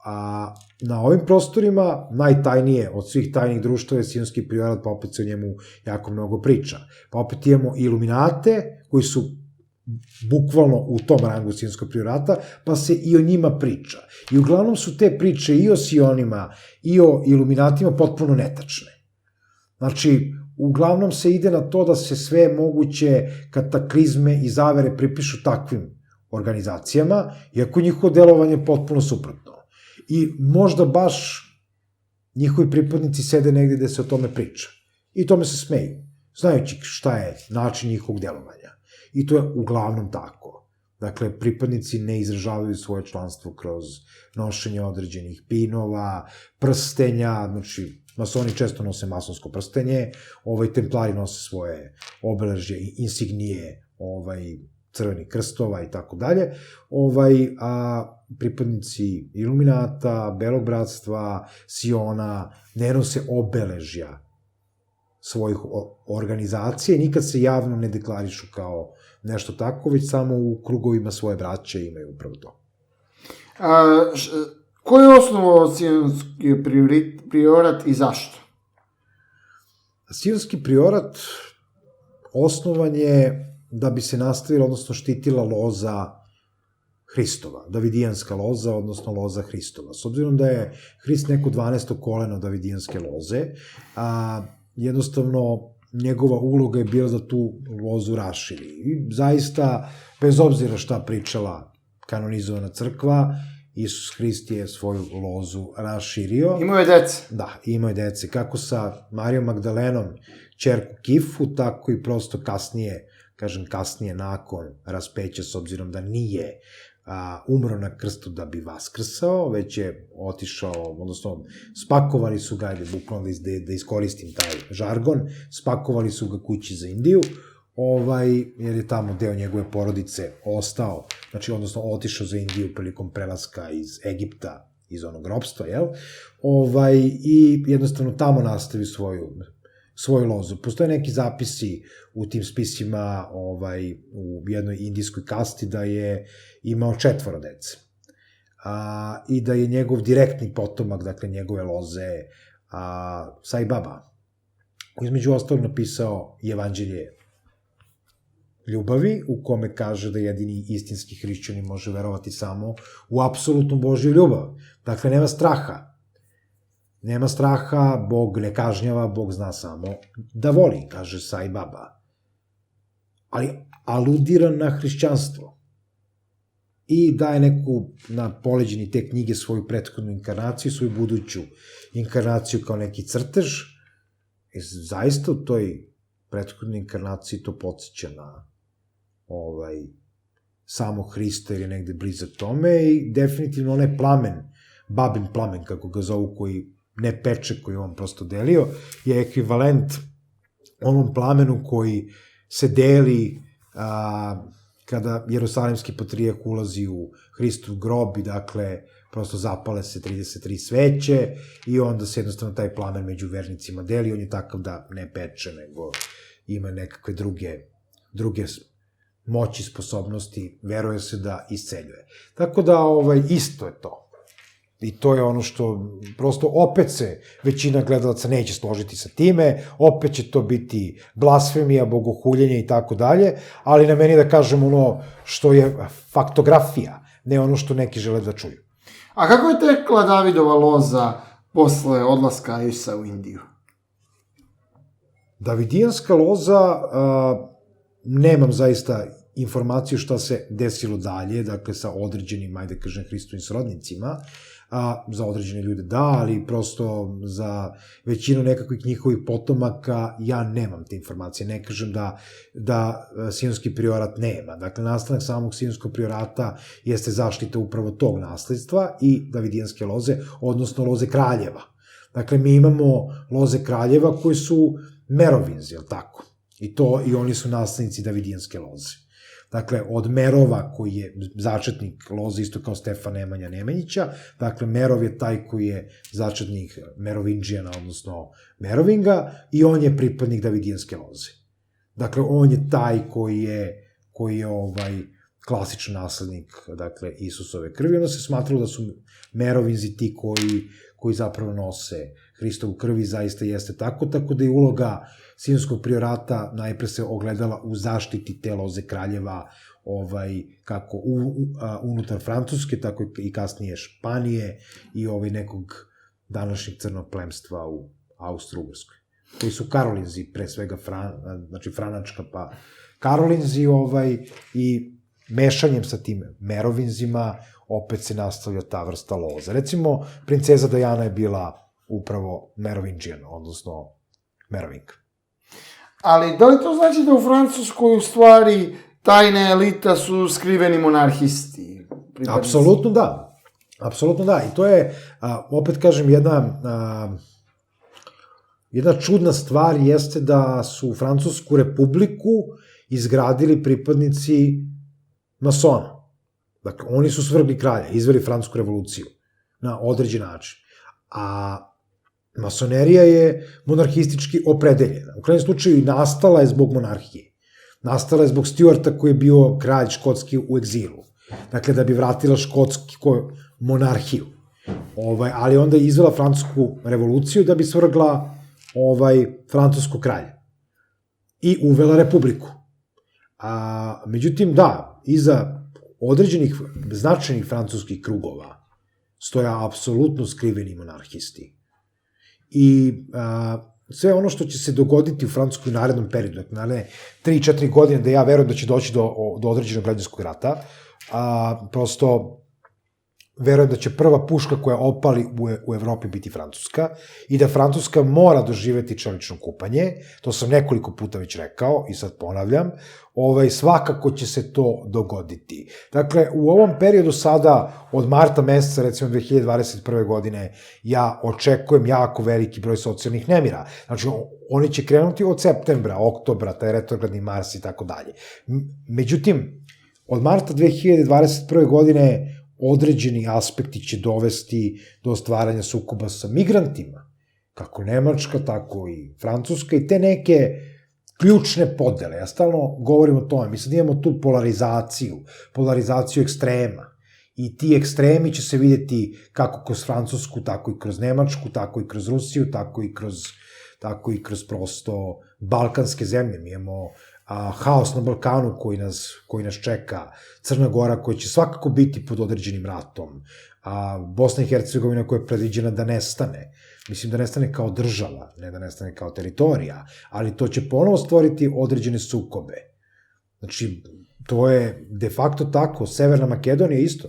A na ovim prostorima najtajnije od svih tajnih društava je sionski priorat, pa opet se o njemu jako mnogo priča. Pa opet imamo iluminate, koji su bukvalno u tom rangu sionskog priorata, pa se i o njima priča. I uglavnom su te priče i o sionima i o iluminatima potpuno netačne. Znači, uglavnom se ide na to da se sve moguće kataklizme i zavere pripišu takvim organizacijama, iako njihovo delovanje je potpuno suprotno. I možda baš njihovi pripadnici sede negde gde se o tome priča. I tome se smeju, znajući šta je način njihovog delovanja. I to je uglavnom tako. Dakle, pripadnici ne izražavaju svoje članstvo kroz nošenje određenih pinova, prstenja, znači, masoni često nose masonsko prstenje, templari nose svoje obeležje i insignije, crvenih krstova i tako dalje, a pripadnici Iluminata, Belog bratstva, Siona, ne nose obeležja svojih organizacije, nikad se javno ne deklarišu kao nešto tako, već samo u krugovima svoje braće imaju upravo to. Ko je osnovao sionski priorat i zašto? Sionski priorat osnovan je da bi se nastavila, odnosno štitila loza Hristova, davidijanska loza, odnosno loza Hristova. S obzirom da je Hrist neko 12. koleno davidijanske loze, jednostavno njegova uloga je bila da tu lozu raširi. I zaista, bez obzira šta pričala kanonizovana crkva, Isus Hrist je svoju lozu raširio. Imao je dece. Da, imao je dece. Kako sa Marijom Magdalenom, ćerku Kifu, tako i prosto kasnije nakon raspeća, s obzirom da nije umro na krstu da bi vaskrsao, već je otišao, odnosno spakovali su ga, bukvalno da iskoristim taj žargon, spakovali su ga kući za Indiju, jer je tamo deo njegove porodice ostao, znači, odnosno otišao za Indiju prilikom prelaska iz Egipta, iz onog ropstva, i jednostavno tamo nastavi svoju lozu. Postoje neki zapisi u tim spisima u jednoj indijskoj kasti da je imao 4 dece. I da je njegov direktni potomak, dakle njegove loze, Sai Baba, između ostalog napisao Evanđelje ljubavi, u kome kaže da jedini istinski hrišćanin može verovati samo u apsolutnu Božju ljubav. Dakle, nema straha. Nema straha, Bog ne kažnjava, Bog zna samo da voli, kaže Sai Baba. Ali aludira na hrišćanstvo. I daje neku, na poleđini te knjige, svoju prethodnu inkarnaciju, svoju buduću inkarnaciju kao neki crtež. I zaista u toj prethodnoj inkarnaciji to podsjeća na samo Hrista, jer je negde blizak tome, i definitivno onaj plamen, babin plamen, kako ga zovu, koji ne peče, koji on prosto delio, je ekvivalent onom plamenu koji se deli kada jerusalimski patrijah ulazi u Hristov grob i, dakle, prosto zapale se 33 sveće i onda se jednostavno taj plamen među vernicima deli. On je takav da ne peče, nego ima nekakve druge moći, sposobnosti, veruje se da isceljuje. Tako da, isto je to. I to je ono što, prosto, opet se većina gledalaca neće složiti sa time, opet će to biti blasfemija, bogohuljenje i tako dalje, ali na meni da kažem ono što je faktografija, ne ono što neki žele da čuju. A kako je tekla Davidova loza posle odlaska Isusa u Indiju? Davidijanska loza, nemam zaista informaciju šta se desilo dalje, dakle sa određenim, ajde kažem, Hristovim srodnicima, za određene ljude da, ali prosto za većinu nekakvih njihovih potomaka ja nemam te informacije. Ne kažem da sionski priorat nema. Dakle, nastanak samog sionskog priorata jeste zaštita upravo tog nasledstva i davidijanske loze, odnosno loze kraljeva. Dakle, mi imamo loze kraljeva koji su merovinzi, je li tako? I oni su naslednici davidijanske loze. Dakle, od Merova, koji je začetnik loze, isto kao Stefan Nemanja Nemanjića, dakle, Merov je taj koji je začetnik Merovinđijana, odnosno Merovinga, i on je pripadnik davidijanske loze. Dakle, on je taj koji je klasičan naslednik, dakle, Isusove krvi. Onda se smatralo da su Merovinzi ti koji zapravo nose Hristovu krvi, zaista jeste tako da je uloga Sionskog priorata najpre se ogledala u zaštiti te loze kraljeva, kako unutar Francuske, tako i kasnije Španije i nekog današnjeg crnog plemstva u Austro-Ugrskoj, koji su Karolinzi, pre svega znači Franačka, pa Karolinzi, i mešanjem sa tim Merovinzima opet se nastavlja ta vrsta loza. Recimo, princeza Dajana je bila upravo Merovingijan, odnosno Merovinka. Ali da li to znači da u Francuskoj u stvari tajna elita su skriveni monarhisti? Apsolutno da. Apsolutno da. I to je, opet kažem, jedna čudna stvar jeste da su Francusku republiku izgradili pripadnici masona. Dakle, oni su svrgli kralja, izveli Francusku revoluciju na određen način. A masonerija je monarhistički opredeljena. U krajnjem slučaju i nastala je zbog monarhije. Nastala je zbog Stuarta koji je bio kralj škotski u egzilu. Dakle, da bi vratila škotsku monarhiju. Ali onda je izvela Francusku revoluciju da bi svrgla francuskog kralja. I uvela republiku. Međutim, da, iza određenih značajnih francuskih krugova stoja apsolutno skriveni monarhisti. I sve ono što će se dogoditi u Francuskoj u narednom periodu, dakle, naredne 3-4 godine, da ja verujem da će doći do određenog građanskog rata, prosto verujem da će prva puška koja opali u Evropi biti Francuska i da Francuska mora doživeti čelično kupanje, to sam nekoliko puta već rekao i sad ponavljam, svakako će se to dogoditi. Dakle, u ovom periodu sada, od marta meseca, recimo 2021. godine, ja očekujem jako veliki broj socijalnih nemira. Znači, oni će krenuti od septembra, oktobra, taj retrogradni Mars i tako dalje. Međutim, od marta 2021. godine određeni aspekti će dovesti do stvaranja sukoba sa migrantima, kako Nemačka, tako i Francuska, i te neke ključne podele. Ja stalno govorim o tome. Mi sad imamo tu polarizaciju ekstrema. I ti ekstremi će se vidjeti kako kroz Francusku, tako i kroz Nemačku, tako i kroz Rusiju, tako i kroz prosto balkanske zemlje. Mi imamo haos na Balkanu koji nas čeka, Crna Gora koja će svakako biti pod određenim ratom, Bosna i Hercegovina koja je predviđena da nestane. Mislim da nestane kao država, ne da nestane kao teritorija, ali to će ponovo stvoriti određene sukobe. Znači, to je de facto tako. Severna Makedonija isto.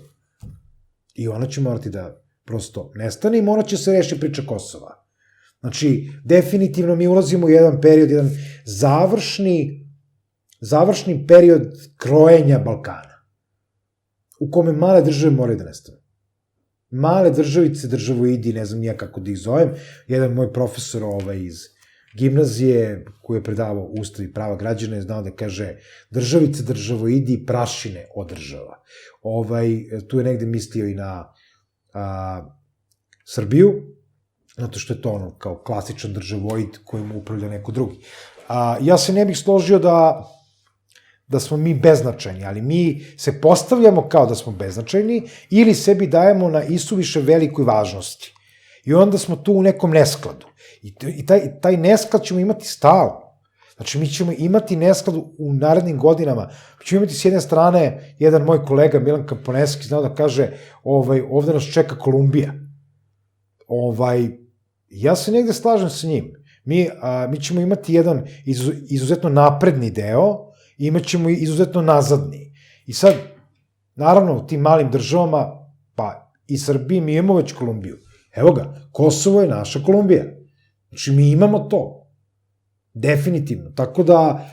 I ona će morati da prosto nestane i morat će se reši priča Kosova. Znači, definitivno mi ulazimo u jedan period, jedan završni period krojenja Balkana, u kome male države moraju da nestane. Male državice, državoidi, ne znam nija kako da ih zovem, jedan moj profesor iz gimnazije, koji je predavao Ustav i prava građana, je znao da kaže državice, državoidi i prašine od država. Tu je negde mislio i na Srbiju, zato što je to ono kao klasičan državoid kojim upravlja neko drugi. Ja se ne bih složio da smo mi beznačajni, ali mi se postavljamo kao da smo beznačajni ili sebi dajemo na isuviše velikoj važnosti. I onda smo tu u nekom neskladu. I taj nesklad ćemo imati stalno. Znači, mi ćemo imati nesklad u narednim godinama. Mi ćemo imati s jedne strane, jedan moj kolega, Milan Kamponeski, znao da kaže, ovde nas čeka Kolumbija. Ja se negde slažem sa njim. Mi ćemo imati jedan izuzetno napredni deo, imat ćemo i izuzetno nazadni. I sad, naravno, u tim malim državama, pa i Srbiji, mi imamo već Kolumbiju. Evo ga, Kosovo je naša Kolumbija. Znači, mi imamo to. Definitivno. Tako da,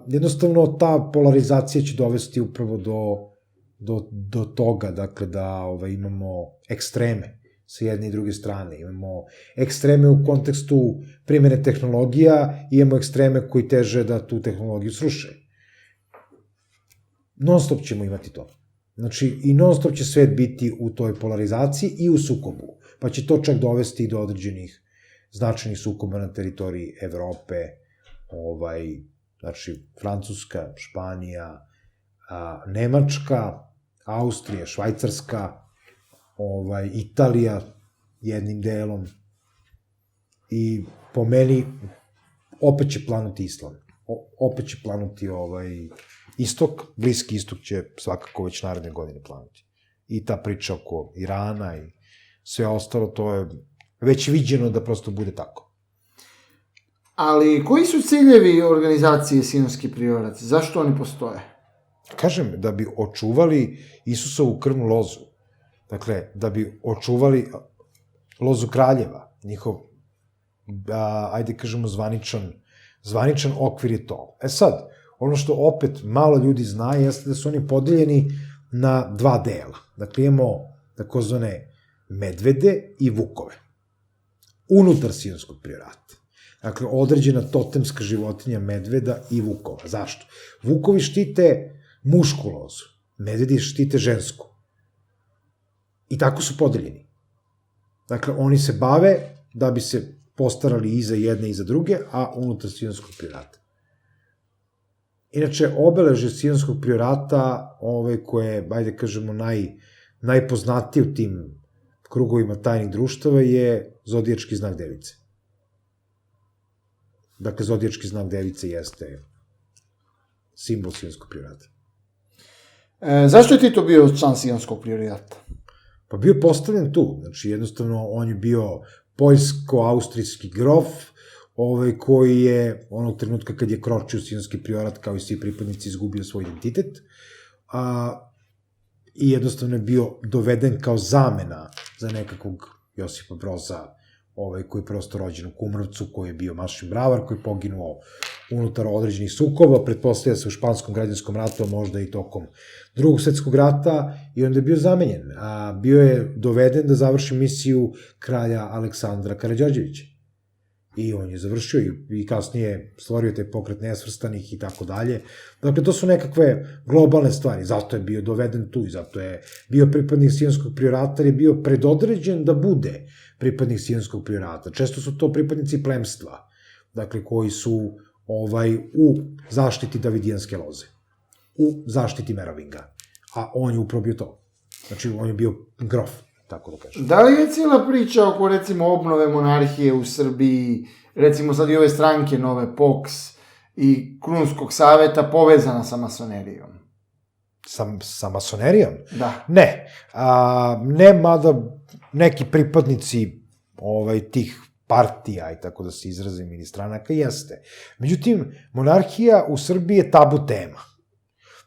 jednostavno, ta polarizacija će dovesti upravo do toga, dakle, da imamo ekstreme sa jedne i druge strane. Imamo ekstreme u kontekstu primjene tehnologija, imamo ekstreme koji teže da tu tehnologiju sruše. Non stop ćemo imati to. Znači, i non stop će svet biti u toj polarizaciji i u sukobu. Pa će to čak dovesti do određenih značajnih sukoba na teritoriji Evrope, znači, Francuska, Španija, Nemačka, Austrija, Švajcarska, Italija jednim delom i po meni opet će planuti islam. Opet će planuti istok, Bliski istok će svakako već naredne godine planuti. I ta priča oko Irana i sve ostalo, to je već viđeno da prosto bude tako. Ali koji su ciljevi organizacije Sionski priorat? Zašto oni postoje? Kažem, da bi očuvali Isusovu krvnu lozu. Dakle, da bi očuvali lozu kraljeva, njihov, ajde kažemo, zvaničan okvir je to. Sad, ono što opet malo ljudi zna jeste da su oni podeljeni na dva dela. Dakle, imamo takozvane medvede i vukove. Unutar Sionskog priorata. Dakle, određena totemska životinja medveda i vukova. Zašto? Vukovi štite mušku lozu, medvedi štite žensku. I tako su podeljeni. Dakle, oni se bave da bi se postarali i za jedne i za druge, a unutar Sionskog priorata. Inače, obeležje Sionskog priorata, koje, ajde kažemo, najpoznatije u tim krugovima tajnih društava je zodijački znak device. Dakle, zodijački znak device jeste simbol Sionskog priorata. Zašto je Tito bio član Sionskog priorata? Pa bio postavljen tu, znači jednostavno on je bio poljsko-austrijski grof, koji je onog trenutka kad je kročio Sionski priorat, kao i svi pripadnici, izgubio svoj identitet, i jednostavno je bio doveden kao zamena za nekakvog Josipa Broza, koji je prosto rođen u Kumrovcu, koji je bio mašin bravar, koji je poginuo unutar određenih sukoba, pretpostavlja se u Španskom građanskom ratu, a možda i tokom Drugog svetskog rata, i onda je bio zamenjen. Bio je doveden da završi misiju kralja Aleksandra Karađorđevića. I on je završio i kasnije stvorio taj pokret nesvrstanih i tako dalje. Dakle, to su nekakve globalne stvari. Zato je bio doveden tu i zato je bio pripadnik Sionskog priorata, jer je bio predodređen da bude pripadnik Sionskog priorata. Često su to pripadnici plemstva, dakle, koji su u zaštiti Davidijanske loze, u zaštiti Merovinga. A on je upravo bio to. Znači, on je bio grof, tako da kažem. Da li je cijela priča oko, recimo, obnove monarhije u Srbiji, recimo sad i ove stranke nove, POKS i Krunskog saveta, povezana sa masonerijom? Sa masonerijom? Da. Ne. Ne, mada neki pripadnici tih partija, i tako da se izrazim, ili stranaka, jeste. Međutim, monarhija u Srbiji je tabu tema.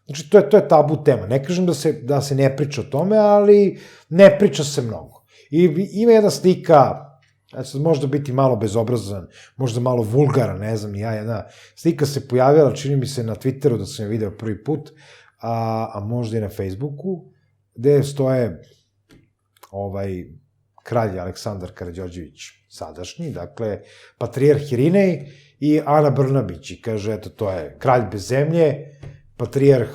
Znači, to je tabu tema. Ne kažem da se ne priča o tome, ali ne priča se mnogo. I ima jedna slika, znači, možda biti malo bezobrazan, možda malo vulgaran, ne znam, jedna slika se pojavila, čini mi se na Twitteru da sam je video prvi put, a možda i na Facebooku, gde stoje kralj Aleksandar Karađorđević sadašnji, dakle, patrijarh Irinej i Ana Brnabić, i kaže, eto, to je kralj bez zemlje, patrijarh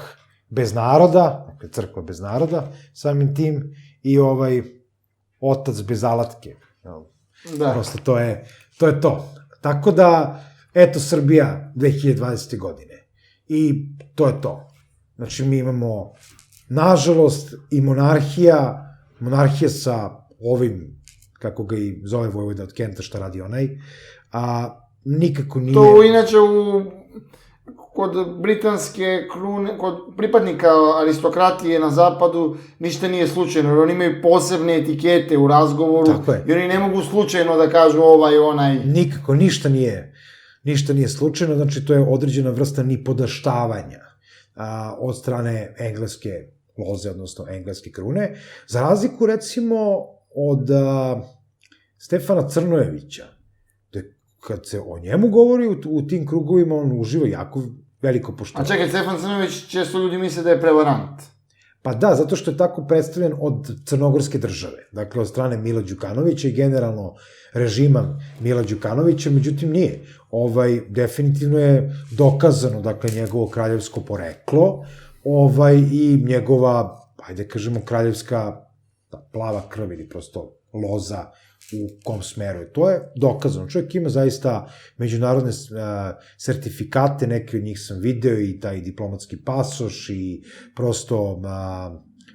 bez naroda, dakle, crkva bez naroda, samim tim, i otac bez alatke. Da. Prosto to je to. Tako da, eto, Srbija 2020. godine. I to je to. Znači, mi imamo, nažalost, i monarhija sa ovim, kako ga i zove Vojvoda od Kenta, šta radi onaj, a nikako nije... To inače kod britanske krune, kod pripadnika aristokratije na zapadu ništa nije slučajno, jer oni imaju posebne etikete u razgovoru i oni ne mogu slučajno da kažu onaj... Nikako, ništa nije slučajno, znači to je određena vrsta nipodaštavanja od strane engleske loze, odnosno engleske krune, za razliku, recimo, od Stefana Crnojevića, kad se o njemu govori u tim krugovima, on uživa jako veliko poštovanje. A čekaj, Stefan Crnojević, često ljudi misle da je prevarant. Pa da, zato što je tako predstavljen od crnogorske države, dakle od strane Mila Đukanovića i generalno režima Mila Đukanovića, međutim nije. Definitivno je dokazano, dakle, njegovo kraljevsko poreklo i njegova, ajde kažemo, kraljevska plava krv ili prosto loza u kom smeru je. To je dokazano. Čovjek ima zaista međunarodne sertifikate, neke od njih sam video i taj diplomatski pasoš i prosto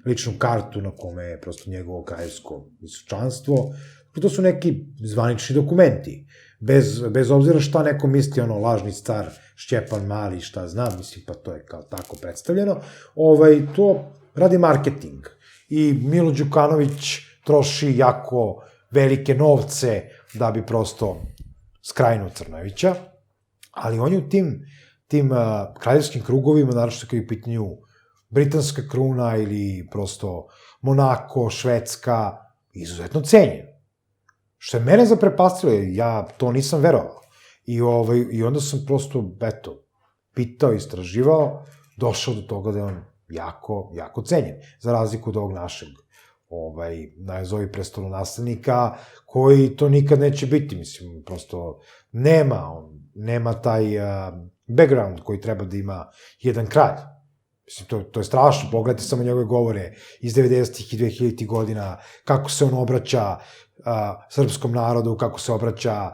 ličnu kartu na kome je prosto njegovo kraljevsko visočanstvo. To su neki zvanični dokumenti. Bez obzira šta neko misli, lažni car Šćepan Mali, šta znam, mislim, pa to je kao tako predstavljeno, to radi marketing. I Milo Đukanović troši jako velike novce da bi prosto skrajnuo Crnojevića, ali on je u tim kraljevskim krugovima, naravno kad je u pitanju britanska kruna ili prosto Monako, Švedska, izuzetno cenjen. Što je mene zaprepastilo, ja to nisam verovao. I onda sam prosto, pitao, istraživao, došao do toga da je on jako, jako cenjen, za razliku od ovog našeg nazovi prestolonaslednika, koji to nikad neće biti, mislim, prosto nema taj background koji treba da ima jedan kralj. Mislim, to je strašno, pogledajte samo njegove govore iz 90-ih i 2000-ih godina, kako se on obraća srpskom narodu, kako se obraća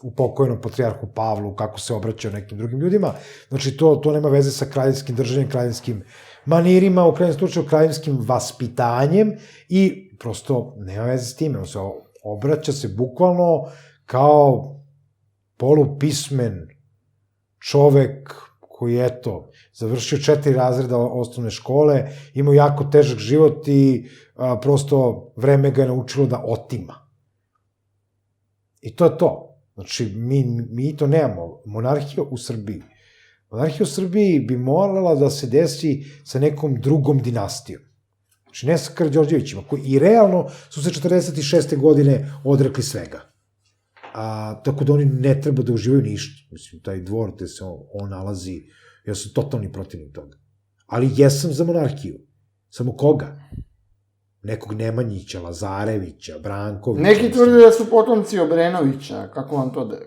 u pokojnom patrijarhu Pavlu, kako se obraća nekim drugim ljudima. Znači, to nema veze sa kraljevskim držanjem, kraljevskim manirima, u krajnjem slučaju kraljevskim vaspitanjem i prosto nema veze s time. On se obraća se bukvalno kao polupismen čovek koji, završio 4 razreda osnovne škole, imao jako težak život i prosto vreme ga je naučilo da otima. I to je to. Znači, mi to nemamo. Monarhija u Srbiji bi morala da se desi sa nekom drugom dinastijom. Znači, ne sa Karađorđevićima, koji i realno su se 46. godine odrekli svega. Tako da oni ne treba da uživaju ništa. Mislim, taj dvor gde se on nalazi, ja sam totalni protivnik toga. Ali jesam za monarhiju. Samo koga? Nekog Nemanjića, Lazarevića, Brankovića. Neki tvrde da su potomci Obrenovića.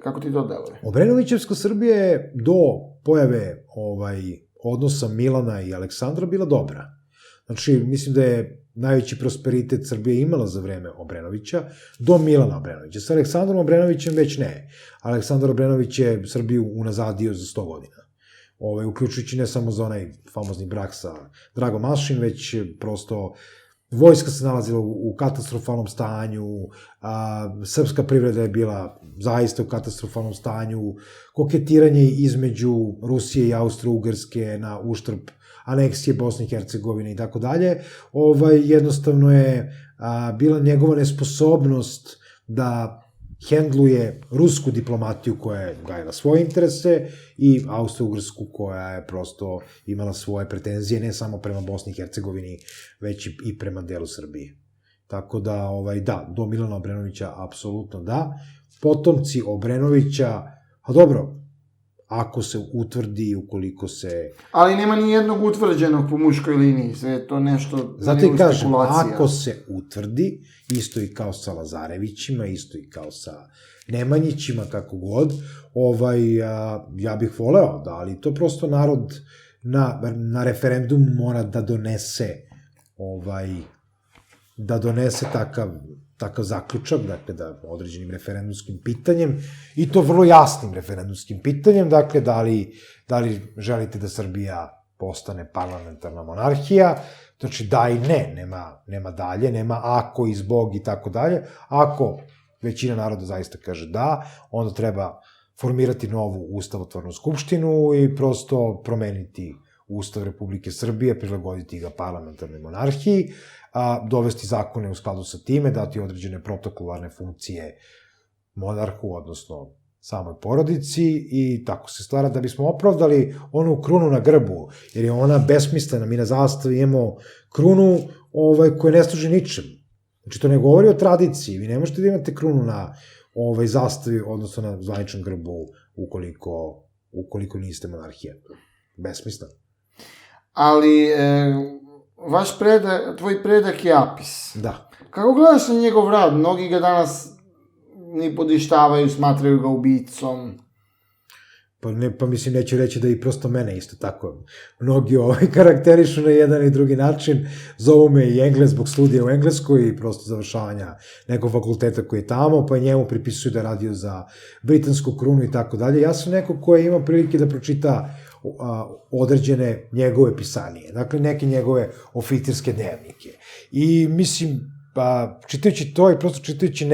Kako ti to deluje? Obrenovićevska Srbija je do pojave odnosa Milana i Aleksandra bila dobra. Znači, mislim da je najveći prosperitet Srbije imala za vreme Obrenovića, do Milana Obrenovića. Sa Aleksandrom Obrenovićem već ne. Aleksandar Obrenović je Srbiju unazadio za 100 godina. Uključujući ne samo za onaj famozni brak sa Dragom Mašin, već prosto vojska se nalazila u katastrofalnom stanju, srpska privreda je bila zaista u katastrofalnom stanju, koketiranje između Rusije i Austro-Ugarske na uštrb aneksije Bosne i Hercegovine i tako dalje, jednostavno je bila njegova nesposobnost da hendluje rusku diplomatiju koja je gajala svoje interese i Austro-Ugarsku koja je prosto imala svoje pretenzije ne samo prema Bosni i Hercegovini, već i prema delu Srbije. Tako da, do Milana Obrenovića apsolutno da. Potomci Obrenovića, dobro, ako se utvrdi, ukoliko se... Ali nema ni jednog utvrđenog po muškoj liniji, sve je to nešto... Zato i kažem, ako se utvrdi, isto i kao sa Lazarevićima, isto i kao sa Nemanjićima, kako god, ja bih voleo, da, ali to prosto narod na referendum mora da donese takav zaključak, dakle, da određenim referendumskim pitanjem, i to vrlo jasnim referendumskim pitanjem, dakle, da li želite da Srbija postane parlamentarna monarhija, znači da i ne, nema dalje, nema ako i zbog i tako dalje. Ako većina naroda zaista kaže da, onda treba formirati novu ustavotvornu skupštinu i prosto promeniti Ustav Republike Srbije, prilagoditi ga parlamentarnoj monarhiji, dovesti zakone u skladu sa time, dati određene protokolarne funkcije monarhu, odnosno samoj porodici, i tako se stvara da bismo opravdali onu krunu na grbu, jer je ona besmislena. Mi na zastavi imamo krunu koja ne služi ničem. Znači, to ne govori o tradiciji. Vi ne možete da imate krunu na zastavi, odnosno na zvaničnom grbu, ukoliko niste monarhija. Besmisleno. Ali, tvoj predak je Apis. Da. Kako gledaš na njegov rad? Mnogi ga danas ni podištavaju, smatraju ga ubicom. Pa mislim, neću reći da i prosto mene isto tako. Mnogi karakterišu na jedan i drugi način, zovu me i Englez zbog studija u Engleskoj i prosto završavanja nekog fakulteta koji je tamo, pa njemu pripisuju da je radio za britansku krunu i tako dalje. Ja sam neko ko je imao prilike da pročita određene njegove pisanije, dakle neke njegove oficirske dnevnike. I mislim, čitajući to i prosto čitajući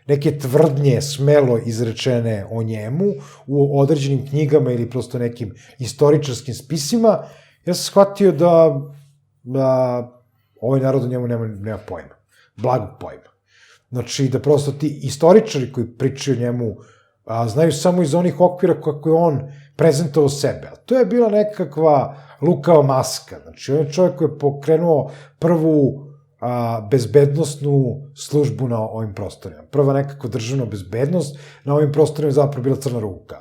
neke tvrdnje smelo izrečene o njemu u određenim knjigama ili prosto nekim istoričarskim spisima, ja sam shvatio da ovaj narod o njemu nema pojma, blagog pojma. Znači, da prosto ti istoričari koji pričaju o njemu znaju samo iz onih okvira kako je on prezentovao sebe. A to je bila nekakva lukava maska. Znači, on je čovjek koji je pokrenuo prvu bezbednostnu službu na ovim prostorima. Prva nekakva državna bezbednost na ovim prostorima je zapravo bila Crna ruka.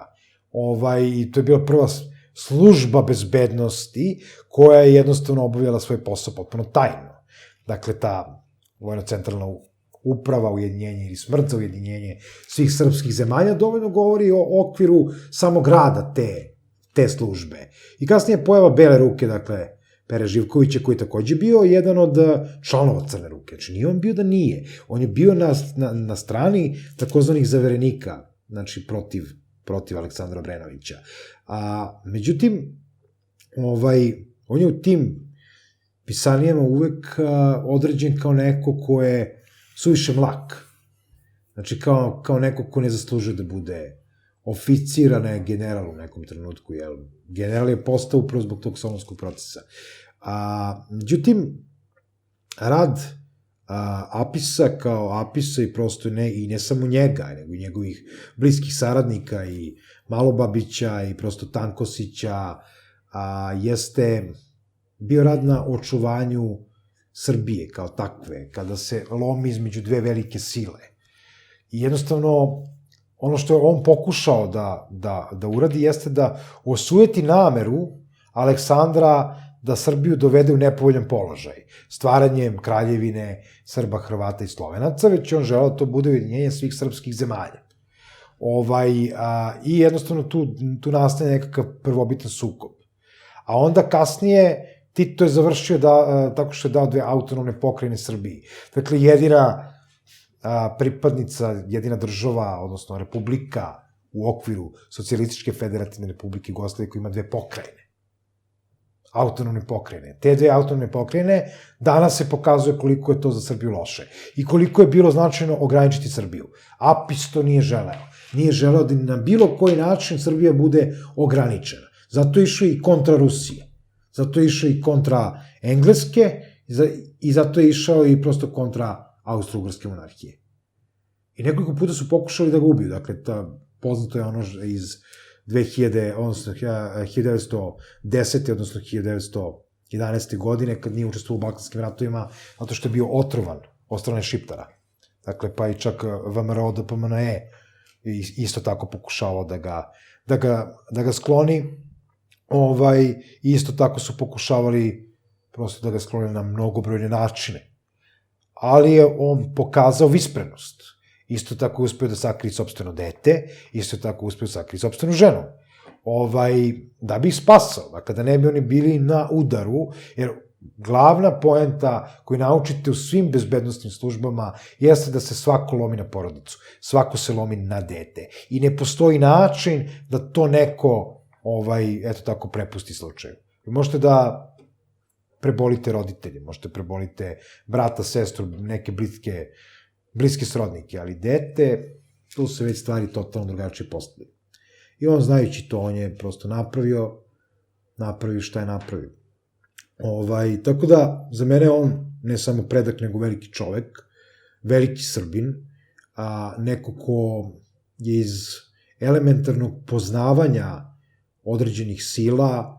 I to je bila prva služba bezbednosti koja je jednostavno obavljala svoj posao potpuno tajno. Dakle, ta vojno-centralna uprava, ujedinjenje ili smrt za ujedinjenje svih srpskih zemalja dovoljno govori o okviru samog rada te službe. I kasnije pojava Bele ruke, dakle, Pere Živkovića, koji je takođe bio jedan od članova Crne ruke. Znači, nije on bio da nije. On je bio na strani takozvanih zaverenika, znači, protiv Aleksandra Obrenovića. Međutim, on je u tim pisanijama uvek određen kao neko ko je suviše mlak. Znači, kao neko ko ne zaslužuje da bude oficir, a ne general u nekom trenutku, jer general je postao upravo zbog tog Solunskog procesa. Međutim, rad Apisa kao Apisa i prosto ne samo njega, nego i njegovih bliskih saradnika i Malobabića i prosto Tankosića, jeste bio rad na očuvanju Srbije kao takve, kada se lomi između dve velike sile. I jednostavno, ono što je on pokušao da uradi jeste da osujeti nameru Aleksandra da Srbiju dovede u nepovoljan položaj, stvaranjem kraljevine Srba, Hrvata i Slovenaca, već on želeo da to bude ujedinjenje svih srpskih zemalja. I jednostavno tu nastane nekakav prvobitan sukob. A onda kasnije Tito je završio tako što je dao 2 autonomne pokrajine Srbiji. Dakle, jedina pripadnica, jedina država, odnosno republika u okviru Socijalističke federativne republike Jugoslavije koja ima 2 pokrajine. Autonomne pokrajine. Te 2 autonomne pokrajine danas se pokazuje koliko je to za Srbiju loše i koliko je bilo značajno ograničiti Srbiju. Apis to nije želeo. Nije želeo da na bilo koji način Srbija bude ograničena. Zato je išao i kontra Rusije. Zato je išao i kontra Engleske i zato je išao i prosto kontra Austro-Ugarske monarhije. I nekoliko puta su pokušali da ga ubiju. Dakle, poznato je ono iz 1910. odnosno 1911. godine, kad nije učestvovao u Balkanskim ratovima, zato što je bio otrovan od strane Šiptara. Dakle, pa i čak VMRO DPMNE isto tako pokušavao da ga skloni. Isto tako su pokušavali prosto da ga sklone na mnogobrojne načine. Ali je on pokazao visprenost. Isto tako uspeo da sakrije sopstveno dete, isto tako uspeo da sakrije sopstvenu ženu. Da bi ih spasao, dakle da ne bi oni bili na udaru, jer glavna poenta koju naučite u svim bezbednostnim službama jeste da se svako lomi na porodicu, svako se lomi na dete. I ne postoji način da to neko eto tako prepusti slučaju. Vi možete da prebolite roditelje, možete prebolite brata, sestru, neke bliske srodnike, ali dete, tu se već stvari totalno drugačije postavljaju. I on, znajući to, on je prosto napravio šta je napravio. Tako da, za mene on ne samo predak, nego veliki čovek, veliki Srbin, neko ko je iz elementarnog poznavanja određenih sila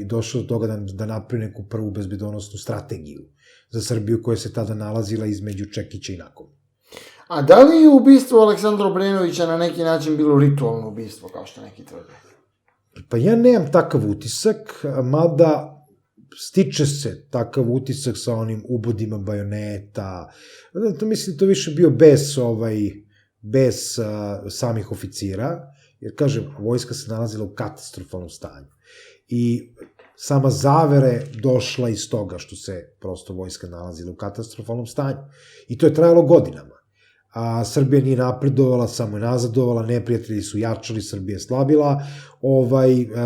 došao do toga da napravi neku prvu bezbedonosnu strategiju za Srbiju koja se tada nalazila između Čekića i Nakova. A da li je ubistvo Aleksandra Obrenovića na neki način bilo ritualno ubistvo, kao što neki tvrde? Pa ja nemam takav utisak, mada stiče se takav utisak sa onim ubodima bajoneta. Mislim da to više bio bez samih oficira, Jer, kažem, vojska se nalazila u katastrofalnom stanju. I sama zavera je došla iz toga što se prosto vojska nalazila u katastrofalnom stanju. I to je trajalo godinama. A Srbija nije napredovala, samo je nazadovala, neprijatelji su jačali, Srbija je slabila.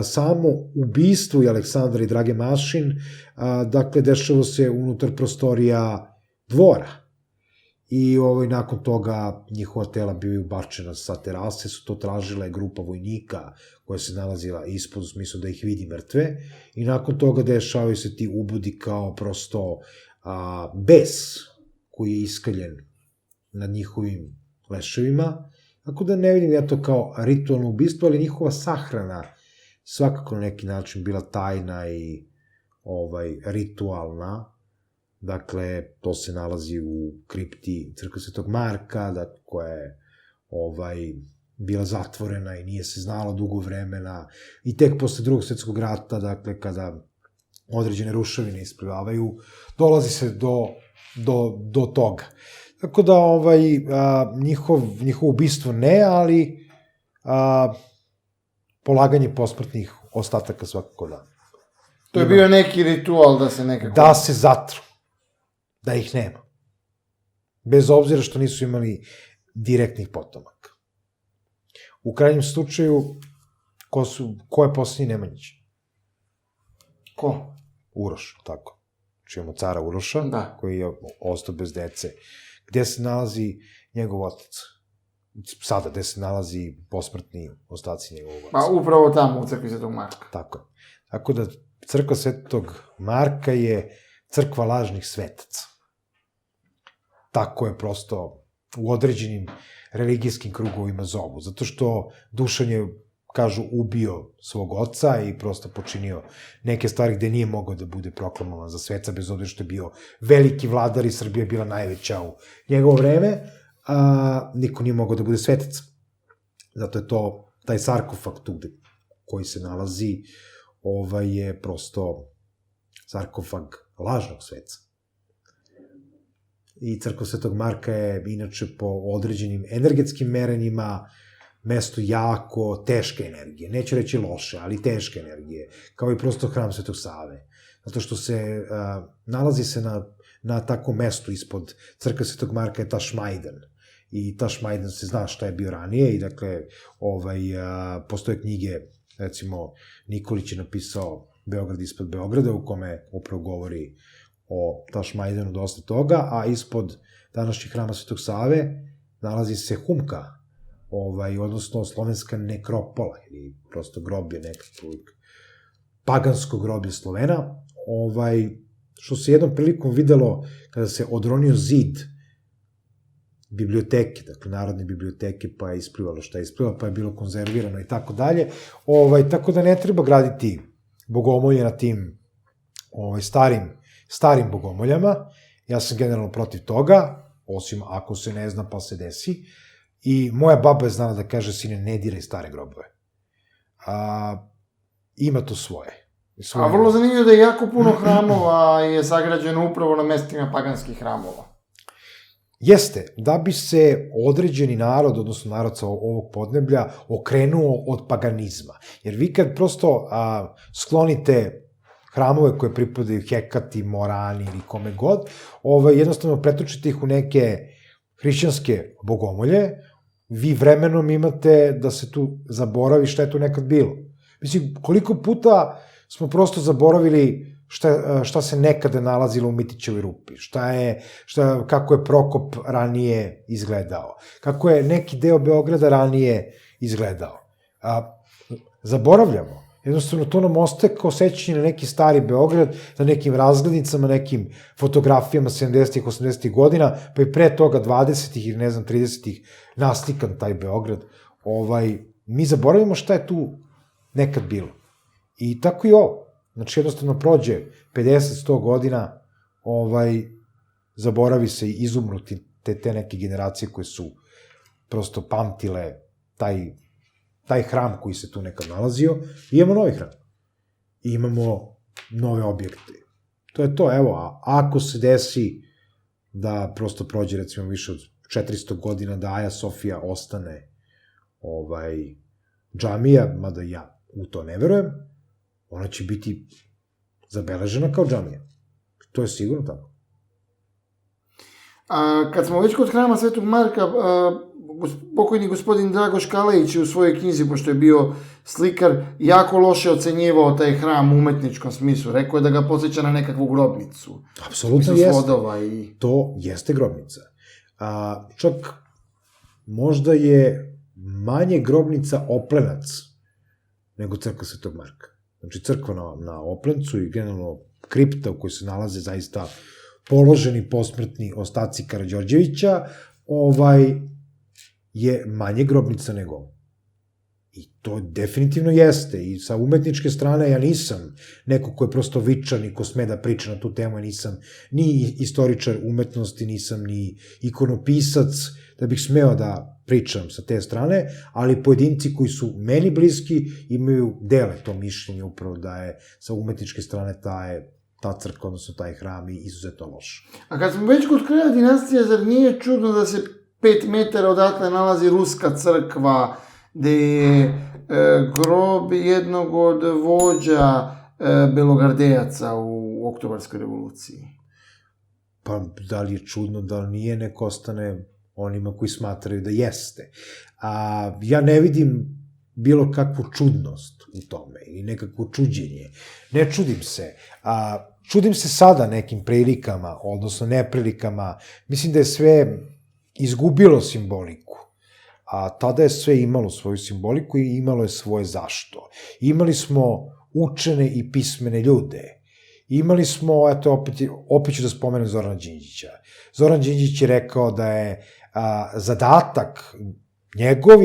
Samo ubistvo i Aleksandra i Drage Mašin, dakle, dešava se unutar prostorija dvora. I nakon toga njihova tela bivaju bačena sa terase, su to tražila je grupa vojnika koja se nalazila ispod, u smislu da ih vidi mrtve, i nakon toga dešavaju se ti ubudi kao prosto bes koji je iskaljen nad njihovim leševima, tako da ne vidim ja to kao ritualno ubistvo, ali njihova sahrana svakako na neki način bila tajna i ritualna. Dakle, to se nalazi u kripti crkve Svetog Marka, koja je bila zatvorena i nije se znalo dugo vremena, i tek posle Drugog svetskog rata, dakle, kada određene ruševine isplivavaju, dolazi se do toga. Tako da, njihovo ubistvo ne, ali polaganje posmrtnih ostataka svakako da. To je bio neki ritual da se nekako... Da se zatru. Da ih nema. Bez obzira što nisu imali direktnih potomaka. U krajnjem slučaju, ko je posljednji Nemanjić? Ko? Uroš, tako. Čujemo cara Uroša, Da. koji je ostao bez dece. Gde se nalazi njegov otac? Sada, gde se nalazi posmrtni ostaci njegovog otaca? Pa upravo tamo, u crkvi Svetog Marka. Tako je. Tako da, crkva Svetog Marka je crkva lažnih svetaca. Tako je prosto u određenim religijskim krugovima zovu. Zato što Dušan je, kažu, ubio svog oca i prosto počinio neke stvari gde nije mogao da bude proklamovan za sveca, bez obzira što je bio veliki vladar i Srbija je bila najveća u njegovo vreme, a niko nije mogao da bude svetac. Zato je to, taj sarkofag tu koji se nalazi, je prosto sarkofag lažnog sveca. I crkva Svetog Marka je, inače, po određenim energetskim merenjima, mesto jako teške energije. Neću reći loše, ali teške energije. Kao i prosto hram Svetog Save. Zato što se nalazi se na takvom mestu ispod crkve Svetog Marka je Tašmajdan. I Tašmajdan se zna šta je bio ranije i, dakle, postoje knjige, recimo, Nikolić je napisao Beograd ispod Beograda, u kome upravo govori o Tašmajdanu dosta toga, a ispod današnjih hrama Svetog Save nalazi se Humka, odnosno slovenska nekropola, ili prosto groblje nekakvog, pagansko groblje Slovena, što se jednom prilikom videlo kada se odronio zid biblioteke, dakle, Narodne biblioteke, pa je isplivalo šta je isplivalo, pa je bilo konzervirano i tako dalje, tako da ne treba graditi bogomolje na tim starim bogomoljama. Ja sam generalno protiv toga, osim ako se ne zna pa se desi. I moja baba je znala da kaže, sine, ne diraj stare grobove. Ima to svoje. A vrlo zanimljivo da je jako puno hramova je sagrađeno upravo na mestima paganskih hramova. Jeste, da bi se određeni narod, odnosno narod sa ovog podneblja, okrenuo od paganizma. Jer vi kad prosto sklonite hramove koje pripadaju Hekati, Morani ili kome god, jednostavno pretočite ih u neke hrišćanske bogomolje, vi vremenom imate da se tu zaboravi šta je tu nekad bilo. Mislim, koliko puta smo prosto zaboravili šta se nekada nalazilo u Mitićevoj rupi, kako je Prokop ranije izgledao, kako je neki deo Beograda ranije izgledao. Zaboravljamo. Jednostavno, to nam ostaje kao sećanje na neki stari Beograd, na nekim razglednicama, nekim fotografijama 70-ih, 80-ih godina, pa i pre toga 20-ih ili, 30-ih naslikan taj Beograd. Mi zaboravimo šta je tu nekad bilo. I tako i ovo. Znači, jednostavno prođe 50-100 godina, zaboravi se i izumru te neke generacije koje su prosto pamtile taj hram koji se tu nekad nalazio, i imamo novi hram. I imamo nove objekte. To je to, evo, a ako se desi da prosto prođe, recimo, više od 400 godina da Aja Sofija ostane džamija, mada ja u to ne verujem, ona će biti zabeležena kao džamija. To je sigurno tako. A kad smo već kod hrama Svetog Marka, pokojni gospodin Dragoš Kalejić u svojoj knjizi, pošto je bio slikar, jako loše ocenjivao taj hram u umetničkom smislu. Rekao je da ga podsjeća na nekakvu grobnicu. Apsolutno jeste. To jeste grobnica. Čak možda je manje grobnica Oplenac nego crkva Svetog Marka. Znači crkva na Oplencu i generalno kripta u kojoj se nalaze zaista položeni posmrtni ostaci Karađorđevića, je manje grobnica nego ovo. I to definitivno jeste. I sa umetničke strane ja nisam neko ko je prosto vičan i ko sme da priča na tu temu, ja nisam ni istoričar umetnosti, nisam ni ikonopisac, da bih smeo da pričam sa te strane, ali pojedinci koji su meni bliski dele to mišljenje upravo da je sa umetničke strane ta crkva, odnosno taj hram je izuzetno loš. A kad smo već kod kraja dinastije, zar nije čudno da se 5 metara odatle nalazi ruska crkva, gde je grob jednog od vođa belogardejaca u Oktobarskoj revoluciji? Pa da li je čudno, da li nije, nek ostane onima koji smatraju da jeste. Ja ne vidim bilo kakvu čudnost u tome ili nekakvo čuđenje. Ne čudim se. Čudim se sada nekim prilikama, odnosno neprilikama. Mislim da je sve izgubilo simboliku. A tada je sve imalo svoju simboliku i imalo je svoje zašto. Imali smo učene i pismene ljude. Imali smo, eto, opet ću da spomenem Zorana Đinđića. Zoran Đinđić je rekao da je zadatak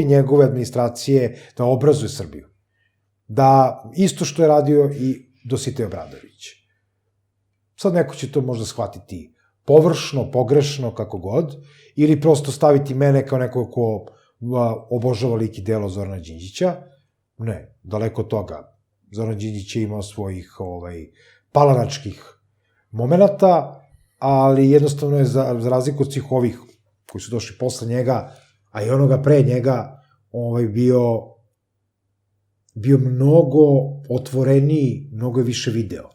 njegove administracije da obrazuje Srbiju. Da isto što je radio i Dositej Obradović. Sad neko će to možda shvatiti površno, pogrešno, kako god, ili prosto staviti mene kao neko ko obožava lik i delo Zorana Đinđića. Ne, daleko od toga. Zoran Đinđić je imao svojih palanačkih momenata, ali jednostavno je za razliku od svih ovih koji su došli posle njega, a i onoga pre njega, bio mnogo otvoreniji, mnogo više video.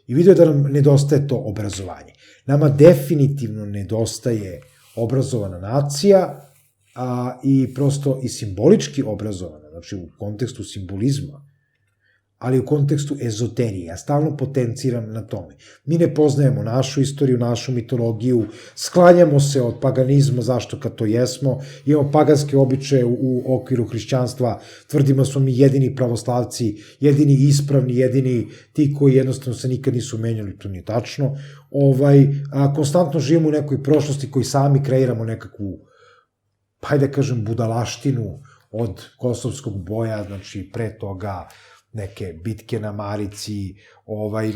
I video da nam nedostaje to obrazovanje. Nama definitivno nedostaje obrazovana nacija i prosto i simbolički obrazovana, znači u kontekstu simbolizma, ali u kontekstu ezoterije. Ja stalno potenciram na tome. Mi ne poznajemo našu istoriju, našu mitologiju, sklanjamo se od paganizma, zašto kad to jesmo, imamo paganske običaje u okviru hrišćanstva, tvrdimo smo mi jedini pravoslavci, jedini ispravni, jedini ti koji jednostavno se nikad nisu menjali, to nije tačno. Konstantno živimo u nekoj prošlosti koji sami kreiramo nekakvu, hajde da kažem, budalaštinu od kosovskog boja, znači pre toga neke bitke na Marici,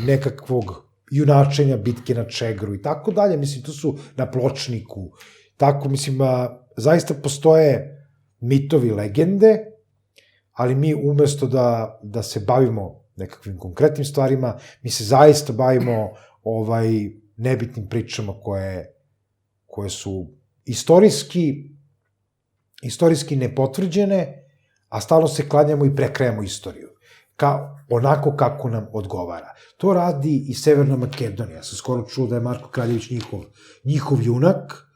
nekakvog junačenja bitke na Čegru i tako dalje, mislim, to su na Pločniku, tako, mislim, zaista postoje mitovi, legende, ali mi umesto da se bavimo nekakvim konkretnim stvarima, mi se zaista bavimo nebitnim pričama koje su istorijski nepotvrđene, a stalno se klanjamo i prekrajamo istoriju. Onako kako nam odgovara. To radi i Severna Makedonija. Ja sam skoro čuo da je Marko Kraljević njihov junak,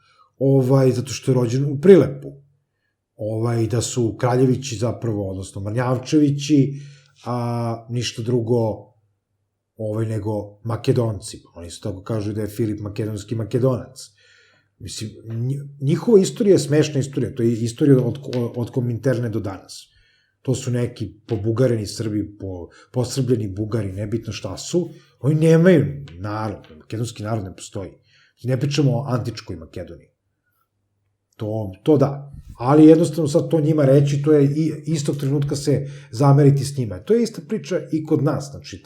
zato što je rođen u Prilepu. Da su Kraljevići zapravo, odnosno Mrnjavčevići, a ništa drugo nego Makedonci. Oni se tako kažu da je Filip Makedonski Makedonac. Mislim, njihova istorija je smešna istorija. To je istorija od Kominterne do danas. To su neki pobugareni Srbi, posrbljeni Bugari, nebitno šta su, oni nemaju narod, makedonski narod ne postoji. Ne pričamo o antičkoj Makedoniji. To da. Ali jednostavno sad to njima reći, to je istog trenutka se zameriti s njima. To je ista priča i kod nas. Znači,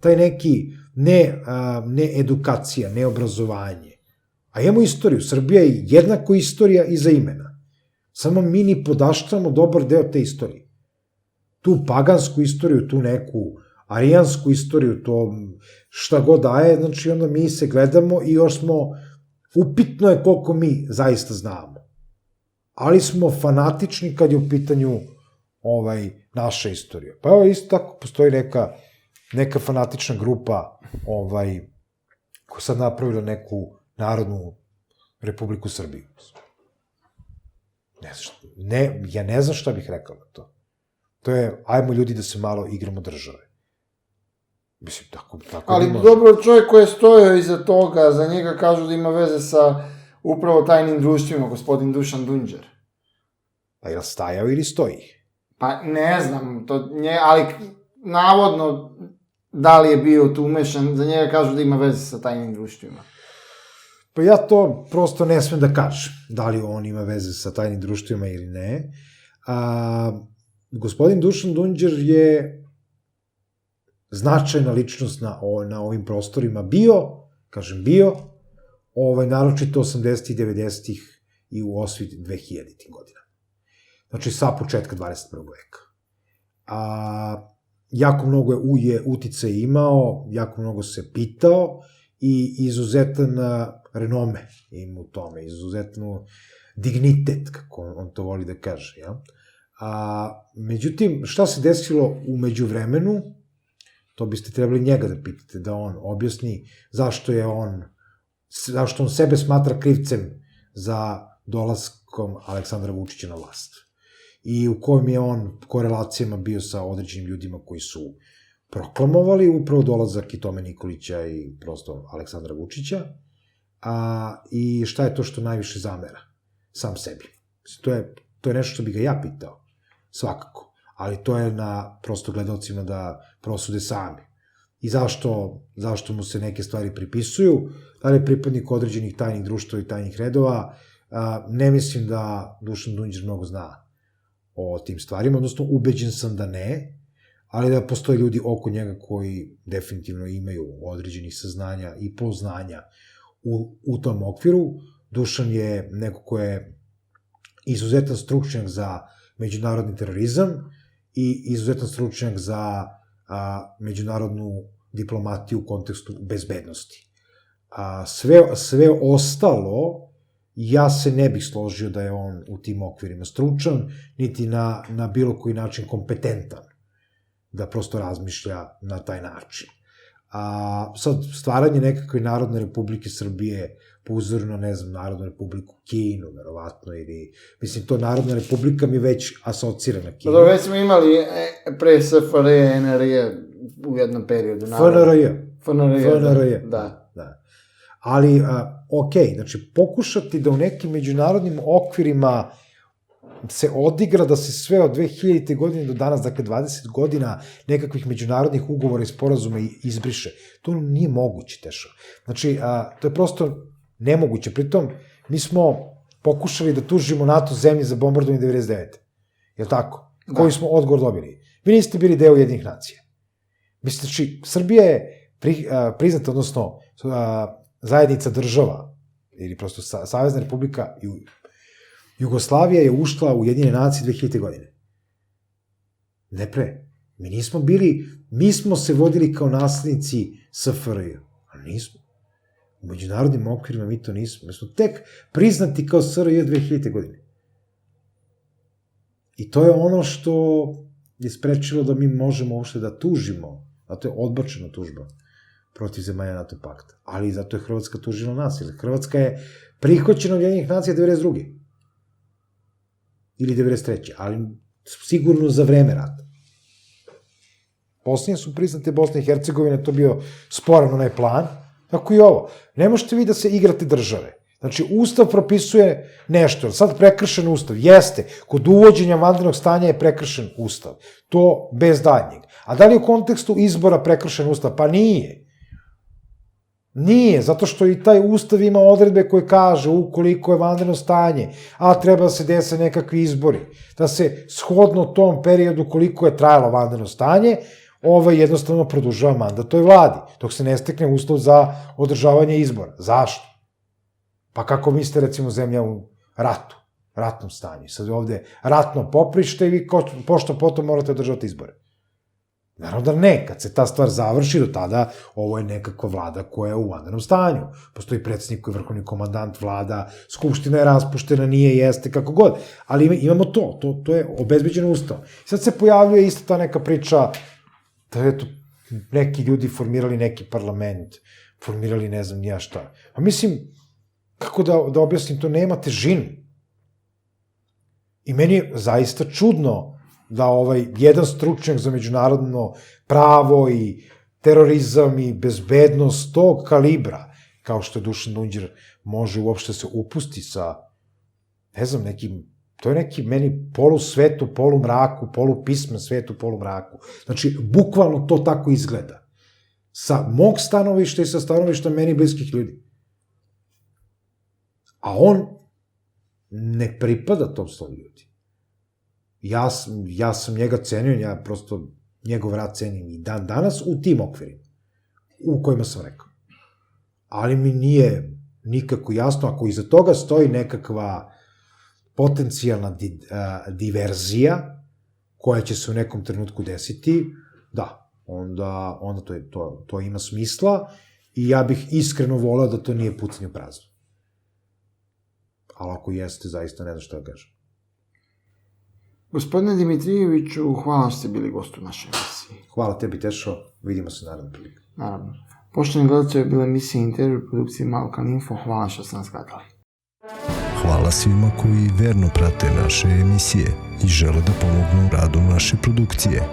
taj neki ne edukacija, ne obrazovanje. A imamo istoriju. Srbija je jednako istorija iza imena. Samo mi ni podaštamo dobar deo te istorije. Tu pagansku istoriju, tu neku arijansku istoriju, to šta god daje, znači onda mi se gledamo i još smo, upitno je koliko mi zaista znamo. Ali smo fanatični kad je u pitanju naša istorija. Pa evo isto tako postoji neka fanatična grupa koja sad napravila neku Narodnu Republiku Srbiju. Ja ne znam šta bih rekao na to. To je, ajmo ljudi da se malo igramo države. Mislim, tako Ali ne može. dobro, čovjek koji je stojao iza toga, za njega kažu da ima veze sa upravo tajnim društvima, gospodin Dušan Dunđer. Pa je li stajao ili stoji? Pa ne znam, ali navodno da li je bio tu umešan, za njega kažu da ima veze sa tajnim društvima. Pa ja to prosto ne smem da kažem, da li on ima veze sa tajnim društvima ili ne. Gospodin Dušan Dunđer je značajna ličnost na ovim prostorima bio, naročito 80. i 90. i u osvit 2000. godina. Znači, sa početka 21. veka. Jako mnogo je utice imao, jako mnogo se pitao i izuzetan renome ima u tome, izuzetno dignitet, kako on to voli da kaže. Ja? Međutim, šta se desilo u međuvremenu, to biste trebali njega da pitate, da on objasni zašto on sebe smatra krivcem za dolaskom Aleksandra Vučića na vlast. I u kojim je on korelacijama bio sa određenim ljudima koji su proklamovali upravo dolazak i Tome Nikolića i prosto Aleksandra Vučića, i šta je to što najviše zamera sam sebi. To je nešto što bi ga ja pitao, svakako, ali to je na prosto gledalcima da prosude sami. I zašto mu se neke stvari pripisuju, da li je pripadnik određenih tajnih društva i tajnih redova, ne mislim da Dušan Dunđer mnogo zna o tim stvarima, odnosno ubeđen sam da ne, ali da postoje ljudi oko njega koji definitivno imaju određenih saznanja i poznanja u tom okviru. Dušan je neko ko je izuzetan stručnjak za međunarodni terorizam i izuzetan stručnjak za međunarodnu diplomatiju u kontekstu bezbednosti. Sve ostalo, ja se ne bih složio da je on u tim okvirima stručan, niti na bilo koji način kompetentan da prosto razmišlja na taj način. Sad, stvaranje nekakve Narodne Republike Srbije po uzoru na, ne znam, Narodnu Republiku Kinu, verovatno, ili, mislim, to Narodna Republika mi već asocira na Kinu. Pa već smo imali pre SFRJ, NRJ u jednom periodu. FNRJ, da. Ali, okej, znači, pokušati da u nekim međunarodnim okvirima se odigra da se sve od 2000. godine do danas, dakle 20 godina nekakvih međunarodnih ugovora i sporazuma izbriše. To nije moguće, Tešo. Znači, to je prosto nemoguće. Pritom, mi smo pokušali da tužimo NATO zemlje za bombardovanje 99. Je li tako? Da. Koji smo odgovor dobili? Vi niste bili deo Ujedinjenih nacija. Mislim, znači, Srbija je priznata, odnosno zajednica država, ili prosto Savezna Republika Jugoslavija je ušla u Ujedinjene nacije 2000. godine. Ne pre. Mi smo se vodili kao naslednici SFRJ, ali nismo. U međunarodnim okvirima mi to nismo. Mi smo tek priznati kao SRJ 2000. godine. I to je ono što je sprečilo da mi možemo uopšte da tužimo, a to je odbačena tužba protiv zemalja NATO pakta. Ali zato je Hrvatska tužila nas, jer Hrvatska je prihvaćena od Ujedinjenih nacija 92. ili 93. ali sigurno za vreme rata. Posljednje su priznate Bosne i Hercegovine, to bio sporan onaj plan, tako i ovo. Ne možete vi da se igrate države. Znači, Ustav propisuje nešto, sad prekršen Ustav, jeste, kod uvođenja vanrednog stanja je prekršen Ustav, to bez daljnjeg. A da li je u kontekstu izbora prekršen Ustav? Pa nije. Nije, zato što i taj Ustav ima odredbe koje kaže ukoliko je vanredno stanje, a treba da se dese nekakvi izbori, da se shodno tom periodu koliko je trajalo vanredno stanje, jednostavno produžava mandat toj vladi, dok se ne stekne uslov za održavanje izbora. Zašto? Pa kako vi ste, recimo, zemlja u ratnom stanju. Sad ovde ratno poprište i vi pošto potom morate održavati izbore. Naravno da ne, kad se ta stvar završi do tada, ovo je nekakva vlada koja je u vanrednom stanju. Postoji predsjednik koji je vrhovni komandant vlada, skupština je raspuštena, nije, jeste, kako god. Ali imamo to je obezbeđeno ustavom. Sad se pojavljuje isto ta neka priča da je to neki ljudi formirali neki parlament, formirali ne znam nija šta. A mislim, kako da objasnim, to nema težinu. I meni je zaista čudno da jedan stručnjak za međunarodno pravo i terorizam i bezbednost tog kalibra, kao što je Dušan Dunđer, može uopšte se upusti sa, ne znam, to je neki meni polusvet u polumraku, polupismen svet u polumraku. Znači, bukvalno to tako izgleda. Sa mog stanovišta i sa stanovišta meni bliskih ljudi. A on ne pripada tom slovu ljudi. Ja sam njega cenio, ja prosto njegov rad cenim i dan danas u tim okvirima, u kojima sam rekao. Ali mi nije nikako jasno, ako iza toga stoji nekakva potencijalna diverzija, koja će se u nekom trenutku desiti, da, onda to ima smisla i ja bih iskreno volao da to nije pucanje u prazno. Ali ako jeste, zaista ne znam šta da kažem. Gospodine Dimitrijeviću, hvala što ste bili gost u našoj emisiji. Hvala tebi, Tešo, vidimo se naravno prilike. Naravno. Poštovani gledalci, je bila emisija Intervju u produkciji Balkan Info, hvala što ste nas gledali. Hvala svima koji verno prate naše emisije i žele da pomognu u radu naše produkcije.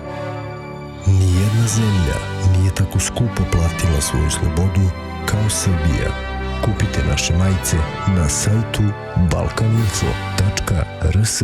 Nijedna zemlja nije tako skupo platila svoju slobodu kao Srbija. Kupite naše majice na sajtu balkaninfo.rs.